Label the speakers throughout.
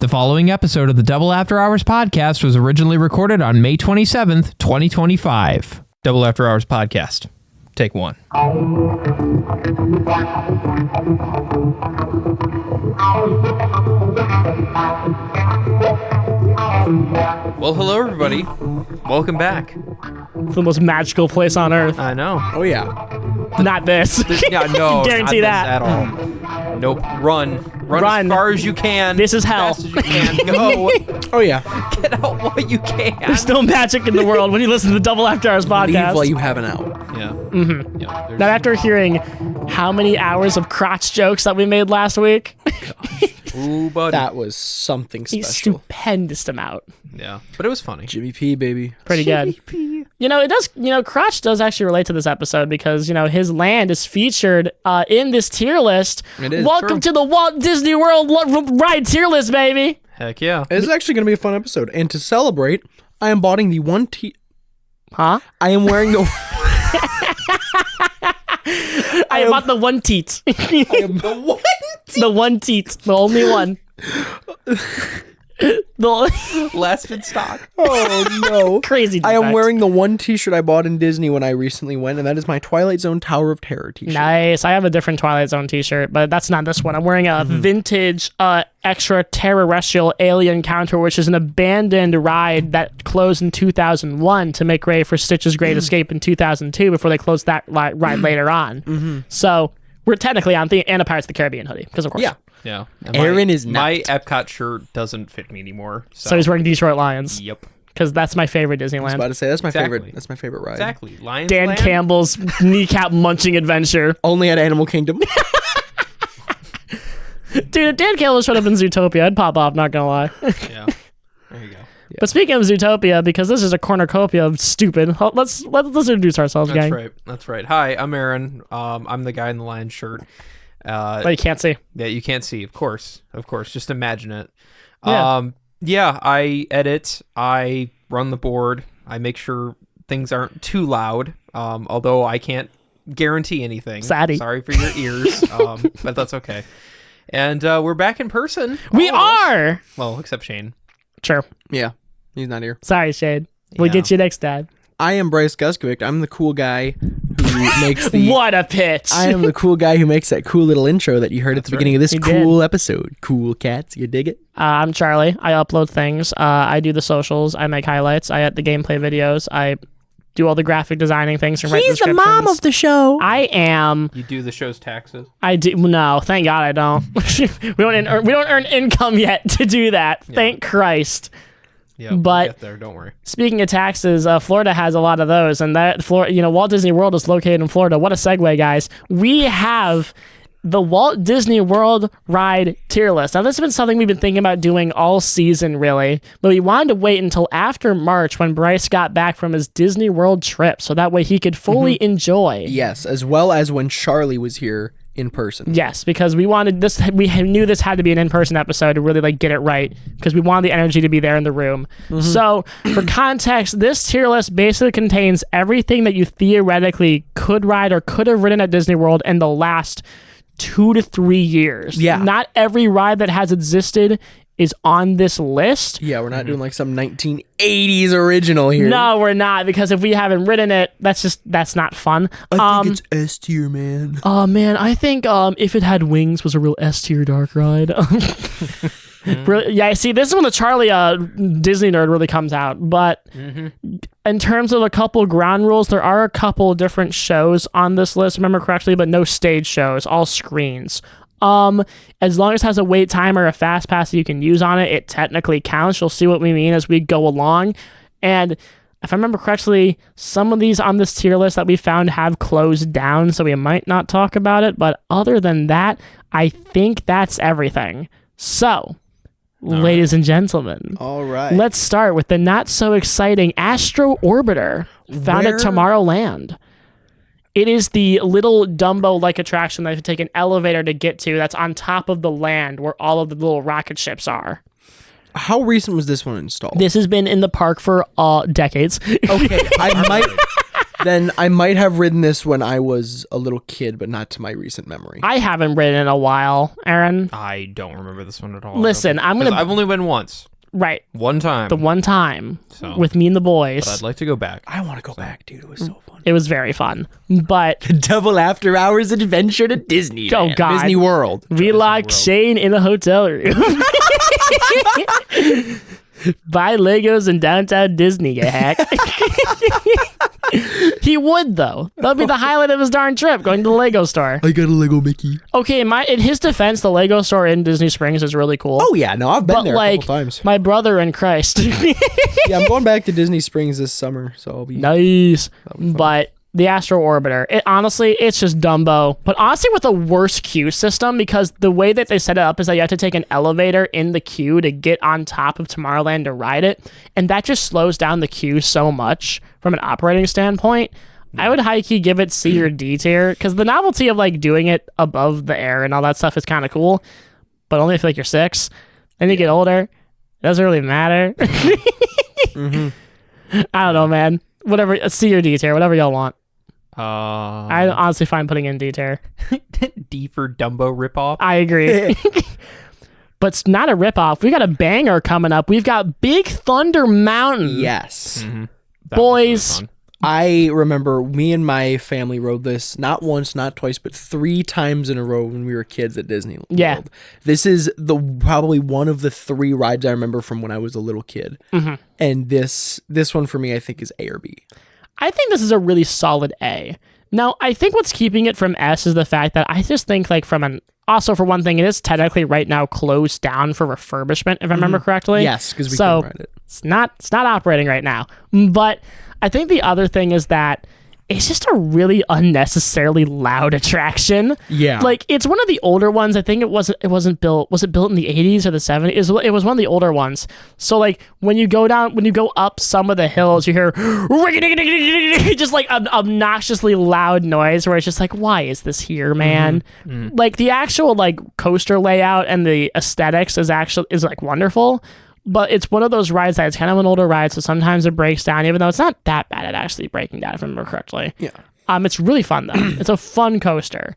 Speaker 1: The following episode of the Double After Hours podcast was originally recorded on May 27th, 2025. Double After Hours podcast. Take one. Well, hello, everybody. Welcome back.
Speaker 2: It's the most magical place on earth.
Speaker 1: I know.
Speaker 3: Oh, yeah.
Speaker 2: Not this.
Speaker 1: Yeah, no.
Speaker 2: Guarantee
Speaker 1: not
Speaker 2: that.
Speaker 1: this at all. Nope. Run as far as you can.
Speaker 2: This is hell.
Speaker 1: As fast as you can. Go.
Speaker 3: Oh, yeah.
Speaker 1: Get out while you can.
Speaker 2: There's no magic in the world when you listen to the Double After Hours podcast.
Speaker 3: Leave while you have an out.
Speaker 1: Yeah.
Speaker 2: Mm-hmm.
Speaker 1: Yeah,
Speaker 2: Now, after hearing how many hours of crotch jokes that we made last week,
Speaker 1: Ooh, buddy.
Speaker 3: That was something
Speaker 2: a
Speaker 3: special.
Speaker 2: stupendous amount.
Speaker 1: Yeah. But it was funny.
Speaker 3: Jimmy P, baby.
Speaker 2: Pretty good. You know, it does. You know, crotch does actually relate to this episode because his land is featured in this tier list.
Speaker 3: It is.
Speaker 2: Welcome to the Walt Disney World ride tier list, baby.
Speaker 1: Heck yeah.
Speaker 3: It's actually going to be a fun episode. And to celebrate, I am bought the one
Speaker 2: Huh?
Speaker 3: I am wearing the...
Speaker 2: I bought the one teat.
Speaker 3: I am the one
Speaker 2: The one teat. The only one. The
Speaker 1: Last in stock.
Speaker 3: Oh, no.
Speaker 2: crazy
Speaker 3: I am
Speaker 2: defect.
Speaker 3: wearing the one t-shirt I bought in Disney when I recently went, and that is my Twilight Zone Tower of Terror t-shirt.
Speaker 2: Nice. I have a different Twilight Zone t-shirt, but that's not this one. I'm wearing a vintage extraterrestrial alien encounter, which is an abandoned ride that closed in 2001 to make way for Stitch's Great Escape in 2002 before they closed that ride later on. So we're technically on the and a Pirates of the Caribbean hoodie, because of course.
Speaker 3: Yeah.
Speaker 1: Yeah.
Speaker 3: Aaron is not.
Speaker 1: My Epcot shirt doesn't fit me anymore.
Speaker 2: So he's wearing Detroit Lions.
Speaker 1: Yep.
Speaker 2: Because that's my favorite
Speaker 3: I was
Speaker 2: Disneyland.
Speaker 3: about to say, that's my
Speaker 1: Exactly.
Speaker 3: favorite. That's my favorite ride.
Speaker 1: Exactly. Lions
Speaker 2: Dan
Speaker 1: Land?
Speaker 2: Campbell's kneecap munching adventure.
Speaker 3: Only at Animal Kingdom.
Speaker 2: Dude, if Dan Campbell showed up in Zootopia, I'd pop off, not gonna lie.
Speaker 1: Yeah. There you go.
Speaker 2: But speaking of Zootopia, because this is a cornucopia of stupid, let's introduce ourselves,
Speaker 1: That's
Speaker 2: gang.
Speaker 1: right. That's right. Hi, I'm Aaron. I'm the guy in the lion shirt.
Speaker 2: But you can't see.
Speaker 1: Yeah, you can't see. Of course. Just imagine it.
Speaker 2: Yeah.
Speaker 1: Yeah, I edit. I run the board. I make sure things aren't too loud. Although I can't guarantee anything.
Speaker 2: Saddy.
Speaker 1: Sorry for your ears. But that's okay. And we're back in person.
Speaker 2: We
Speaker 1: all of us.
Speaker 2: are!
Speaker 1: Well, except Shane.
Speaker 2: Sure.
Speaker 3: Yeah. He's not here.
Speaker 2: Sorry, Shade. We'll
Speaker 1: Yeah.
Speaker 2: get you next time.
Speaker 3: I am Brice Guskovict. I'm the cool guy who makes the...
Speaker 2: What a pitch!
Speaker 3: I am the cool guy who makes that cool little intro that you heard at the beginning of this
Speaker 2: You
Speaker 3: cool episode. Cool cats, you dig it?
Speaker 2: I'm Charlie. I upload things. I do the socials. I make highlights. I edit the gameplay videos. I do all the graphic designing things and write
Speaker 3: He's the
Speaker 2: descriptions.
Speaker 3: mom of the show.
Speaker 2: I am.
Speaker 1: You do the show's taxes?
Speaker 2: I do. No, thank God I don't. we don't earn income yet to do that. Thank Christ.
Speaker 1: Yeah,
Speaker 2: But-
Speaker 1: we'll get there. Don't worry.
Speaker 2: Speaking of taxes, Florida has a lot of those, and that Walt Disney World is located in Florida. What a segue, guys! We have the Walt Disney World ride tier list. Now, this has been something we've been thinking about doing all season, really, but we wanted to wait until after March when Brice got back from his Disney World trip, so that way he could fully enjoy.
Speaker 3: Yes, as well as when Charlie was here in person.
Speaker 2: Yes, because we wanted this. We knew this had to be an in-person episode to really get it right, because we wanted the energy to be there in the room. So, for context, this tier list basically contains everything that you theoretically could ride or could have ridden at Disney World in the last 2 to 3 years.
Speaker 3: Yeah.
Speaker 2: Not every ride that has existed is on this list.
Speaker 3: Yeah, we're not doing like some 1980s original here.
Speaker 2: No, we're not, because if we haven't ridden it, that's not fun.
Speaker 3: I think it's S tier, man.
Speaker 2: Oh man, I think If It Had Wings was a real S tier dark ride. Really, yeah, see, this is when the Charlie Disney nerd really comes out. But in terms of a couple ground rules, there are a couple different shows on this list, remember correctly, but no stage shows, all screens. As long as it has a wait time or a fast pass that you can use on it, it technically counts. You'll see what we mean as we go along. And if I remember correctly, some of these on this tier list that we found have closed down, so we might not talk about it. But other than that, I think that's everything. So, ladies and gentlemen,
Speaker 3: All right.
Speaker 2: let's start with the not-so-exciting Astro Orbiter found at
Speaker 3: Where-
Speaker 2: Tomorrowland. It is the little Dumbo-like attraction that you take an elevator to get to that's on top of the land where all of the little rocket ships are.
Speaker 3: How recent was this one installed?
Speaker 2: This has been in the park for decades.
Speaker 3: Okay, then I might have ridden this when I was a little kid, but not to my recent memory.
Speaker 2: I haven't ridden in a while, Aaron.
Speaker 1: I don't remember this one at all.
Speaker 2: Listen, I've
Speaker 1: only been once.
Speaker 2: Right.
Speaker 1: One time.
Speaker 2: The one time
Speaker 1: So,
Speaker 2: with me and the boys.
Speaker 1: but I'd like to go back.
Speaker 3: I want to go back, dude. It was so fun.
Speaker 2: It was very fun. But
Speaker 3: Double after hours adventure to Disney.
Speaker 2: Oh, God.
Speaker 3: Disney World.
Speaker 2: we locked
Speaker 1: World.
Speaker 2: Shane in a hotel room. Buy Legos in downtown Disney, you hack. He would, though. That'd be the highlight of his darn trip, going to the Lego store.
Speaker 3: I got a Lego Mickey.
Speaker 2: Okay, in his defense, the Lego store in Disney Springs is really cool.
Speaker 3: Oh, yeah. No, I've been
Speaker 2: but
Speaker 3: there a
Speaker 2: like,
Speaker 3: couple times.
Speaker 2: my brother in Christ.
Speaker 3: Yeah, I'm going back to Disney Springs this summer, so I'll be...
Speaker 2: Nice.
Speaker 3: That'll be fun.
Speaker 2: But the Astro Orbiter, honestly, it's just Dumbo. But honestly, with a worse queue system, because the way that they set it up is that you have to take an elevator in the queue to get on top of Tomorrowland to ride it. And that just slows down the queue so much from an operating standpoint. I would high-key give it C or D tier, because the novelty of like doing it above the air and all that stuff is kind of cool, but only if like you're 6. Then you get older. It doesn't really matter.
Speaker 3: Mm-hmm.
Speaker 2: I don't know, man. Whatever, a C or D tier, whatever y'all want. I
Speaker 1: I
Speaker 2: honestly find putting in D tier.
Speaker 1: D for Dumbo ripoff.
Speaker 2: I agree. But it's not a ripoff. We got a banger coming up. We've got Big Thunder Mountain.
Speaker 3: Yes.
Speaker 1: Mm-hmm.
Speaker 2: Boys.
Speaker 3: I remember me and my family rode this not once, not twice, but 3 times in a row when we were kids at Disney World.
Speaker 2: Yeah.
Speaker 3: This is probably one of the 3 rides I remember from when I was a little kid.
Speaker 2: Mm-hmm.
Speaker 3: And this one for me, I think, is A or B.
Speaker 2: I think this is a really solid A. Now, I think what's keeping it from S is the fact that I just think like also for one thing, it is technically right now closed down for refurbishment, if I remember correctly.
Speaker 3: Yes, because we couldn't ride it.
Speaker 2: It's not operating right now. But I think the other thing is that it's just a really unnecessarily loud attraction.
Speaker 3: Yeah.
Speaker 2: Like, it's one of the older ones. I think it wasn't built. Was it built in the 80s or the 70s? It was one of the older ones. So, like, when you go up some of the hills, you hear just like an obnoxiously loud noise where it's just like, why is this here, man? Mm-hmm. Like, the actual, like, coaster layout and the aesthetics is like wonderful. But it's one of those rides that it's kind of an older ride, so sometimes it breaks down, even though it's not that bad at actually breaking down, if I remember correctly.
Speaker 3: Yeah.
Speaker 2: It's really fun, though. It's a fun coaster.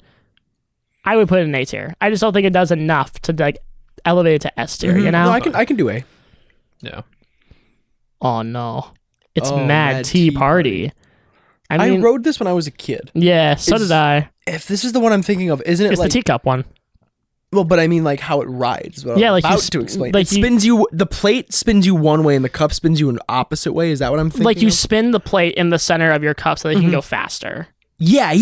Speaker 2: I would put it in A tier. I just don't think it does enough to, like, elevate it to S tier, you know?
Speaker 3: No, I can do A.
Speaker 1: Yeah.
Speaker 2: Oh, no. It's
Speaker 3: Oh,
Speaker 2: Mad Tea Party.
Speaker 3: I rode this when I was a kid.
Speaker 2: Yeah, so did I.
Speaker 3: If this is the one I'm thinking of, isn't it
Speaker 2: It's
Speaker 3: like...
Speaker 2: the teacup one.
Speaker 3: Well, but I mean, like, how it rides. Is what
Speaker 2: Yeah,
Speaker 3: I'm
Speaker 2: like
Speaker 3: about
Speaker 2: you
Speaker 3: to explain.
Speaker 2: like
Speaker 3: It spins you... The plate spins you one way and the cup spins you an opposite way. Is that what I'm thinking
Speaker 2: Like, you
Speaker 3: of?
Speaker 2: spin the plate in the center of your cup so that you can go faster.
Speaker 3: Yeah.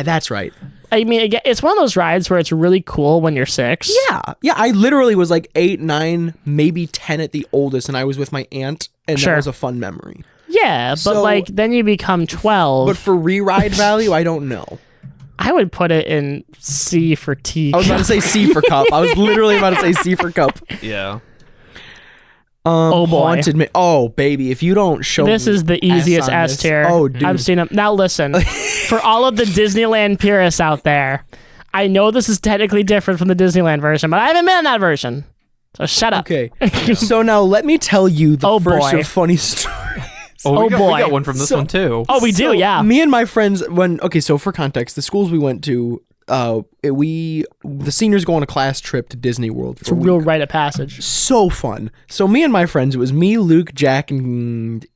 Speaker 3: That's right.
Speaker 2: I mean, again, it's one of those rides where it's really cool when you're 6.
Speaker 3: Yeah. I literally was like 8, 9, maybe 10 at the oldest, and I was with my aunt, and
Speaker 2: Sure.
Speaker 3: that was a fun memory.
Speaker 2: Yeah, but
Speaker 3: So-
Speaker 2: like then you become 12.
Speaker 3: But for re-ride value, I don't know.
Speaker 2: I would put it in C for tea.
Speaker 3: I was about to say C for cup. I was literally about to say C for cup.
Speaker 1: Yeah.
Speaker 2: Oh, boy.
Speaker 3: Haunted me. Oh baby, if you don't show
Speaker 2: This
Speaker 3: me
Speaker 2: is the easiest
Speaker 3: on
Speaker 2: S
Speaker 3: this-
Speaker 2: tier.
Speaker 3: Oh dude,
Speaker 2: I've seen them. Now listen, for all of the Disneyland purists out there, I know this is technically different from the Disneyland version, but I haven't been in that version. So shut up.
Speaker 3: Okay, so now let me tell you the
Speaker 2: Oh,
Speaker 3: first
Speaker 2: boy.
Speaker 3: of funny story.
Speaker 1: Oh, we
Speaker 2: boy.
Speaker 1: got one from this one too.
Speaker 2: Oh, we do, yeah.
Speaker 3: Me and my friends, so for context, the schools we went to, the seniors go on a class trip to Disney World.
Speaker 2: It's a real rite of passage.
Speaker 3: So fun. So me and my friends, it was me, Luke, Jack, and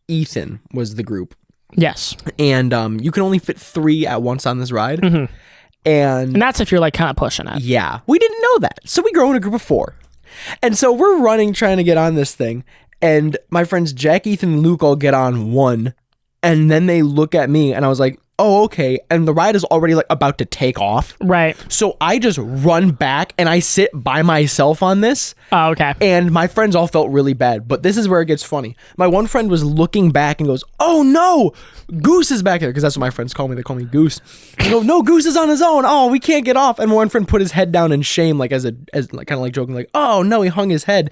Speaker 3: Ethan was the group.
Speaker 2: Yes.
Speaker 3: And you can only fit 3 at once on this ride.
Speaker 2: Mm-hmm.
Speaker 3: And
Speaker 2: And that's if you're like kind of pushing it.
Speaker 3: yeah, we didn't know that. So we grow in a group of 4. And so we're running, trying to get on this thing. And my friends Jack, Ethan, and Luke all get on 1. And then they look at me and I was like, oh, okay. And the ride is already like about to take off.
Speaker 2: Right.
Speaker 3: So I just run back and I sit by myself on this.
Speaker 2: Oh, okay.
Speaker 3: And my friends all felt really bad. But this is where it gets funny. My one friend was looking back and goes, oh no, Goose is back there. Because that's what my friends call me. They call me Goose. I go, no, Goose is on his own. Oh, we can't get off. And my one friend put his head down in shame, like as like kind of like joking, like, oh no, he hung his head.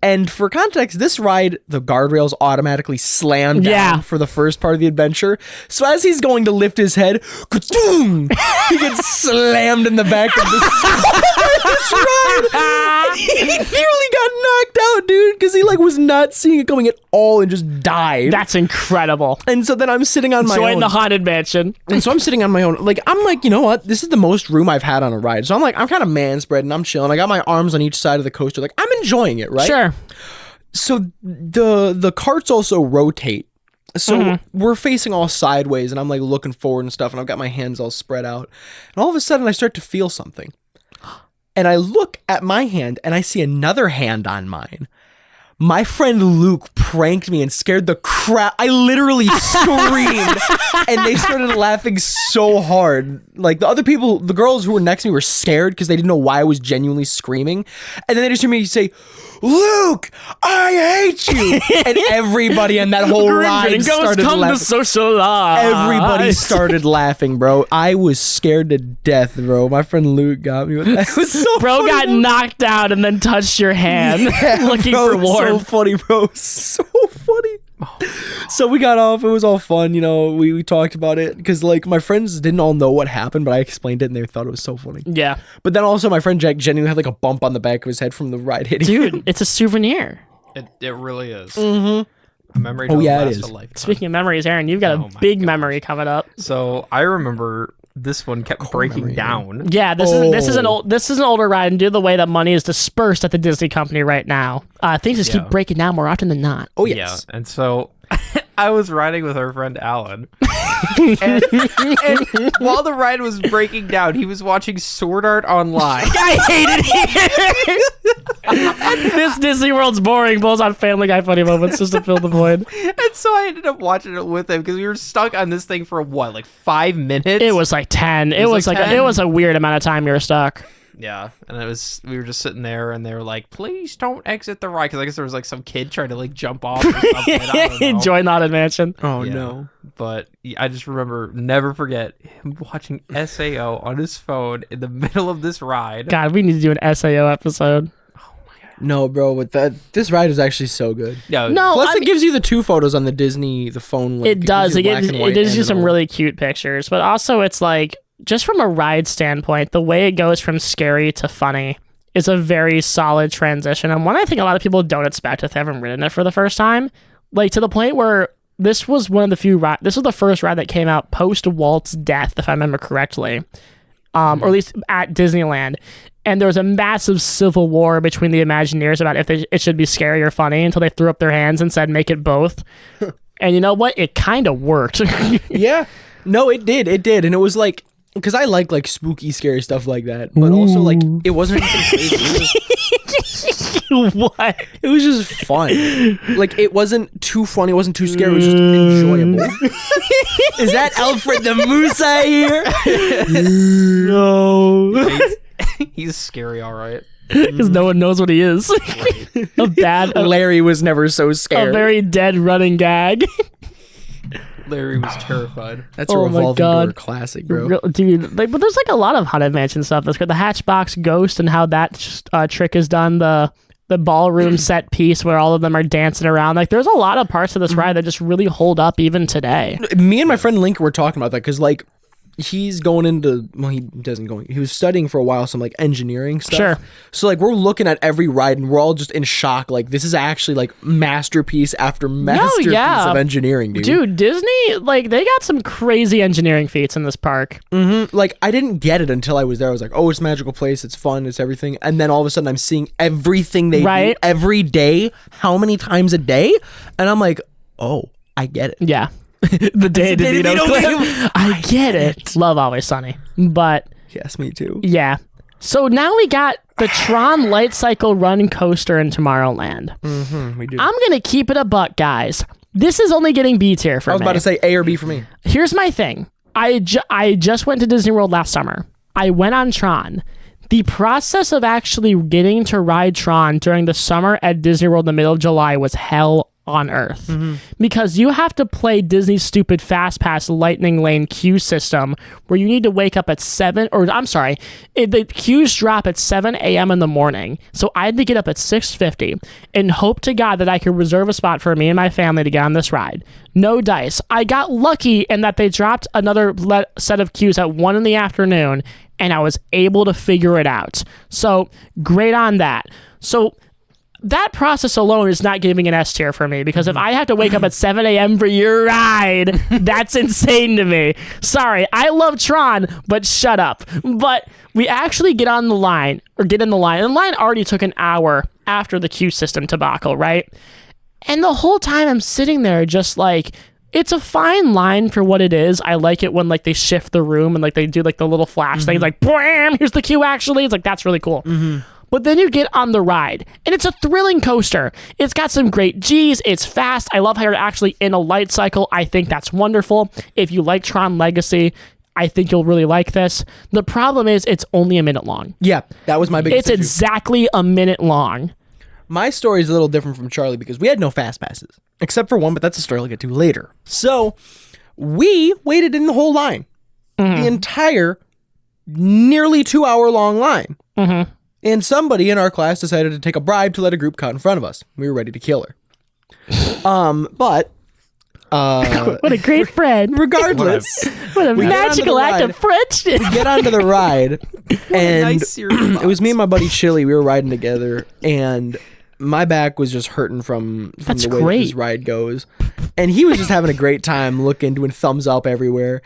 Speaker 3: And for context, this ride, the guardrails automatically slam down for the first part of the adventure. So as he's going to lift his head, ka-doom, he gets slammed in the back of this ride. And he nearly got knocked out, dude, because he like was not seeing it coming at all and just died.
Speaker 2: That's incredible.
Speaker 3: And so then I'm sitting on my
Speaker 2: Join
Speaker 3: own.
Speaker 2: the haunted mansion.
Speaker 3: And so I'm sitting on my own. Like, I'm like, you know what? This is the most room I've had on a ride. So I'm like, I'm kind of man spreading. I'm chilling. I got my arms on each side of the coaster. Like, I'm enjoying it, right?
Speaker 2: Sure.
Speaker 3: So the carts also rotate. So we're facing all sideways, and I'm like looking forward and stuff, and I've got my hands all spread out. And all of a sudden, I start to feel something. And I look at my hand, and I see another hand on mine. My friend Luke pranked me and scared the crap. I literally screamed, and they started laughing so hard. Like, the other people, the girls who were next to me were scared because they didn't know why I was genuinely screaming. And then they just heard me say, Luke, I hate you. And everybody in that whole ride started laughing.
Speaker 2: To socialize.
Speaker 3: Everybody started laughing, bro. I was scared to death, bro. My friend Luke got me with that. It was so
Speaker 2: Bro
Speaker 3: funny,
Speaker 2: got knocked out and then touched your hand looking
Speaker 3: bro,
Speaker 2: for warmth.
Speaker 3: So funny, bro. So funny. So we got off. It was all fun. You know, we talked about it because like my friends didn't all know what happened, but I explained it and they thought it was so funny.
Speaker 2: Yeah.
Speaker 3: But then also my friend Jack genuinely had like a bump on the back of his head from the ride hitting him.
Speaker 2: Dude, it's a souvenir.
Speaker 1: It really is. A memory
Speaker 3: Oh,
Speaker 1: does
Speaker 3: yeah, it
Speaker 1: last
Speaker 3: is.
Speaker 1: a lifetime.
Speaker 2: Speaking of memories, Aaron, you've got
Speaker 1: Oh
Speaker 2: a
Speaker 1: my
Speaker 2: big
Speaker 1: gosh.
Speaker 2: memory coming up.
Speaker 1: So I remember this one kept breaking
Speaker 3: memory,
Speaker 1: down.
Speaker 2: Yeah, this is an older ride, and due to the way that money is dispersed at the Disney company right now, things just keep breaking down more often than not.
Speaker 3: Oh, yes.
Speaker 1: Yeah, and so I was riding with our friend Alan, and while the ride was breaking down, he was watching Sword Art Online.
Speaker 2: I hated it. This Disney World's boring. Pulls on Family Guy funny moments just to fill the void.
Speaker 1: And so I ended up watching it with him because we were stuck on this thing for what, like 5 minutes?
Speaker 2: It was like 10. It was
Speaker 1: like
Speaker 2: like
Speaker 1: 10.
Speaker 2: it was a weird amount of time you were stuck.
Speaker 1: Yeah, and we were just sitting there, and they were like, "Please don't exit the ride," because I guess there was like some kid trying to like jump off or something. I don't know.
Speaker 2: Join the haunted mansion.
Speaker 3: Oh,
Speaker 1: Yeah.
Speaker 3: no.
Speaker 1: But I just never forget him watching SAO on his phone in the middle of this ride.
Speaker 2: God, we need to do an SAO episode.
Speaker 3: No, bro, but this ride is actually so good.
Speaker 1: Yeah,
Speaker 2: No,
Speaker 3: Plus,
Speaker 2: I
Speaker 3: it
Speaker 2: mean,
Speaker 3: gives you the 2 photos on the phone link.
Speaker 2: it does. It
Speaker 3: gives you black and white
Speaker 2: gives
Speaker 3: and
Speaker 2: you
Speaker 3: an
Speaker 2: some
Speaker 3: old.
Speaker 2: really cute pictures, but also it's like, just from a ride standpoint, the way it goes from scary to funny is a very solid transition, and one I think a lot of people don't expect if they haven't ridden it for the first time. Like, to the point where this was one of the few this was the first ride that came out post Walt's death, if I remember correctly, or at least at Disneyland. And there was a massive civil war between the Imagineers about if it should be scary or funny until they threw up their hands and said, make it both. And you know what? It kind of worked.
Speaker 3: Yeah. No, it did. It did. And it was like, because I like spooky, scary stuff like that. But also, like, it wasn't anything crazy.
Speaker 2: What?
Speaker 3: It was just fun. Like, it wasn't too funny. It wasn't too scary. It was just enjoyable. Is that Alfred the Moose I hear?
Speaker 2: No.
Speaker 1: he's scary, all right.
Speaker 2: Because no one knows what he is. a
Speaker 3: Larry was never so scared.
Speaker 2: a very dead running gag.
Speaker 1: Larry was terrified.
Speaker 3: That's a
Speaker 2: Oh my
Speaker 3: revolving
Speaker 2: God.
Speaker 3: door classic, bro.
Speaker 2: Dude, like, but there's like a lot of Haunted Mansion stuff. That's good. The Hatchbox Ghost and how that trick is done. The ballroom set piece where all of them are dancing around. Like, there's a lot of parts of this ride that just really hold up even today.
Speaker 3: Me and my friend Link were talking about that because, like, he's going into, well, he doesn't go, he was studying for a while some like engineering stuff.
Speaker 2: Sure.
Speaker 3: So like we're looking at every ride and we're all just in shock. Like, this is actually like masterpiece after masterpiece of engineering, dude.
Speaker 2: Dude, Disney, like, they got some crazy engineering feats in this park.
Speaker 3: Like, I didn't get it until I was there. I was like, oh, it's a magical place, it's fun, it's everything. And then all of a sudden I'm seeing everything they do every day, how many times a day? And I'm like, oh, I get it.
Speaker 2: Yeah. The Danny DeVito clip. I get it. Love Always Sunny. But
Speaker 3: Yes, me too.
Speaker 2: yeah. So now we got the Tron Light Cycle Run Coaster in Tomorrowland.
Speaker 3: We do.
Speaker 2: I'm going to keep it a buck, guys. This is only getting B tier for me.
Speaker 3: I was about to say A or B for me.
Speaker 2: Here's my thing. I just went to Disney World last summer. I went on Tron. The process of actually getting to ride Tron during the summer at Disney World in the middle of July was hell on earth, because you have to play Disney's stupid Fast Pass Lightning Lane queue system where you need to wake up at 7, or I'm sorry, the queues drop at 7 a.m. in the morning. So I had to get up at 6:50 and hope to God that I could reserve a spot for me and my family to get on this ride. No dice. I got lucky in that they dropped another set of queues at 1 in the afternoon and I was able to figure it out. So great on that. So that process alone is not giving an S tier for me, because if I have to wake up at 7 a.m. for your ride, that's insane to me. Sorry, I love Tron, but shut up. But we actually get in the line, and the line already took an hour after the queue system debacle, right? And the whole time I'm sitting there just like, it's a fine line for what it is. I like it when like they shift the room and like they do like the little flash thing, like, bam, here's the queue actually. It's like, that's really cool. But then you get on the ride, and it's a thrilling coaster. It's got some great G's. It's fast. I love how you're actually in a light cycle. I think that's wonderful. If you like Tron Legacy, I think you'll really like this. The problem is it's only a minute long.
Speaker 3: Yeah, that was my biggest
Speaker 2: It's
Speaker 3: issue.
Speaker 2: exactly a minute long.
Speaker 3: My story is a little different from Charlie because we had no fast passes, except for one, but that's a story I'll get to later. So we waited in the whole line, the entire nearly 2 hour long line. And somebody in our class decided to take a bribe to let a group cut in front of us. We were ready to kill her. But
Speaker 2: What a great friend.
Speaker 3: regardless,
Speaker 2: What a
Speaker 3: We got onto
Speaker 2: magical
Speaker 3: the
Speaker 2: act
Speaker 3: ride.
Speaker 2: of friendship.
Speaker 3: get onto the ride, and
Speaker 1: nice cereal
Speaker 3: it was me and my buddy Chili. We were riding together, and my back was just hurting from
Speaker 2: That's
Speaker 3: the way that
Speaker 2: great.
Speaker 3: this ride goes. And he was just having a great time looking, doing thumbs up everywhere.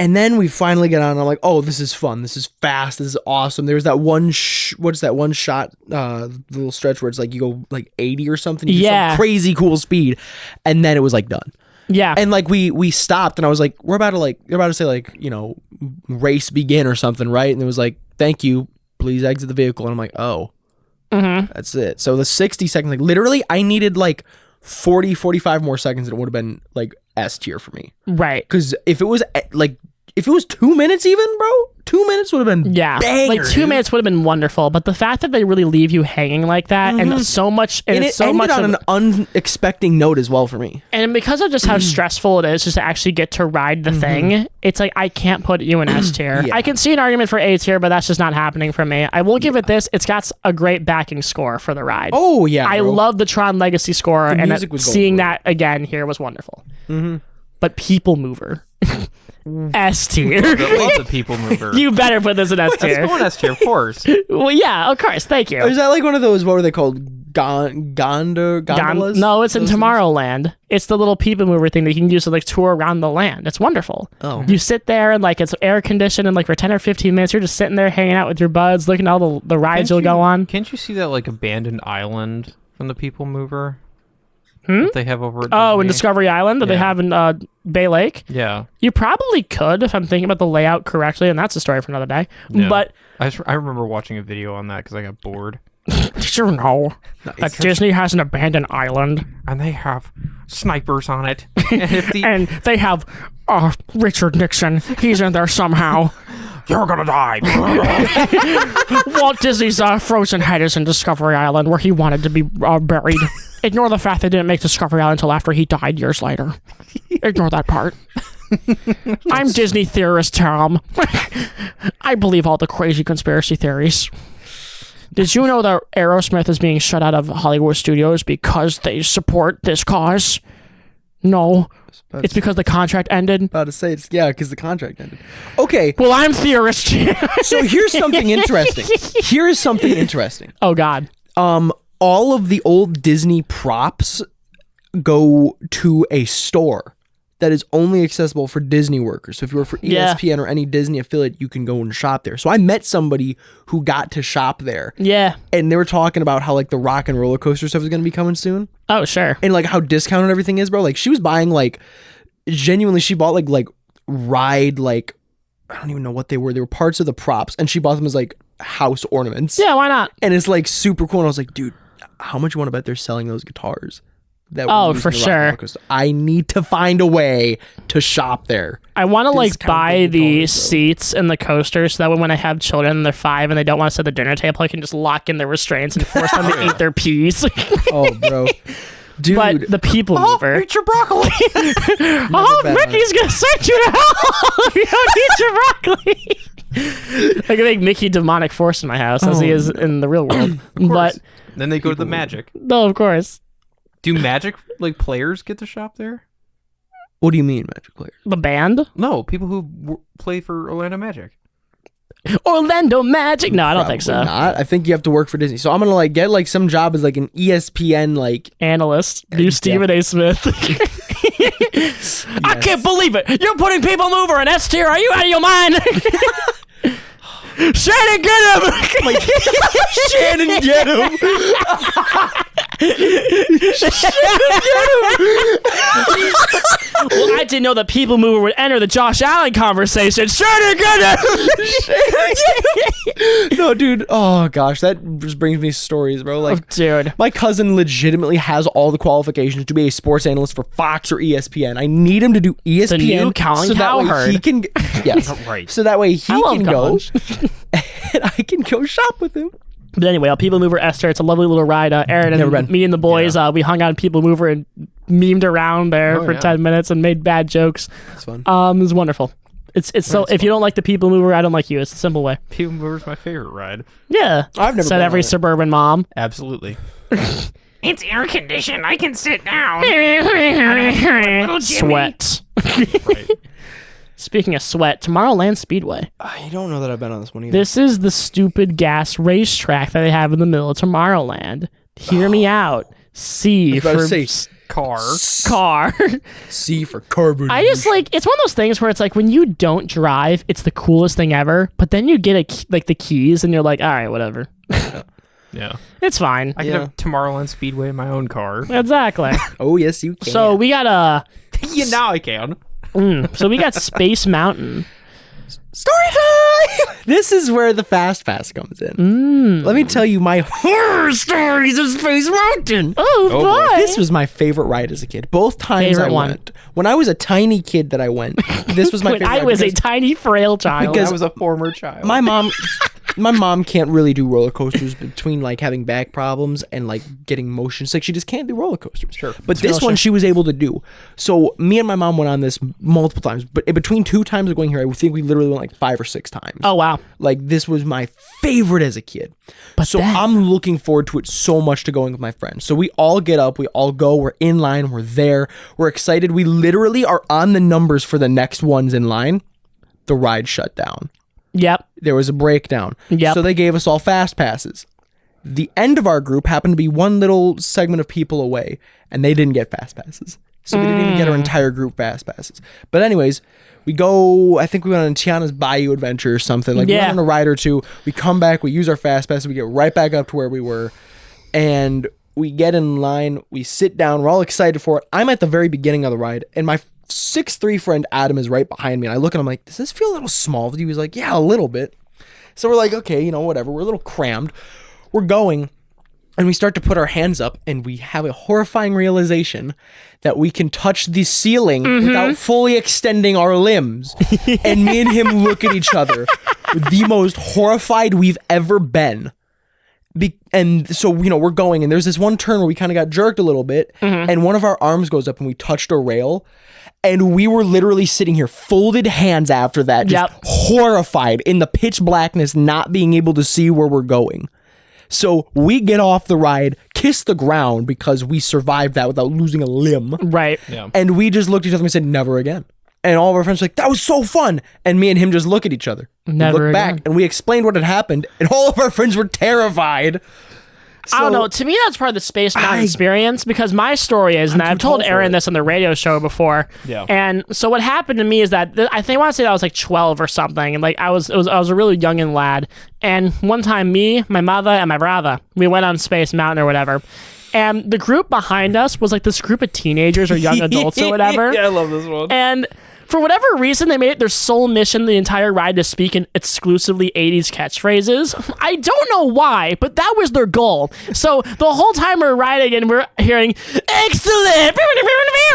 Speaker 3: And then we finally get on, and I'm like, oh, this is fun. This is fast. This is awesome. There's that one, what's that one shot, little stretch where it's like you go like 80 or something. You do some crazy cool speed. And then it was like done.
Speaker 2: Yeah.
Speaker 3: And like we stopped, and I was like, you're about to say like, you know, race begin or something, right? And it was like, thank you, please exit the vehicle. And I'm like, oh, that's it. So the 60 seconds, like literally I needed like 45 more seconds, and it would have been like S tier for me.
Speaker 2: Right.
Speaker 3: Because if it was 2 minutes even, bro, 2 minutes would have been banger,
Speaker 2: like 2
Speaker 3: dude.
Speaker 2: minutes would have been wonderful, but the fact that they really leave you hanging like that, and so much, and
Speaker 3: it
Speaker 2: it's so
Speaker 3: ended
Speaker 2: much
Speaker 3: on
Speaker 2: of,
Speaker 3: an unexpected note as well for me.
Speaker 2: and because of just how stressful it is just to actually get to ride the thing, it's like I can't put you in S tier.
Speaker 3: Yeah.
Speaker 2: I can see an argument for A tier, but that's just not happening for me. I will give it this: it's got a great backing score for the ride.
Speaker 3: Oh yeah,
Speaker 2: I
Speaker 3: bro.
Speaker 2: love the Tron Legacy score, and
Speaker 3: music was going
Speaker 2: seeing
Speaker 3: for it.
Speaker 2: that again here was wonderful. But People Mover, S tier.
Speaker 1: Love the people mover.
Speaker 2: You better put this in S
Speaker 1: That's
Speaker 2: tier.
Speaker 1: going S tier, of course.
Speaker 2: Well, yeah, of course. Thank you.
Speaker 3: Is that like one of those? What were they called? Gondolas?
Speaker 2: No, it's in
Speaker 3: Those things?
Speaker 2: Tomorrowland. It's the little people mover thing that you can use to like tour around the land. It's wonderful.
Speaker 3: Oh.
Speaker 2: You sit there and like it's air conditioned, and like for 10 or 15 minutes you're just sitting there hanging out with your buds, looking at all the rides you'll go on.
Speaker 1: Can't you see that like abandoned island from the people mover? That they have over at
Speaker 2: Oh, in
Speaker 1: Disney?
Speaker 2: Discovery Island that they
Speaker 1: Yeah.
Speaker 2: have in Bay Lake.
Speaker 1: Yeah.
Speaker 2: You probably could if I'm thinking about the layout correctly, and that's a story for another day.
Speaker 1: Yeah.
Speaker 2: But
Speaker 1: I remember watching a video on that because I got bored.
Speaker 2: did you know that Disney has an abandoned island?
Speaker 1: And they have snipers on it. And if the,
Speaker 2: And they have Richard Nixon. He's in there somehow.
Speaker 1: you're gonna die.
Speaker 2: Walt Disney's frozen head is in Discovery Island, where he wanted to be buried. Ignore the fact they didn't make Discovery Island until after he died years later. Ignore that part. I'm Disney theorist Tom. I believe all the crazy conspiracy theories. Did you know that Aerosmith is being shut out of Hollywood studios because they support this cause? No. It's because the contract ended.
Speaker 3: About to say it's because the contract ended. Okay,
Speaker 2: Well, I'm theorist.
Speaker 3: so here's something interesting. Here is something interesting.
Speaker 2: Oh, God.
Speaker 3: All of the old Disney props go to a store that is only accessible for Disney workers. So if you work for ESPN or any Disney affiliate, you can go and shop there. So I met somebody who got to shop there,
Speaker 2: Yeah.
Speaker 3: and they were talking about how like the rock and roller coaster stuff is going to be coming soon,
Speaker 2: Oh, sure.
Speaker 3: and like how discounted everything is, bro. Like she was buying like genuinely, she bought like ride like I don't even know what they were. They were parts of the props, and she bought them as like house ornaments.
Speaker 2: Yeah, why not?
Speaker 3: And it's like super cool. And I was like, dude, how much you want to bet they're selling those guitars? That were
Speaker 2: Oh,
Speaker 3: used
Speaker 2: for
Speaker 3: in the Rock and
Speaker 2: sure.
Speaker 3: Roller Coaster? I need to find a way to shop there.
Speaker 2: I want to like
Speaker 3: Discounted
Speaker 2: buy the
Speaker 3: guitars, though.
Speaker 2: seats and the coasters so that when I have children and they're 5 and they don't want to sit at the dinner table, I can just lock in their restraints and force them to eat their peas.
Speaker 3: Oh, bro. Dude.
Speaker 2: But the people mover.
Speaker 1: Eat your broccoli.
Speaker 2: Oh,
Speaker 3: bad
Speaker 2: Mickey's gonna send you to hell if you don't eat your broccoli. I can make Mickey demonic force in my house as he is in the real world. But
Speaker 1: Then they go to the Magic.
Speaker 2: no, of course,
Speaker 1: Do Magic like players get to shop there?
Speaker 3: What do you mean, Magic Player?
Speaker 2: the band.
Speaker 1: No, people who play for Orlando Magic.
Speaker 2: Orlando Magic. No, I don't think so.
Speaker 3: Probably not. I think you have to work for Disney. So I'm gonna like get like some job as like an ESPN like
Speaker 2: Analyst. Do Stephen A. Smith. I can't believe it. You're putting People Mover in S tier. Are you out of your mind? Shannon, get him!
Speaker 3: Shannon, get him!
Speaker 2: Well, I didn't know that People Mover would enter the Josh Allen conversation. Shannon, get him!
Speaker 3: No, dude. Oh gosh, that just brings me stories, bro. Like,
Speaker 2: dude,
Speaker 3: my cousin legitimately has all the qualifications to be a sports analyst for Fox or ESPN. I need him to do ESPN.
Speaker 2: The new Colin Cowherd.
Speaker 3: He can. Yes,
Speaker 1: Right.
Speaker 3: So that way he can go,
Speaker 2: Colin.
Speaker 3: and I can go shop with him.
Speaker 2: But anyway, People Mover Esther, it's a lovely little ride. Aaron
Speaker 3: Never
Speaker 2: and
Speaker 3: been.
Speaker 2: me and the boys, we hung out in People Mover and memed around there for 10 minutes and made bad jokes.
Speaker 3: It's fun.
Speaker 2: It was wonderful. It's so if you don't like the People Mover, I don't like you. It's a simple way.
Speaker 1: People Mover's my favorite ride.
Speaker 2: Yeah.
Speaker 3: I've never
Speaker 2: said
Speaker 3: been
Speaker 2: every
Speaker 3: on it.
Speaker 2: suburban mom.
Speaker 1: Absolutely.
Speaker 4: It's air conditioned. I can sit down.
Speaker 2: Sweat.
Speaker 1: Right.
Speaker 2: Speaking of sweat, Tomorrowland Speedway.
Speaker 3: I don't know that I've been on this one either.
Speaker 2: This is the stupid gas racetrack that they have in the middle of Tomorrowland. Hear me out. C
Speaker 3: I was about
Speaker 2: for
Speaker 3: to say
Speaker 1: Car.
Speaker 2: car.
Speaker 3: C for carbon.
Speaker 2: I just like, it's one of those things where it's like when you don't drive, it's the coolest thing ever. But then you get like the keys and you're like, all right, whatever.
Speaker 1: Yeah.
Speaker 2: It's fine.
Speaker 1: I can have Tomorrowland Speedway in my own car.
Speaker 2: Exactly.
Speaker 3: Oh yes, you can.
Speaker 2: So we got
Speaker 1: Yeah, now I can.
Speaker 2: so we got Space Mountain.
Speaker 3: story time. This is where the Fast Pass comes in. Let me tell you my horror stories of Space Mountain.
Speaker 2: Oh, boy.
Speaker 3: This was my favorite ride as a kid. Both times
Speaker 2: Favorite
Speaker 3: I
Speaker 2: one.
Speaker 3: went. When I was a tiny kid that I went, this was my
Speaker 2: When
Speaker 3: favorite
Speaker 2: I
Speaker 3: ride
Speaker 2: was a
Speaker 3: because
Speaker 2: tiny frail child.
Speaker 3: Because-
Speaker 1: I was a former child.
Speaker 3: my mom can't really do roller coasters between like having back problems and like getting motion sick. She just can't do roller coasters.
Speaker 1: Sure.
Speaker 3: But this one she was able to do. So me and my mom went on this multiple times. But in between 2 times of going here, I think we literally went like 5 or 6 times.
Speaker 2: Oh, wow.
Speaker 3: Like this was my favorite as a kid. So
Speaker 2: then-
Speaker 3: I'm looking forward to it so much to going with my friends. So we all get up, we all go, we're in line, we're there, we're excited. We literally are on the numbers for the next ones in line. The ride shut down.
Speaker 2: Yep.
Speaker 3: There was a breakdown.
Speaker 2: Yep.
Speaker 3: So they gave us all fast passes. The end of our group happened to be one little segment of people away, and they didn't get fast passes. So we didn't even get our entire group fast passes. But anyways, we go, I think we went on Tiana's Bayou Adventure or something. Like we
Speaker 2: Yeah.
Speaker 3: went on a ride or two. We come back, we use our fast passes, we get right back up to where we were. And we get in line, we sit down, we're all excited for it. I'm at the very beginning of the ride, and my 6'3" friend Adam is right behind me, and I look at him like, does this feel a little small? He was like, yeah, a little bit. So we're like, okay, you know, whatever. We're a little crammed. We're going, and we start to put our hands up, and we have a horrifying realization that we can touch the ceiling without fully extending our limbs. And me and him look at each other, the most horrified we've ever been. And so, you know, we're going, and there's this one turn where we kind of got jerked a little bit, and one of our arms goes up, and we touched a rail. And we were literally sitting here, folded hands after that, just horrified in the pitch blackness, not being able to see where we're going. So we get off the ride, kiss the ground because we survived that without losing a limb.
Speaker 2: Right.
Speaker 1: Yeah.
Speaker 3: And we just looked at each other and said, never again. And all of our friends were like, that was so fun. And me and him just look at each other.
Speaker 2: Never
Speaker 3: we look back
Speaker 2: again.
Speaker 3: and we explained what had happened. And all of our friends were terrified.
Speaker 2: I don't
Speaker 3: So-
Speaker 2: know. To me, that's part of the Space Mountain experience because my story is, and I've told
Speaker 3: tall for
Speaker 2: Aaron
Speaker 3: it.
Speaker 2: this on the radio show before.
Speaker 1: Yeah.
Speaker 2: And so what happened to me is that I want to say that I was like 12 or something, and like I was a really young lad. And one time, me, my mother, and my brother, we went on Space Mountain or whatever. And the group behind us was like this group of teenagers or young adults or whatever.
Speaker 1: Yeah, I love this one.
Speaker 2: And for whatever reason, they made it their sole mission the entire ride to speak in exclusively 80s catchphrases. I don't know why, but that was their goal. So the whole time we're riding and we're hearing, excellent,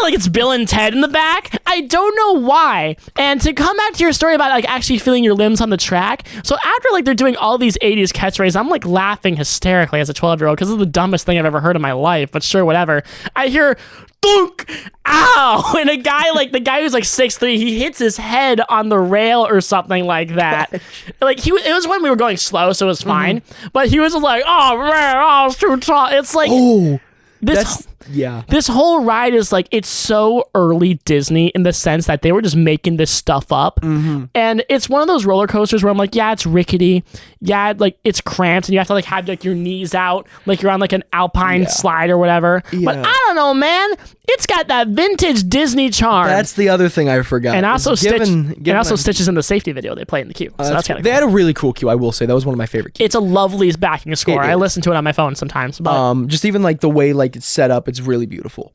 Speaker 2: like it's Bill and Ted in the back. I don't know why. And to come back to your story about like actually feeling your limbs on the track. So after like they're doing all these 80s catchphrases, I'm like laughing hysterically as a 12-year-old because it's the dumbest thing I've ever heard in my life, but sure, whatever. I hear, thunk, ow, and the guy who's like 6'3", he hits his head on the rail or something like that. Like it was when we were going slow, so it was fine. But he was just like, oh man, oh, it's too tall. It's like
Speaker 3: Oh,
Speaker 2: this.
Speaker 3: Yeah.
Speaker 2: This whole ride is like, it's so early Disney in the sense that they were just making this stuff up. And it's one of those roller coasters where I'm like, yeah, it's rickety. Yeah, like it's cramped and you have to like have like your knees out, like you're on like an alpine slide or whatever. But I don't know, man. It's got that vintage Disney charm.
Speaker 3: That's the other thing I forgot.
Speaker 2: And also Stitches in the safety video they play in the queue. So that's kind of cool.
Speaker 3: They had a really cool queue, I will say. That was one of my favorite queues.
Speaker 2: It's a lovely backing score. I listen to it on my phone sometimes. But
Speaker 3: just even like the way like it's set up, it's really beautiful.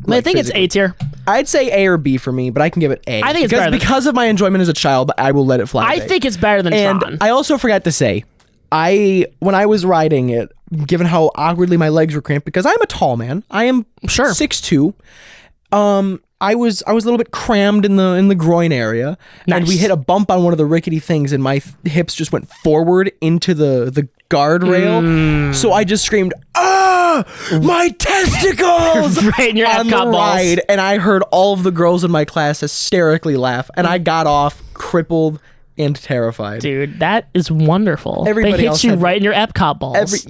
Speaker 2: I think it's A tier.
Speaker 3: I'd say A or B for me, but I can give it A.
Speaker 2: I think it's better
Speaker 3: because of my enjoyment as a child, but I will let it fly.
Speaker 2: I think it's better than
Speaker 3: and
Speaker 2: Tron.
Speaker 3: I also forgot to say, when I was riding it, given how awkwardly my legs were cramped, because I'm a tall man, I am 6'2". I was a little bit crammed in the groin area, and we hit a bump on one of the rickety things, and my hips just went forward into the guardrail. So I just screamed, "Ah, my testicles!"
Speaker 2: Right in your
Speaker 3: on the
Speaker 2: Epcot balls.
Speaker 3: ride, and I heard all of the girls in my class hysterically laugh, and I got off crippled and terrified.
Speaker 2: Dude, that is wonderful.
Speaker 3: Everybody
Speaker 2: they
Speaker 3: else
Speaker 2: hit you
Speaker 3: had-
Speaker 2: right in your Epcot balls.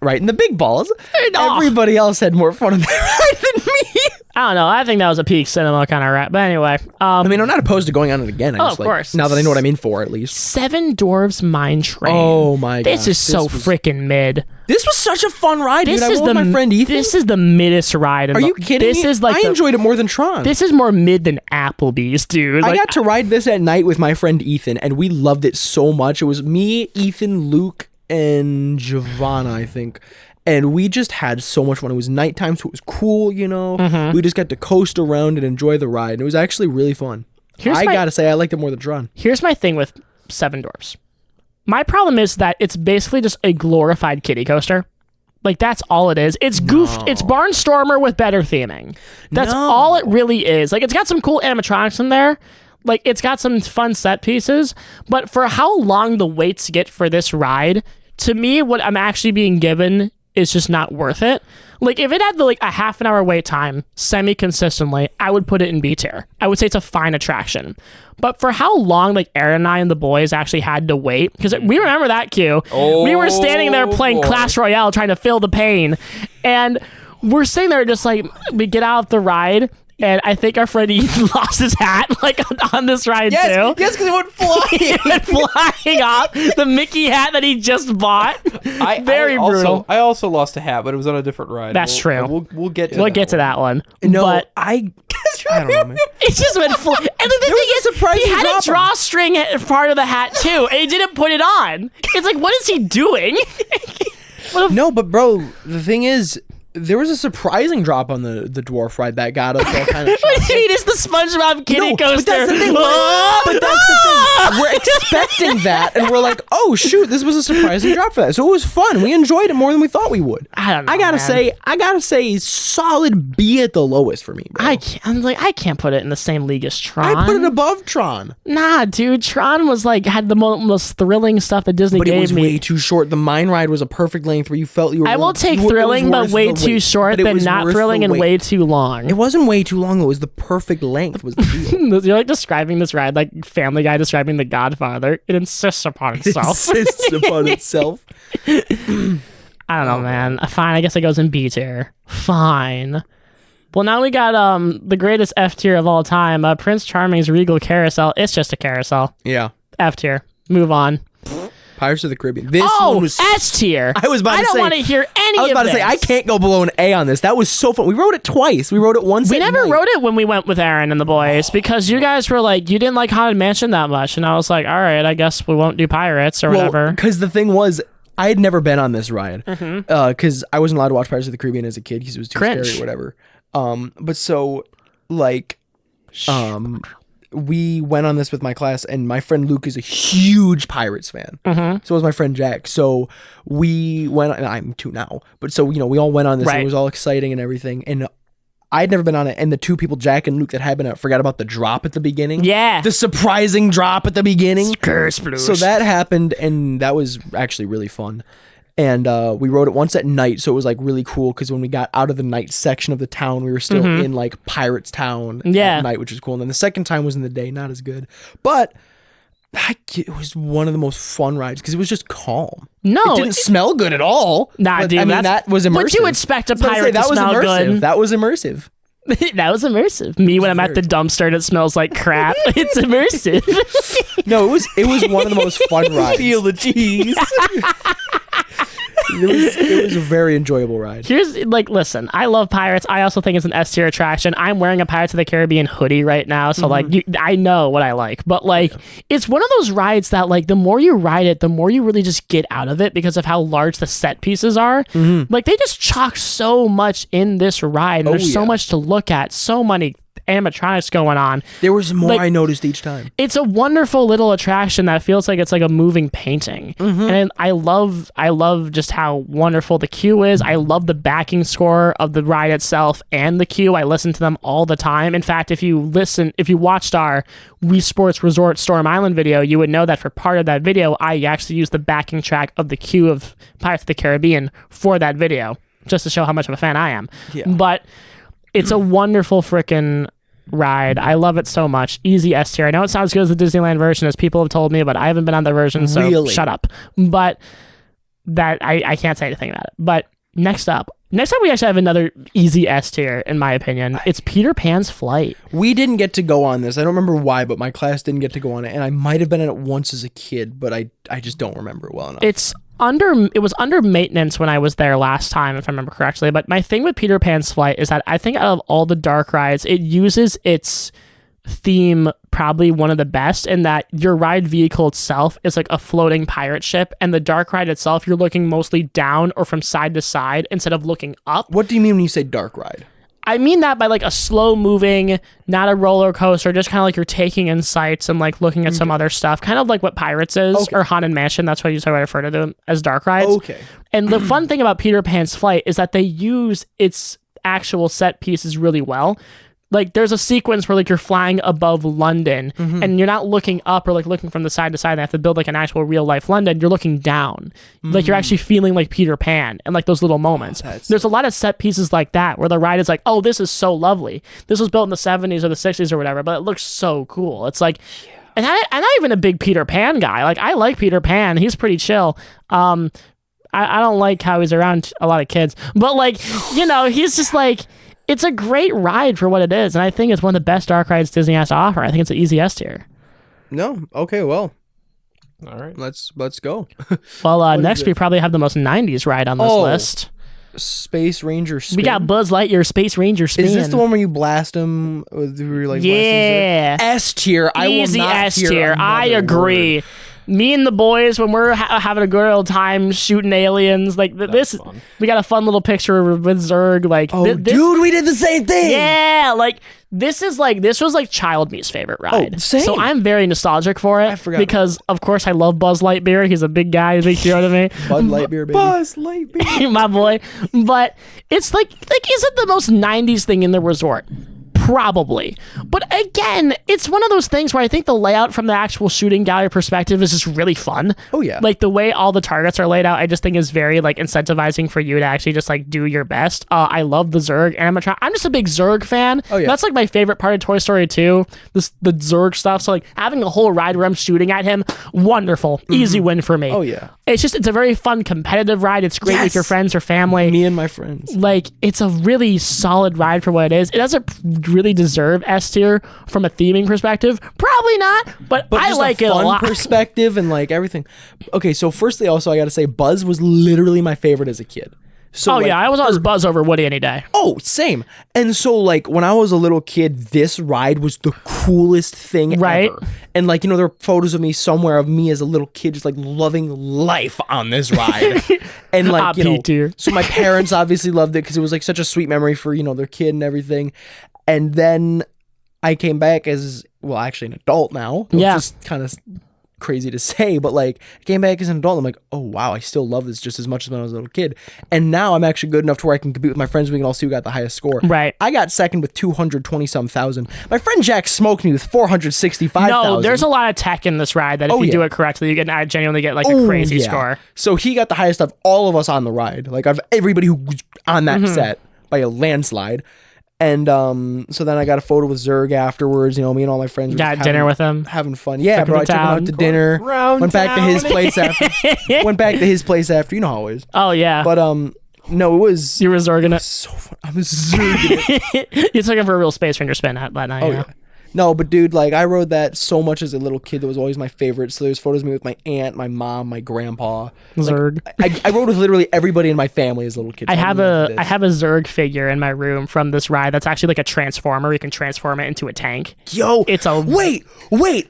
Speaker 3: Right in the big balls.
Speaker 2: No.
Speaker 3: Everybody else had more fun on that ride than me.
Speaker 2: I don't know. I think that was a peak cinema kind of ride. But anyway.
Speaker 3: I mean, I'm not opposed to going on it again. I just,
Speaker 2: of course.
Speaker 3: Now that I know what I'm in for, at least.
Speaker 2: Seven Dwarfs Mine Train.
Speaker 3: Oh my god.
Speaker 2: This is so freaking mid.
Speaker 3: This was such a fun ride, dude. I went with my friend Ethan.
Speaker 2: This is the middest ride.
Speaker 3: Are you kidding me?
Speaker 2: Is like
Speaker 3: I enjoyed it more than Tron.
Speaker 2: This is more mid than Applebee's, dude.
Speaker 3: I got to ride this at night with my friend Ethan, and we loved it so much. It was me, Ethan, Luke, and Giovanna, I think. And we just had so much fun. It was nighttime, so it was cool, you know? We just got to coast around and enjoy the ride. And it was actually really fun. I gotta say, I liked it more than Tron.
Speaker 2: Here's my thing with Seven Dwarfs. My problem is that it's basically just a glorified kiddie coaster. Like, that's all it is. It's It's Barnstormer with better theming. That's all it really is. Like, it's got some cool animatronics in there. Like, it's got some fun set pieces. But for how long the waits get for this ride, to me, what I'm actually being given is just not worth it. Like, if it had a half an hour wait time semi-consistently, I would put it in B tier. I would say it's a fine attraction. But for how long Aaron and I and the boys actually had to wait, because we remember that queue. We were standing there playing Clash Royale trying to feel the pain, and we're sitting there just we get out of the ride, and I think our friend Ethan lost his hat on this ride too.
Speaker 3: Yes, because it went flying.
Speaker 2: It went flying off. The Mickey hat that he just bought. Very brutal.
Speaker 1: I also lost a hat, but it was on a different ride.
Speaker 2: That's true.
Speaker 1: We'll get to
Speaker 2: We'll get to that one.
Speaker 3: No,
Speaker 2: but
Speaker 3: I don't know, man.
Speaker 2: it just went flying. And the thing is,
Speaker 3: surprising
Speaker 2: he had a
Speaker 3: drop-off.
Speaker 2: drawstring part of the hat too, and he didn't put it on. It's like, what is he doing?
Speaker 3: No, but bro, the thing is, there was a surprising drop on the dwarf ride that got us all kind of
Speaker 2: What do you mean? It's the SpongeBob kiddie coaster.
Speaker 3: But that's the thing. We're expecting that, and we're like, oh shoot, this was a surprising drop for that. So it was fun. We enjoyed it more than we thought we would.
Speaker 2: I don't know.
Speaker 3: I gotta say, solid B at the lowest for me, bro.
Speaker 2: I can't put it in the same league as Tron.
Speaker 3: I put it above Tron.
Speaker 2: Nah, dude. Tron was had the most thrilling stuff that Disney
Speaker 3: But
Speaker 2: gave
Speaker 3: it was
Speaker 2: me.
Speaker 3: way too short. The mine ride was a perfect length where you felt you were.
Speaker 2: I will take thrilling, but way too short, than not thrilling and way too long.
Speaker 3: It wasn't way too long. It was the perfect length. Was the deal.
Speaker 2: You're describing this ride like Family Guy describing The Godfather. It insists upon itself.
Speaker 3: Insists upon itself.
Speaker 2: I don't know, man. Fine, I guess it goes in B tier. Fine. Well, now we got the greatest F tier of all time, Prince Charming's Regal Carousel. It's just a carousel.
Speaker 3: Yeah.
Speaker 2: F tier. Move on.
Speaker 3: Pirates of the Caribbean. This one was
Speaker 2: S tier.
Speaker 3: I was about to say.
Speaker 2: I don't want to hear any of this.
Speaker 3: I was about to say, I can't go below an A on this. That was so fun. We rode it twice. We rode it once.
Speaker 2: We
Speaker 3: at
Speaker 2: never
Speaker 3: night.
Speaker 2: rode it when we went with Aaron and the boys because you guys were like, you didn't like Haunted Mansion that much. And I was like, all right, I guess we won't do Pirates or whatever.
Speaker 3: Because the thing was, I had never been on this ride. Because I wasn't allowed to watch Pirates of the Caribbean as a kid because it was too
Speaker 2: Cringe.
Speaker 3: scary or whatever. But so, we went on this with my class, and my friend Luke is a huge Pirates fan. So was my friend Jack. So we went, and I'm too now, but so, we all went on this, and it was all exciting and everything. And I'd never been on it, and the two people, Jack and Luke, that had been on it, forgot about the drop at the beginning.
Speaker 2: Yeah.
Speaker 3: The surprising drop at the beginning.
Speaker 2: Sploosh.
Speaker 3: So that happened, and that was actually really fun. And we rode it once at night, so it was really cool because when we got out of the night section of the town, we were still in Pirates Town at night, which was cool. And then the second time was in the day, not as good. But It was one of the most fun rides because it was just calm.
Speaker 2: No,
Speaker 3: it didn't smell good at all.
Speaker 2: Nah,
Speaker 3: but,
Speaker 2: dude,
Speaker 3: I mean, that was immersive.
Speaker 2: But you expect a
Speaker 3: I was gonna
Speaker 2: pirate to
Speaker 3: that was
Speaker 2: smell
Speaker 3: immersive.
Speaker 2: good.
Speaker 3: That was immersive.
Speaker 2: That was immersive. Me when I'm at the dumpster and it smells like crap. It's immersive.
Speaker 3: No, it was one of the most fun rides.
Speaker 1: Feel the cheese.
Speaker 3: It was a very enjoyable ride.
Speaker 2: Here's like, listen, I love pirates. I also think it's an S tier attraction. I'm wearing a Pirates of the Caribbean hoodie right now, so like, I know what I like. But like, it's one of those rides that like, the more you ride it, the more you really just get out of it because of how large the set pieces are. Like, they just chock so much in this ride. And there's so much to look at, so many animatronics going on.
Speaker 3: There was more
Speaker 2: Like,
Speaker 3: I noticed each time.
Speaker 2: It's a wonderful little attraction that feels like it's like a moving painting. And I love just how wonderful the queue is. I love the backing score of the ride itself and the queue. I listen to them all the time. In fact, if you watched our Wii Sports Resort Storm Island video, you would know that for part of that video, I actually used the backing track of the queue of Pirates of the Caribbean for that video, just to show how much of a fan I am.
Speaker 3: Yeah.
Speaker 2: But it's a wonderful freaking ride. I love it so much. Easy S tier. I know it's not as good as the Disneyland version as people have told me, but I haven't been on the version, so
Speaker 3: Really?
Speaker 2: shut up. But that I can't say anything about it. But next up we actually have another easy S tier in my opinion. It's Peter Pan's Flight.
Speaker 3: We didn't get to go on this. I don't remember why, but my class didn't get to go on it, and I might have been in it once as a kid, but I just don't remember it well enough.
Speaker 2: It was under maintenance when I was there last time, if I remember correctly. But my thing with Peter Pan's Flight is that I think out of all the dark rides, it uses its theme probably one of the best in that your ride vehicle itself is like a floating pirate ship, and the dark ride itself, you're looking mostly down or from side to side instead of looking up.
Speaker 3: What do you mean when you say dark ride?
Speaker 2: I mean that by like a slow moving, not a roller coaster, just kind of like you're taking in sights and like looking at some other stuff, kind of like what Pirates is or Haunted Mansion. That's why I refer to them as dark rides.
Speaker 3: Okay.
Speaker 2: And the fun thing about Peter Pan's Flight is that they use its actual set pieces really well. Like there's a sequence where like you're flying above London and you're not looking up or like looking from the side to side. They have to build like an actual real life London. You're looking down. Like you're actually feeling like Peter Pan and like those little moments. There's a lot of set pieces like that where the ride is like, oh, this is so lovely. This was built in the 70s or the 60s or whatever, but it looks so cool. It's like, and I'm not even a big Peter Pan guy. Like I like Peter Pan. He's pretty chill. I don't like how he's around a lot of kids, but like, you know, he's just like, it's a great ride for what it is, and I think it's one of the best dark rides Disney has to offer. I think it's an easy S tier.
Speaker 3: No. Okay. Well.
Speaker 1: All right.
Speaker 3: Let's go.
Speaker 2: Well, next we probably have the most 90s ride on this list.
Speaker 3: Space Ranger Spin.
Speaker 2: We got Buzz Lightyear Space Ranger Spin.
Speaker 3: Is this the one where you blast him with your like?
Speaker 2: Yeah.
Speaker 3: S tier. I will
Speaker 2: Easy
Speaker 3: not
Speaker 2: S
Speaker 3: hear
Speaker 2: tier. I
Speaker 3: another
Speaker 2: agree.
Speaker 3: word.
Speaker 2: Me and the boys, when we're having a good old time shooting aliens, like this,
Speaker 1: fun.
Speaker 2: we got a fun little picture with Zurg. Like,
Speaker 3: Oh, dude, we did the same thing.
Speaker 2: yeah, like this was like Child Me's favorite ride.
Speaker 3: same.
Speaker 2: So I'm very nostalgic for it
Speaker 3: forgot
Speaker 2: because, of course, I love Buzz Lightyear. He's a big guy, he's a big hero to me.
Speaker 3: Bud Lightyear, baby.
Speaker 1: Buzz Lightyear.
Speaker 2: My boy. But it's like is it the most 90s thing in the resort? Probably. But again, it's one of those things where I think the layout from the actual shooting gallery perspective is just really fun.
Speaker 3: Oh, yeah.
Speaker 2: Like the way all the targets are laid out, I just think is very like incentivizing for you to actually just like do your best. I love the Zurg animatronic. I'm just a big Zurg fan.
Speaker 3: Oh, yeah.
Speaker 2: That's like my favorite part of Toy Story 2. The Zurg stuff. So like having a whole ride where I'm shooting at him, wonderful. Easy win for me.
Speaker 3: Oh, yeah.
Speaker 2: It's a very fun competitive ride. It's great with your friends or family.
Speaker 3: Me and my friends.
Speaker 2: Like, it's a really solid ride for what it is. It doesn't really deserve S tier from a theming perspective. Probably not, but I
Speaker 3: just
Speaker 2: like
Speaker 3: a
Speaker 2: it a
Speaker 3: fun
Speaker 2: lot.
Speaker 3: perspective and like everything. Okay, so firstly, also I got to say, Buzz was literally my favorite as a kid. So,
Speaker 2: Oh,
Speaker 3: like,
Speaker 2: yeah, I was always Buzz over Woody any day.
Speaker 3: Oh, same. And so, like, when I was a little kid, this ride was the coolest thing
Speaker 2: Right.
Speaker 3: ever. And, like, you know, there are photos of me somewhere of me as a little kid just, like, loving life on this ride. And, like, you know,
Speaker 2: Peter.
Speaker 3: so my parents obviously loved it because it was, like, such a sweet memory for, you know, their kid and everything. And then I came back as, well, actually an adult now.
Speaker 2: Yeah.
Speaker 3: Which is kind of crazy to say, but like I came back as an adult. I'm like, oh wow, I still love this just as much as when I was a little kid. And now I'm actually good enough to where I can compete with my friends. We can all see who got the highest score.
Speaker 2: Right.
Speaker 3: I got second with 220-some thousand. My friend Jack smoked me with 465,000.
Speaker 2: No, there's a lot of tech in this ride that if you do it correctly, you can genuinely get like a crazy score.
Speaker 3: So he got the highest of all of us on the ride. Like of everybody who was on that set by a landslide. And so then I got a photo with Zurg afterwards. You know, me and all my friends were
Speaker 2: Got
Speaker 3: just
Speaker 2: dinner with him.
Speaker 3: having fun. Yeah,
Speaker 2: Took him
Speaker 3: bro. I
Speaker 2: to
Speaker 3: took him
Speaker 2: town.
Speaker 3: out to dinner.
Speaker 1: Round
Speaker 3: Went back to his
Speaker 1: town.
Speaker 3: place after. Went back to his place after. You know how it is.
Speaker 2: Oh yeah.
Speaker 3: But no, it was
Speaker 2: you were zorging it.
Speaker 3: so fun. I was Zurging it.
Speaker 2: You took him for a real Space Ranger spin that night.
Speaker 3: Oh yeah. No, but dude, like I rode that so much as a little kid. That was always my favorite. So there's photos of me with my aunt, my mom, my grandpa.
Speaker 2: Zurg.
Speaker 3: I rode with literally everybody in my family as little kids.
Speaker 2: I have a Zurg figure in my room from this ride that's actually like a transformer. You can transform it into a tank.
Speaker 3: Yo,
Speaker 2: It's a-
Speaker 3: wait.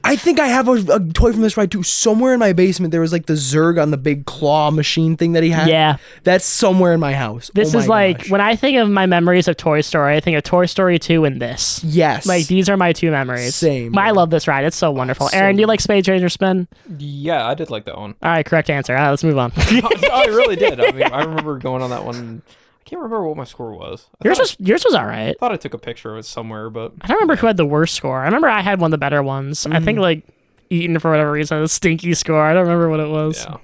Speaker 3: I think I have a toy from this ride too. Somewhere in my basement, there was like the Zurg on the big claw machine thing that he had.
Speaker 2: Yeah.
Speaker 3: That's somewhere in my house.
Speaker 2: This
Speaker 3: Oh
Speaker 2: is
Speaker 3: my
Speaker 2: like
Speaker 3: gosh.
Speaker 2: when I think of my memories of Toy Story, I think of Toy Story 2 and this.
Speaker 3: Yes.
Speaker 2: Like these are my two memories.
Speaker 3: Same,
Speaker 2: But I
Speaker 3: bro.
Speaker 2: love this ride. It's so wonderful.
Speaker 3: so
Speaker 2: Aaron, do you like Space Ranger spin?
Speaker 1: Yeah, I did like that one.
Speaker 2: All right, correct answer. All right, let's move on.
Speaker 1: I really did. I mean, I remember going on that one. I can't remember what my score was.
Speaker 2: yours was all right.
Speaker 1: I thought I took a picture of it somewhere, but
Speaker 2: I don't remember who had the worst score. I remember I had one of the better ones. I think like Eaton for whatever reason had a stinky score. I don't remember what it was.
Speaker 1: yeah.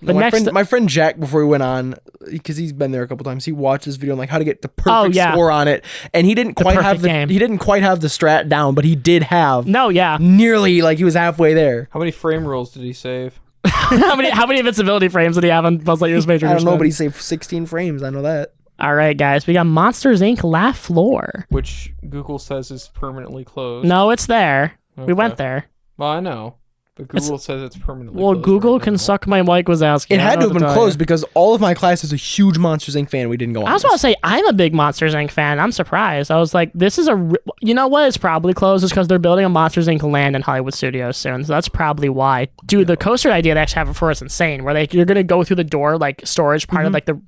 Speaker 2: But
Speaker 3: No,
Speaker 2: next,
Speaker 3: my friend Jack, before he went on, because he's been there a couple times, he watched this video on like how to get the perfect
Speaker 2: yeah.
Speaker 3: score on it, and he didn't quite have
Speaker 2: perfect game.
Speaker 3: he didn't quite have the strat down, but he did have
Speaker 2: no, yeah.
Speaker 3: nearly like he was halfway there.
Speaker 1: How many frame rules did he save?
Speaker 2: how many invincibility frames did he have on Buzz Lightyear's Space Ranger
Speaker 3: I don't know,
Speaker 2: spin?
Speaker 3: but he saved 16 frames. I know that.
Speaker 2: All right, guys, we got Monsters Inc. Laugh Floor.
Speaker 1: Which Google says is permanently closed.
Speaker 2: No, it's there. We
Speaker 1: Okay.
Speaker 2: went there.
Speaker 1: Well, I know. But Google says it's permanently
Speaker 2: Well,
Speaker 1: closed.
Speaker 2: Google
Speaker 1: right
Speaker 2: can
Speaker 1: now.
Speaker 2: suck my Mike Wazowski.
Speaker 3: It
Speaker 2: I
Speaker 3: had
Speaker 2: don't
Speaker 3: to have
Speaker 2: know
Speaker 3: been
Speaker 2: what
Speaker 3: closed
Speaker 2: tell
Speaker 3: because all of my class is a huge Monsters Inc. fan. We didn't go on.
Speaker 2: you. I was about to say, I'm a big Monsters Inc. fan. I'm surprised. I was like, this is you know what? It's probably closed is because they're building a Monsters Inc. land in Hollywood Studios soon. So that's probably why. Dude, the coaster idea they actually have it for is insane. Where you're going to go through the door, like storage part of like the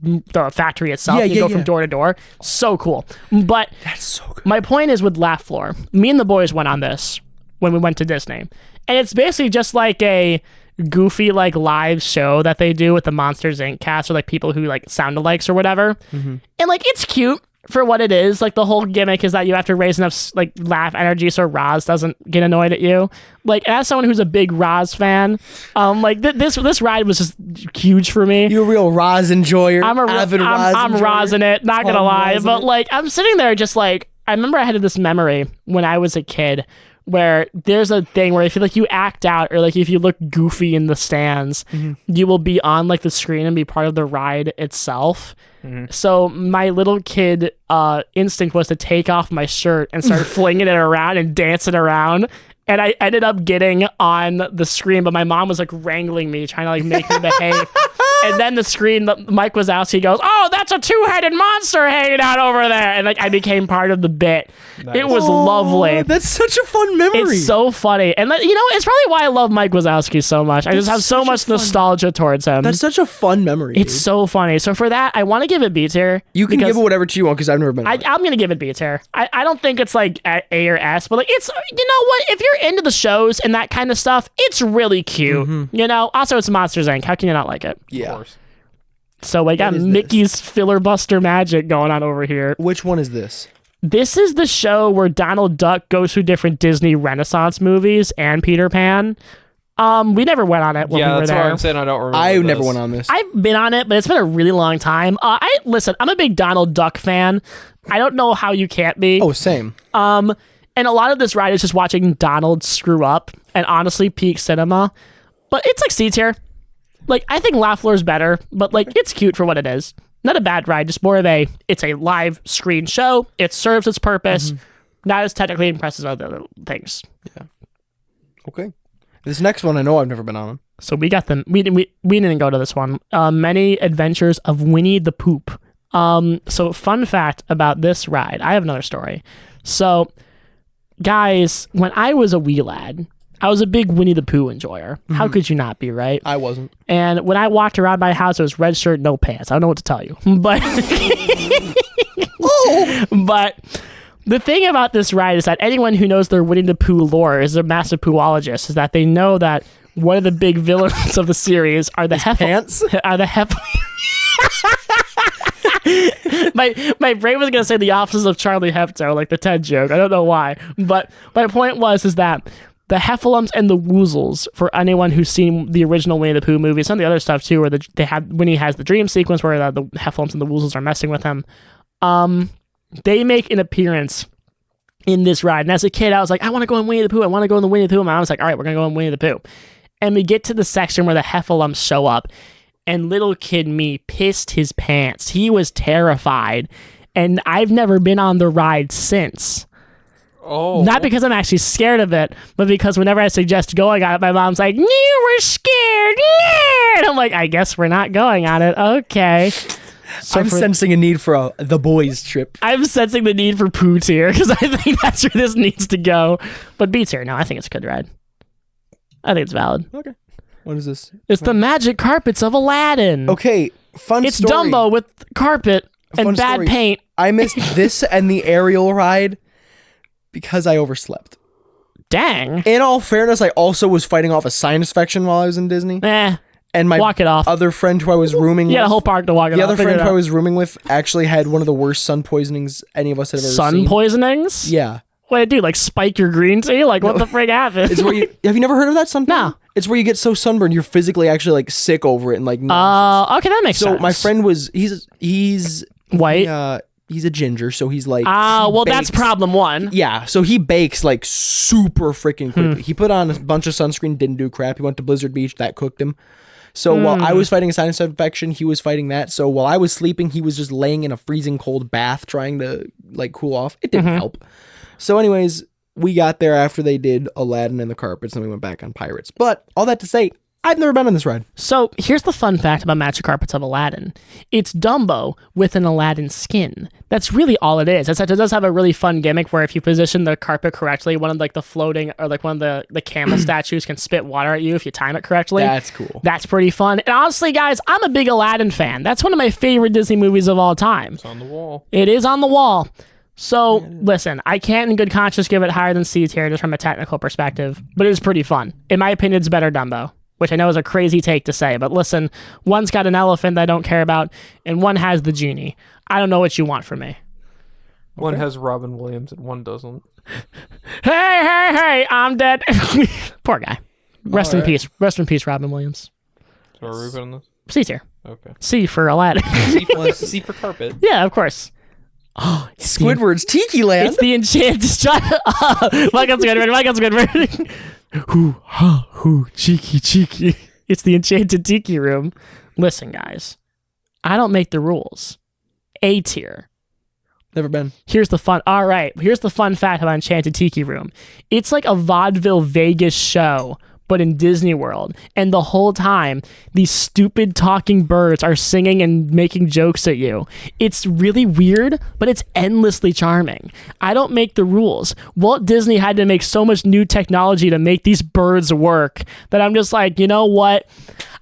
Speaker 2: factory itself.
Speaker 3: Yeah,
Speaker 2: you
Speaker 3: yeah,
Speaker 2: go from
Speaker 3: yeah.
Speaker 2: door to door. So cool. But
Speaker 3: That's so good.
Speaker 2: my point is with Laugh Floor, me and the boys went on this when we went to Disney. And it's basically just like a goofy like live show that they do with the Monsters Inc. cast or like people who like sound-alikes or whatever. And like it's cute for what it is. Like the whole gimmick is that you have to raise enough like laugh energy so Roz doesn't get annoyed at you. Like as someone who's a big Roz fan, like this ride was just huge for me.
Speaker 3: You're a real Roz enjoyer.
Speaker 2: I'm
Speaker 3: avid Roz
Speaker 2: I'm
Speaker 3: enjoyer.
Speaker 2: rosin it, not gonna
Speaker 3: I'm
Speaker 2: lie.
Speaker 3: rosin
Speaker 2: But
Speaker 3: it.
Speaker 2: like I'm sitting there just like I remember I had this memory when I was a kid where there's a thing where if you like you act out or like if you look goofy in the stands, you will be on like the screen and be part of the ride itself. So my little kid instinct was to take off my shirt and start flinging it around and dancing around. And I ended up getting on the screen, but my mom was like wrangling me, trying to like make me behave. And then the screen, Mike Wazowski goes, "Oh, that's a two-headed monster hanging out over there." And like I became part of the bit. It was lovely.
Speaker 3: That's such a fun memory.
Speaker 2: It's so funny. And you know, it's probably why I love Mike Wazowski so much. I just have so
Speaker 3: such a
Speaker 2: much
Speaker 3: fun-
Speaker 2: nostalgia towards him.
Speaker 3: That's such a fun memory.
Speaker 2: It's
Speaker 3: dude.
Speaker 2: so funny. So for that, I want to give it B tier.
Speaker 3: You can
Speaker 2: because
Speaker 3: give it whatever you want because I've never been. on it.
Speaker 2: I'm gonna give it B tier. I don't think it's like A or S, but like it's you know what? If you're into the shows and that kind of stuff, it's really cute. You know. Also, it's Monsters Inc. How can you not like it?
Speaker 1: Of
Speaker 3: yeah.
Speaker 1: course.
Speaker 2: So we got
Speaker 3: What is this?
Speaker 2: Mickey's filibuster magic going on over here.
Speaker 3: Which one is this?
Speaker 2: This is the show where Donald Duck goes through different Disney Renaissance movies and Peter Pan. We never went on it when we
Speaker 1: Yeah,
Speaker 2: were
Speaker 1: that's
Speaker 2: there.
Speaker 1: why I'm saying I don't remember.
Speaker 3: I never
Speaker 1: this.
Speaker 3: went on this.
Speaker 2: I've been on it, but it's been a really long time. Listen, I'm a big Donald Duck fan. I don't know how you can't be.
Speaker 3: Oh, same.
Speaker 2: And a lot of this ride is just watching Donald screw up and honestly peak cinema. But it's like C tier. Like, I think Laugh Floor is better, but like it's cute for what it is. Not a bad ride, just more of it's a live screen show. It serves its purpose. Not as technically impressive as other things.
Speaker 3: Okay. This next one I know I've never been on.
Speaker 2: So we got them. We didn't go to this one. Many Adventures of Winnie the Poop. So fun fact about this ride. I have another story. So, guys, when I was a wee lad, I was a big Winnie the Pooh enjoyer. How could you not be, right?
Speaker 3: I wasn't.
Speaker 2: And when I walked around my house, it was red shirt, no pants. I don't know what to tell you, but but. The thing about this ride is that anyone who knows their Winnie the Pooh lore is a massive Poohologist, is that they know that one of the big villains of the series are the
Speaker 3: Pants?
Speaker 2: my brain was gonna say the opposite of Charlie Hebdo, like the Ted joke. I don't know why, but my point is that the Heffalumps and the Woozles, for anyone who's seen the original Winnie the Pooh movie, some of the other stuff too, where Winnie has the dream sequence where the Heffalumps and the Woozles are messing with him. they make an appearance in this ride. And as a kid, I was like, I want to go in Winnie the Pooh. I want to go in the Winnie the Pooh. And I was like, all right, we're going to go in Winnie the Pooh. And we get to the section where the Heffalumps show up, and little kid me pissed his pants. He was terrified. And I've never been on the ride since.
Speaker 1: Oh.
Speaker 2: Not because I'm actually scared of it, but because whenever I suggest going on it, my mom's like, no, we're scared. No. And I'm like, I guess we're not going on it. Okay. So
Speaker 3: I'm sensing a need for the boys trip.
Speaker 2: I'm sensing the need for Pooh Tier because I think that's where this needs to go. But B Tier, no, I think it's a good ride. I think it's valid.
Speaker 3: Okay. What is this?
Speaker 2: It's the magic carpets of Aladdin.
Speaker 3: Okay, fun
Speaker 2: It's
Speaker 3: story.
Speaker 2: Dumbo with carpet and
Speaker 3: Fun
Speaker 2: bad
Speaker 3: story.
Speaker 2: paint.
Speaker 3: I missed this and the aerial ride because I overslept.
Speaker 2: Dang.
Speaker 3: In all fairness, I also was fighting off a sinus infection while I was in Disney. And my
Speaker 2: Walk it off.
Speaker 3: other friend who I was rooming
Speaker 2: You got a
Speaker 3: with,
Speaker 2: whole park to walk it
Speaker 3: the
Speaker 2: off.
Speaker 3: other
Speaker 2: Figure
Speaker 3: friend
Speaker 2: it
Speaker 3: who I
Speaker 2: out.
Speaker 3: was rooming with actually had one of the worst sun poisonings any of us had ever
Speaker 2: Sun
Speaker 3: seen.
Speaker 2: poisonings?
Speaker 3: Yeah.
Speaker 2: What do I do? Like spike your green tea? Like what the frig happened?
Speaker 3: It's where you have you never heard of that sun poisoning?
Speaker 2: No.
Speaker 3: It's where you get so sunburned you're physically actually like sick over it and like
Speaker 2: Okay, that makes sense.
Speaker 3: so my friend was he's
Speaker 2: White?
Speaker 3: he's a ginger, so he's like
Speaker 2: Well,
Speaker 3: he
Speaker 2: that's
Speaker 3: bakes-
Speaker 2: problem one.
Speaker 3: Yeah, so he bakes like super freaking quickly. He put on a bunch of sunscreen, didn't do crap. He went to Blizzard Beach, that cooked him. So while I was fighting a sinus infection, he was fighting that. So while I was sleeping, he was just laying in a freezing cold bath trying to like cool off. It didn't help. So anyways, we got there after they did Aladdin and the carpets, and we went back on Pirates. But all that to say, I've never been on this ride.
Speaker 2: So here's the fun fact about Magic Carpets of Aladdin. It's Dumbo with an Aladdin skin. That's really all it is. Except it does have a really fun gimmick where if you position the carpet correctly, one of like the floating or like one of the camel statues can spit water at you if you time it correctly.
Speaker 3: That's cool.
Speaker 2: That's pretty fun. And honestly, guys, I'm a big Aladdin fan. That's one of my favorite Disney movies of all time.
Speaker 1: It's on the wall.
Speaker 2: It is on the wall. So, listen, I can't in good conscience give it higher than C tier just from a technical perspective, but it is pretty fun. In my opinion, it's better Dumbo, which I know is a crazy take to say, but listen, one's got an elephant that I don't care about, and one has the genie. I don't know what you want from me.
Speaker 1: One has Robin Williams and one doesn't.
Speaker 2: Hey, I'm dead. Poor guy. Rest in peace. Rest in peace, Robin Williams.
Speaker 1: So are we putting this?
Speaker 2: C tier.
Speaker 1: Okay.
Speaker 2: C for Aladdin.
Speaker 1: C for carpet.
Speaker 2: Yeah, of course.
Speaker 3: Squidward's Tiki Land.
Speaker 2: It's the enchanted Michael Squidward. Hoo, cheeky. It's the enchanted tiki room. Listen, guys, I don't make the rules. A tier.
Speaker 3: Never been.
Speaker 2: Here's the fun. All right, here's the fun fact about Enchanted Tiki Room. It's like a vaudeville Vegas show, but in Disney World. And the whole time, these stupid talking birds are singing and making jokes at you. It's really weird, but it's endlessly charming. I don't make the rules. Walt Disney had to make so much new technology to make these birds work that I'm just like, you know what?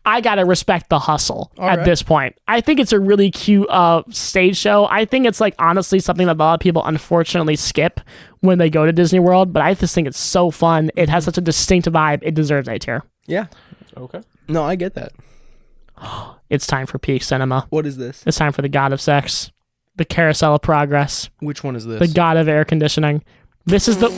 Speaker 2: I gotta respect the hustle at this point. I think it's a really cute stage show. I think it's like honestly something that a lot of people unfortunately skip when they go to Disney World, but I just think it's so fun. It has such a distinct vibe. It deserves A tier.
Speaker 3: Yeah.
Speaker 1: Okay.
Speaker 3: No, I get that.
Speaker 2: It's time for peak cinema.
Speaker 3: What is this?
Speaker 2: It's time for the god of sex, the carousel of progress,
Speaker 3: Which one is this?
Speaker 2: the god of air conditioning. This is the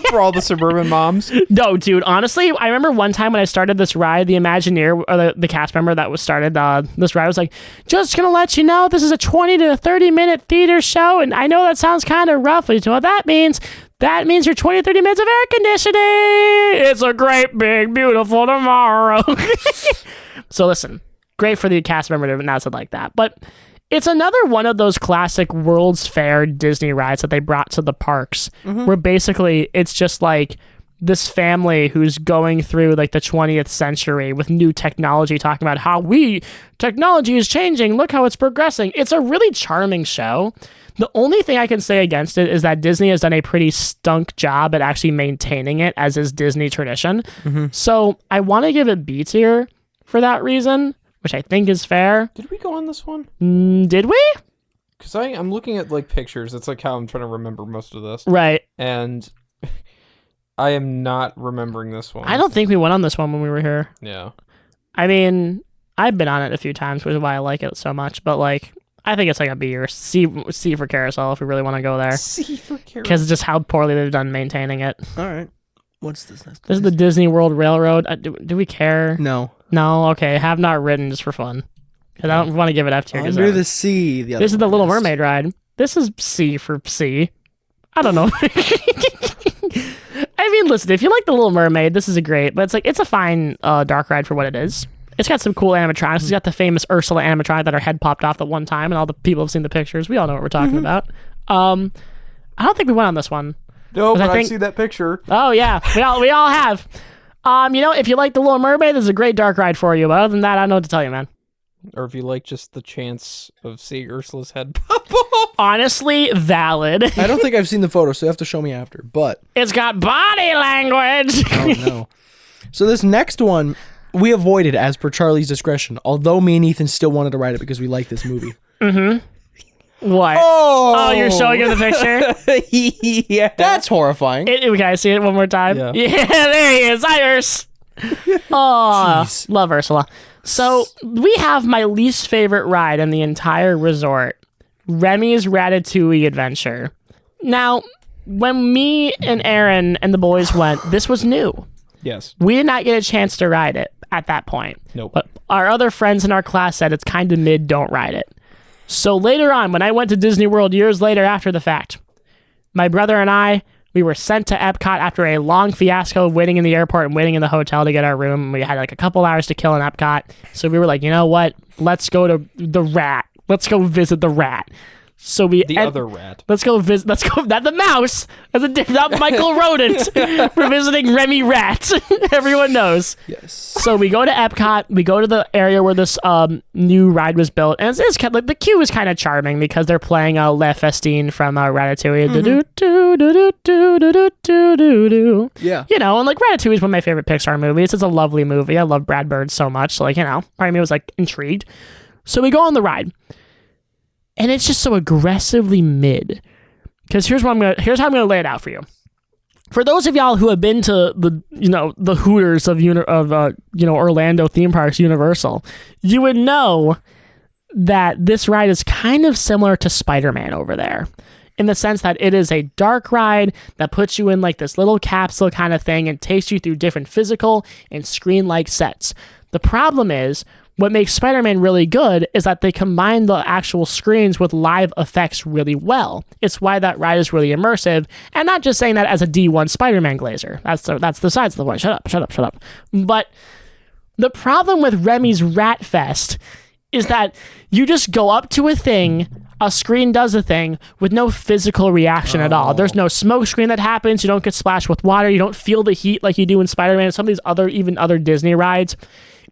Speaker 1: For all the suburban moms.
Speaker 2: no, dude. Honestly, I remember one time when I started this ride, the Imagineer or the cast member that was started this ride was like, "Just gonna let you know, this is a 20 to 30-minute theater show, and I know that sounds kind of rough. But you know what that means? That means you're 20 to 30 minutes of air conditioning. It's a great, big, beautiful tomorrow." So listen, great for the cast member to announce it like that, but. It's another one of those classic World's Fair Disney rides that they brought to the parks, where basically it's just like this family who's going through like the 20th century with new technology, talking about how technology is changing. Look how it's progressing. It's a really charming show. The only thing I can say against it is that Disney has done a pretty stunk job at actually maintaining it, as is Disney tradition. So I want to give it B tier for that reason, which I think is fair.
Speaker 1: Did we go on this one?
Speaker 2: Did we?
Speaker 1: Because I'm looking at like pictures. It's like how I'm trying to remember most of this.
Speaker 2: Right.
Speaker 1: And I am not remembering this one.
Speaker 2: I don't think we went on this one when we were here.
Speaker 1: Yeah.
Speaker 2: I mean, I've been on it a few times, which is why I like it so much. But like, I think it's like a B or C for carousel if we really want to go there.
Speaker 1: C for carousel.
Speaker 2: Because just how poorly they've done maintaining it.
Speaker 3: All right. What's this?
Speaker 2: This is the Disney World Railroad. Do we care?
Speaker 3: No.
Speaker 2: No? Okay. Have not ridden just for fun. Because I don't want to give it F tier.
Speaker 3: Under the Sea.
Speaker 2: This is the Little Mermaid ride. This is C for C. I don't know. I mean, listen, if you like The Little Mermaid, this is a great, but it's a fine dark ride for what it is. It's got some cool animatronics. It's got the famous Ursula animatronic that her head popped off at one time, and all the people have seen the pictures. We all know what we're talking about. I don't think we went on this one.
Speaker 1: No, but
Speaker 2: I
Speaker 1: I see that picture.
Speaker 2: Oh yeah, we all have. If you like The Little Mermaid, this is a great dark ride for you. But other than that, I don't know what to tell you, man.
Speaker 1: Or if you like just the chance of seeing Ursula's head pop off.
Speaker 2: Honestly, valid.
Speaker 3: I don't think I've seen the photo, so you have to show me after. But
Speaker 2: It's got body language.
Speaker 3: oh no. So this next one we avoided as per Charlie's discretion. Although me and Ethan still wanted to ride it because we like this movie.
Speaker 2: What?
Speaker 3: Oh,
Speaker 2: You're showing him the picture?
Speaker 1: Yeah.
Speaker 3: That's horrifying.
Speaker 2: Can I see it one more time?
Speaker 1: Yeah.
Speaker 2: There he is. Hi, Urs. Oh,
Speaker 3: Jeez.
Speaker 2: love Ursula. So we have my least favorite ride in the entire resort, Remy's Ratatouille Adventure. Now, when me and Aaron and the boys went, this was new.
Speaker 1: Yes.
Speaker 2: We did not get a chance to ride it at that point.
Speaker 1: Nope.
Speaker 2: But our other friends in our class said it's kind of mid, don't ride it. So later on, when I went to Disney World years later after the fact, my brother and I, we were sent to Epcot after a long fiasco of waiting in the airport and waiting in the hotel to get our room. We had like a couple hours to kill in Epcot. So we were like, you know what? Let's go to the Rat. Let's go visit the Rat. So
Speaker 1: Other rat.
Speaker 2: Let's go visit. Let's go. Not the mouse. That's not Michael Rodent. We're visiting Remy Rat. Everyone knows.
Speaker 3: Yes.
Speaker 2: So we go to Epcot. We go to the area where this new ride was built, and it's kind of, like, the queue is kind of charming because they're playing Le Festine from Ratatouille.
Speaker 3: Yeah.
Speaker 2: And like Ratatouille is one of my favorite Pixar movies. It's a lovely movie. I love Brad Bird so much. So part of me was like intrigued. So we go on the ride. And it's just so aggressively mid. Because here's how I'm gonna lay it out for you. For those of y'all who have been to the Hooters of Orlando theme parks, Universal, you would know that this ride is kind of similar to Spider-Man over there, in the sense that it is a dark ride that puts you in like this little capsule kind of thing and takes you through different physical and screen-like sets. The problem is, what makes Spider-Man really good is that they combine the actual screens with live effects really well. It's why that ride is really immersive, and not just saying that as a D1 Spider-Man glazer. That's the sides of the point. Shut up. But the problem with Remy's Rat Fest is that you just go up to a thing, a screen does a thing with no physical reaction at all. There's no smoke screen that happens. You don't get splashed with water. You don't feel the heat like you do in Spider-Man and some of these other Disney rides.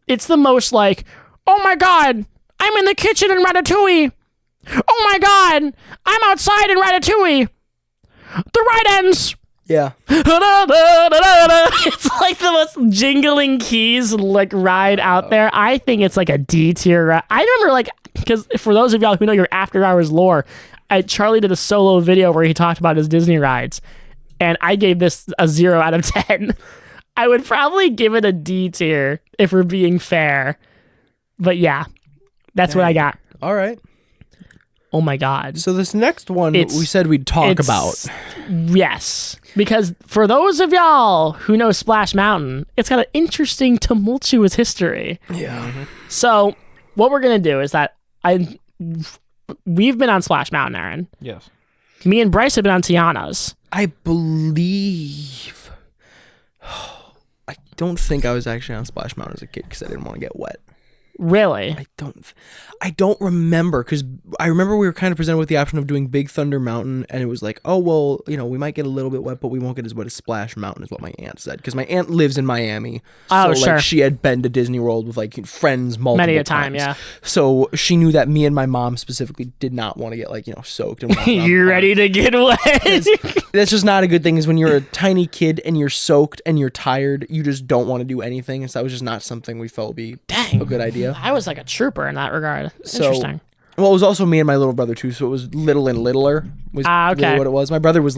Speaker 2: It's the most like, oh my God, I'm in the kitchen in Ratatouille. Oh my God, I'm outside in Ratatouille. The ride ends.
Speaker 3: Yeah.
Speaker 2: It's like the most jingling keys like ride out there. I think it's like a D tier ride. I remember because for those of y'all who know your after hours lore, Charlie did a solo video where he talked about his Disney rides, and I gave this a 0 out of 10. I would probably give it a D tier if we're being fair. But yeah, that's what I got.
Speaker 3: All right.
Speaker 2: Oh my God.
Speaker 3: So this next one we said we'd talk about.
Speaker 2: Yes. Because for those of y'all who know Splash Mountain, it's got an interesting, tumultuous history.
Speaker 3: Yeah.
Speaker 2: So what we're going to do is that we've been on Splash Mountain, Aaron.
Speaker 1: Yes.
Speaker 2: Me and Brice have been on Tiana's.
Speaker 3: I believe... I don't think I was actually on Splash Mountain as a kid because I didn't want to get wet.
Speaker 2: Really?
Speaker 3: I don't remember, because I remember we were kind of presented with the option of doing Big Thunder Mountain, and it was like, oh, well, we might get a little bit wet, but we won't get as wet as Splash Mountain, is what my aunt said, because my aunt lives in Miami.
Speaker 2: Oh,
Speaker 3: so,
Speaker 2: sure.
Speaker 3: She had been to Disney World with, friends multiple
Speaker 2: Many a
Speaker 3: times.
Speaker 2: time, yeah.
Speaker 3: So she knew that me and my mom specifically did not want to get, soaked. And
Speaker 2: You ready to get wet?
Speaker 3: That's just not a good thing, is when you're a tiny kid and you're soaked and you're tired, you just don't want to do anything, and so that was just not something we felt would be a good idea.
Speaker 2: I was like a trooper in that regard.
Speaker 3: So,
Speaker 2: Interesting.
Speaker 3: Well, it was also me and my little brother too, so it was little and littler was
Speaker 2: okay.
Speaker 3: really what it was. My brother was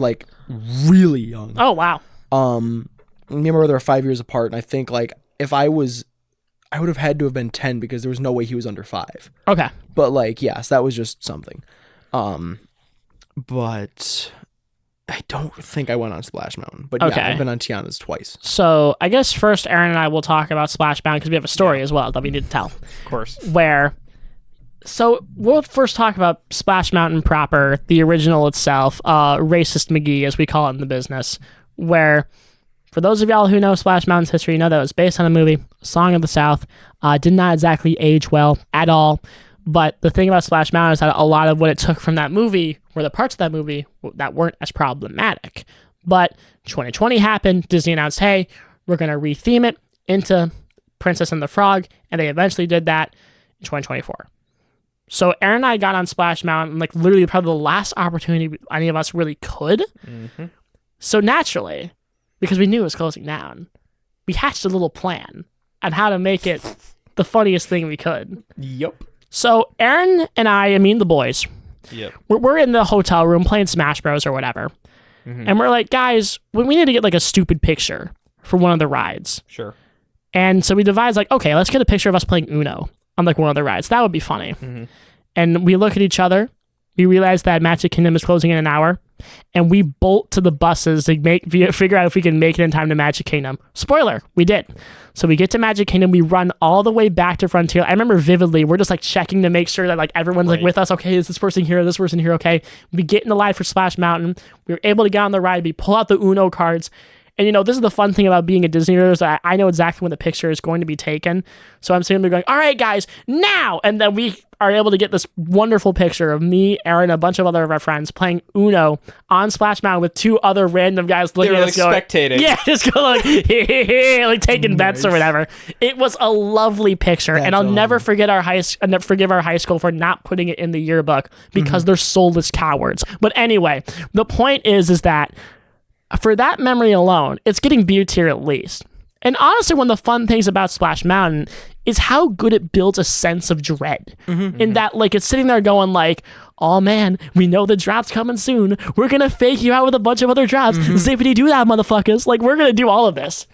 Speaker 3: really young.
Speaker 2: Oh wow.
Speaker 3: Me and my brother are 5 years apart, and I think if I would have had to have been 10 because there was no way he was under 5.
Speaker 2: Okay.
Speaker 3: But yes, that was just something. But I don't think I went on Splash Mountain. But
Speaker 2: Okay.
Speaker 3: yeah, I've been on Tiana's twice.
Speaker 2: So I guess first Aaron and I will talk about Splash Mountain because we have a story as well that we need to tell.
Speaker 1: Of course.
Speaker 2: Where So we'll first talk about Splash Mountain proper, the original itself, Racist McGee, as we call it in the business, where, for those of y'all who know Splash Mountain's history, you know that it was based on a movie, Song of the South. Did not exactly age well at all. But the thing about Splash Mountain is that a lot of what it took from that movie were the parts of that movie that weren't as problematic. But 2020 happened. Disney announced, hey, we're going to retheme it into Princess and the Frog. And they eventually did that in 2024. So Aaron and I got on Splash Mountain, like literally probably the last opportunity any of us really could. Mm-hmm. So naturally, because we knew it was closing down, we hatched a little plan on how to make it the funniest thing we could.
Speaker 1: Yep.
Speaker 2: So Aaron and I mean the boys,
Speaker 1: Yep.
Speaker 2: we're in the hotel room playing Smash Bros. Or whatever. Mm-hmm. And we're like, guys, we need to get like a stupid picture for one of the rides.
Speaker 1: Sure.
Speaker 2: And so we devised like, okay, let's get a picture of us playing Uno on like one of the rides. That would be funny. Mm-hmm. And we look at each other. We realize that Magic Kingdom is closing in an hour. And we bolt to the buses to figure out if we can make it in time to Magic Kingdom. Spoiler, we did. So we get to Magic Kingdom. We run all the way back to Frontier. I remember vividly, we're just like checking to make sure that like everyone's like with us. Okay, is this person here? This person here? Okay. We get in the line for Splash Mountain. We were able to get on the ride. We pull out the Uno cards. And, you know, this is the fun thing about being a Disney nerd is that I know exactly when the picture is going to be taken. So I'm sitting there going, all right, guys, now! And then we are able to get this wonderful picture of me, Aaron, a bunch of other of our friends playing Uno on Splash Mountain with two other random guys looking at us going,
Speaker 1: spectating.
Speaker 2: Yeah, just going like, like taking bets or whatever. It was a lovely picture. And I'll never forget forgive our high school for not putting it in the yearbook because they're soulless cowards. But anyway, the point is that for that memory alone, it's getting B tier at least. And honestly, one of the fun things about Splash Mountain is how good it builds a sense of dread. In that, like, it's sitting there going like, oh man, we know the drop's coming soon. We're going to fake you out with a bunch of other drops. Zippity do that, motherfuckers. Like, we're going to do all of this.